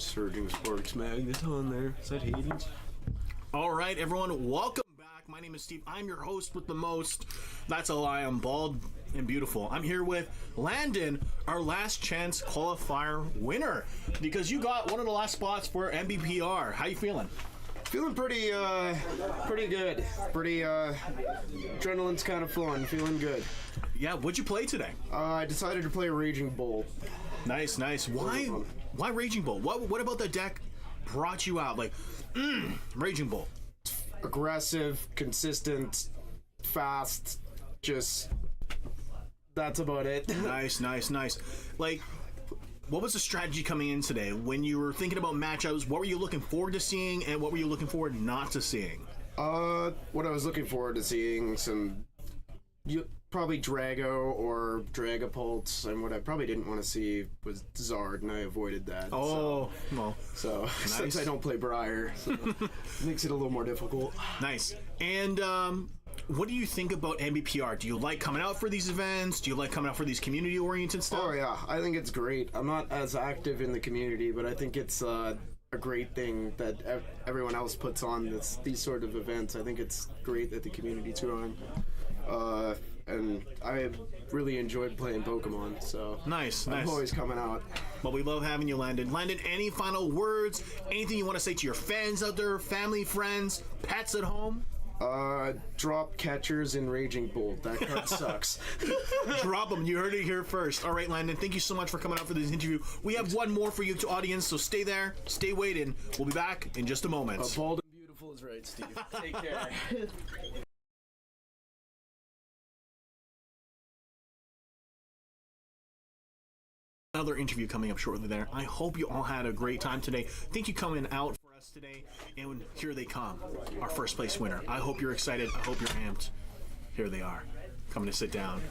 Surging Sparks Magneton there. Is that Hayden's? All right, everyone, welcome back. My name is Steve. I'm your host with the most. That's a lie. I'm bald and beautiful. I'm here with Landon, our last chance qualifier winner, because you got one of the last spots for MBPR. How you feeling? Feeling pretty good. Adrenaline's kind of flowing. Feeling good. Yeah, what'd you play today? I decided to play Raging Bull. Nice. Why Raging Bull? What about the deck brought you out? Like, Raging Bull. Aggressive, consistent, fast, just... That's about it. Nice. Like, what was the strategy coming in today? When you were thinking about matchups, what were you looking forward to seeing, and what were you looking forward not to seeing? What I was looking forward to seeing, probably Drago or Dragapult, and what I probably didn't want to see was Zard, and I avoided that. Well. So Nice. since I don't play Briar, so it makes it a little more difficult. Nice. And what do you think about MBPR? Do you like coming out for these events? Do you like coming out for these community-oriented stuff? Oh yeah, I think it's great. I'm not as active in the community, but I think it's a great thing that everyone else puts on these sort of events. I think it's great that the community's growing. And I really enjoyed playing Pokemon, so Nice. I'm always coming out. Well, we love having you, Landon. Landon, any final words? Anything you want to say to your fans out there, family, friends, pets at home? Drop catchers in Raging Bull. That card sucks. Drop them. You heard it here first. All right, Landon, thank you so much for coming out for this interview. We have one more for you to audience, so stay there, stay waiting. We'll be back in just a moment. Bald and beautiful is right, Steve. Take care. Another interview coming up shortly there. I hope you all had a great time today. Thank you coming out for us today. And here they come, our first place winner. I hope you're excited. I hope you're amped. Here they are, coming to sit down.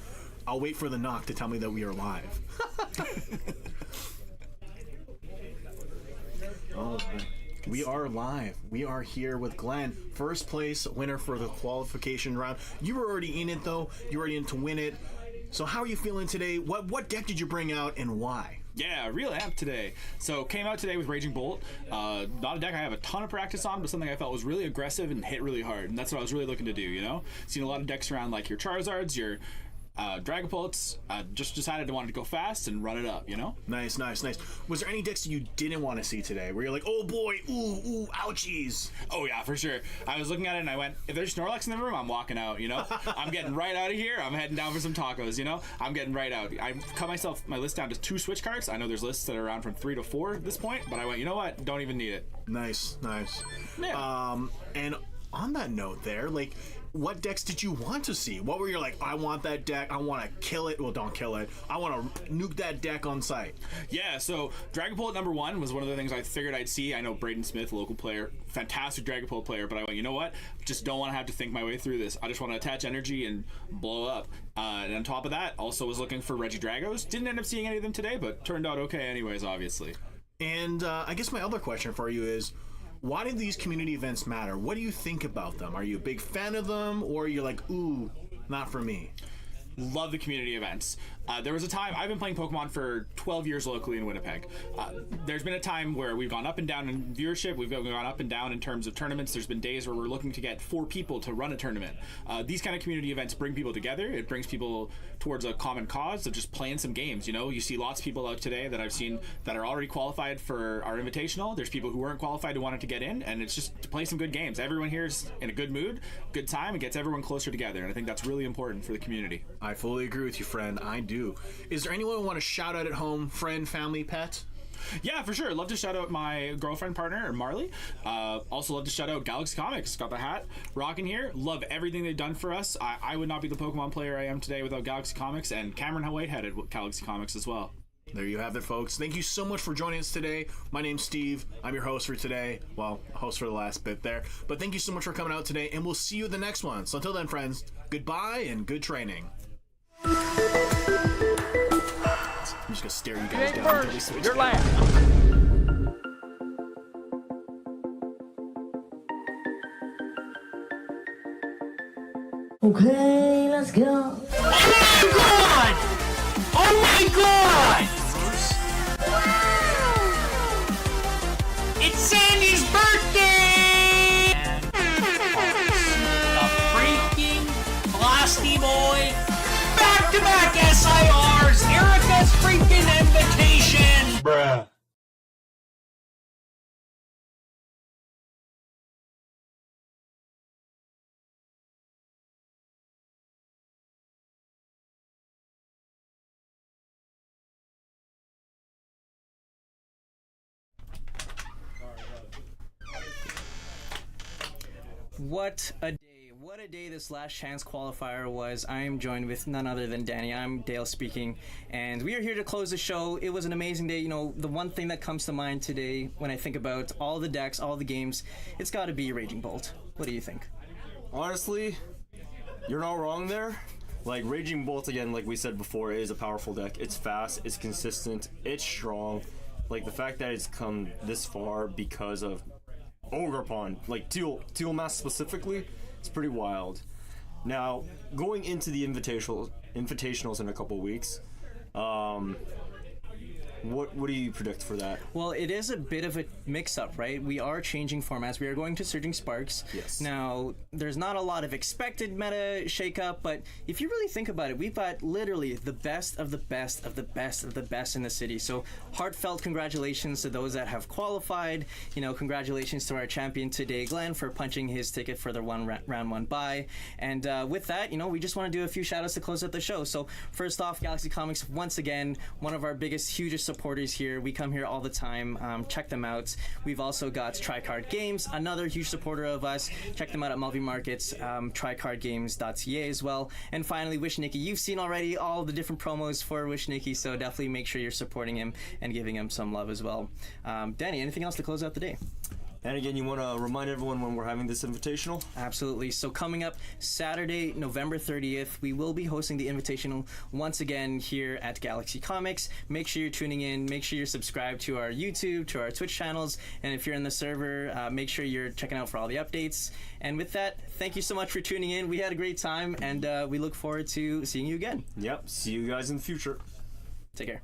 I'll wait for the knock to tell me that we are live. All right. We are live. We are here with Glenn, first place winner for the qualification round. You were already in it though. You were already in to win it. So how are you feeling today? What deck did you bring out and why? Yeah, real amped today. So came out today with Raging Bolt. Not a deck I have a ton of practice on, but something I felt was really aggressive and hit really hard. And that's what I was really looking to do, you know? Seen a lot of decks around like your Charizards, your Dragapults. Just decided to want to go fast and run it up, you know? Nice. Was there any decks that you didn't want to see today? Where you're like, oh boy, ooh, ouchies. Oh yeah, for sure. I was looking at it and I went, if there's Snorlax in the room, I'm walking out, you know? I'm getting right out of here. I'm heading down for some tacos, you know? I'm getting right out. I cut my list down to 2 switch cards. I know there's lists that are around from 3 to 4 at this point, but I went, you know what? Don't even need it. Nice. Yeah. And on that note there, like, what decks did you want to see? What were you like, I want that deck, I want to kill it. Well, don't kill it. I want to nuke that deck on site. Yeah, so Dragapult #1 was one of the things I figured I'd see. I know Braden Smith, local player, fantastic Dragapult player, but I went, you know what? Just don't want to have to think my way through this. I just want to attach energy and blow up. And on top of that, also was looking for Regidragos. Didn't end up seeing any of them today, but turned out okay anyways, obviously. And I guess my other question for you is, why do these community events matter? What do you think about them? Are you a big fan of them, or you're like, ooh, not for me? Love the community events. There was a time, I've been playing Pokemon for 12 years locally in Winnipeg. There's been a time where we've gone up and down in viewership, we've gone up and down in terms of tournaments. There's been days where we're looking to get 4 people to run a tournament. These kind of community events bring people together. It brings people towards a common cause of just playing some games, you know? You see lots of people out today that I've seen that are already qualified for our invitational. There's people who weren't qualified who wanted to get in, and it's just to play some good games. Everyone here is in a good mood, good time, and gets everyone closer together, and I think that's really important for the community. I fully agree with you, friend. I do. Is there anyone who want to shout out at home? Friend, family, pet? Yeah, for sure. Love to shout out my girlfriend, partner, Marley. Also love to shout out Galaxy Comics. Got the hat rocking here. Love everything they've done for us. I would not be the Pokemon player I am today without Galaxy Comics, and Cameron Whitehead at Galaxy Comics as well. There you have it, folks. Thank you so much for joining us today. My name's Steve. I'm your host for today. Well, host for the last bit there. But thank you so much for coming out today, and we'll see you at the next one. So until then, friends, goodbye and good training. I'm just gonna stare you guys down until we switch. You're last. Okay, let's go. Oh my god! back-to-back SIRs. Erica's freaking invitation. Bruh. What a day. What a day this last chance qualifier was. I am joined with none other than Danny. I'm Dale speaking, and we are here to close the show. It was an amazing day. You know, the one thing that comes to mind today when I think about all the decks, all the games, it's got to be Raging Bolt. What do you think? Honestly, you're not wrong there. Like, Raging Bolt, again, like we said before, is a powerful deck. It's fast, it's consistent, it's strong. Like, the fact that it's come this far because of Ogre Pond, like Teal Mass specifically, it's pretty wild. Now, going into the invitationals in a couple weeks, what do you predict for that? Well, it is a bit of a mix-up, right? We are changing formats. We are going to Surging Sparks. Yes. Now, there's not a lot of expected meta shakeup, but if you really think about it, we've got literally the best of the best of the best of the best in the city. So, heartfelt congratulations to those that have qualified. You know, congratulations to our champion today, Glenn, for punching his ticket for the round one bye. And with that, you know, we just want to do a few shout-outs to close out the show. So, first off, Galaxy Comics, once again, one of our biggest, hugest supporters here. We come here all the time. Check them out. We've also got Tricard Games, another huge supporter of us. Check them out at Mulvi Markets, tricardgames.ca as well. And finally, Wish Nicky. You've seen already all the different promos for Wish Nicky, so definitely make sure you're supporting him and giving him some love as well. Danny, anything else to close out the day? And again, you want to remind everyone when we're having this invitational? Absolutely. So coming up Saturday, November 30th, we will be hosting the invitational once again here at Galaxy Comics. Make sure you're tuning in. Make sure you're subscribed to our YouTube, to our Twitch channels. And if you're in the server, make sure you're checking out for all the updates. And with that, thank you so much for tuning in. We had a great time, and we look forward to seeing you again. Yep. See you guys in the future. Take care.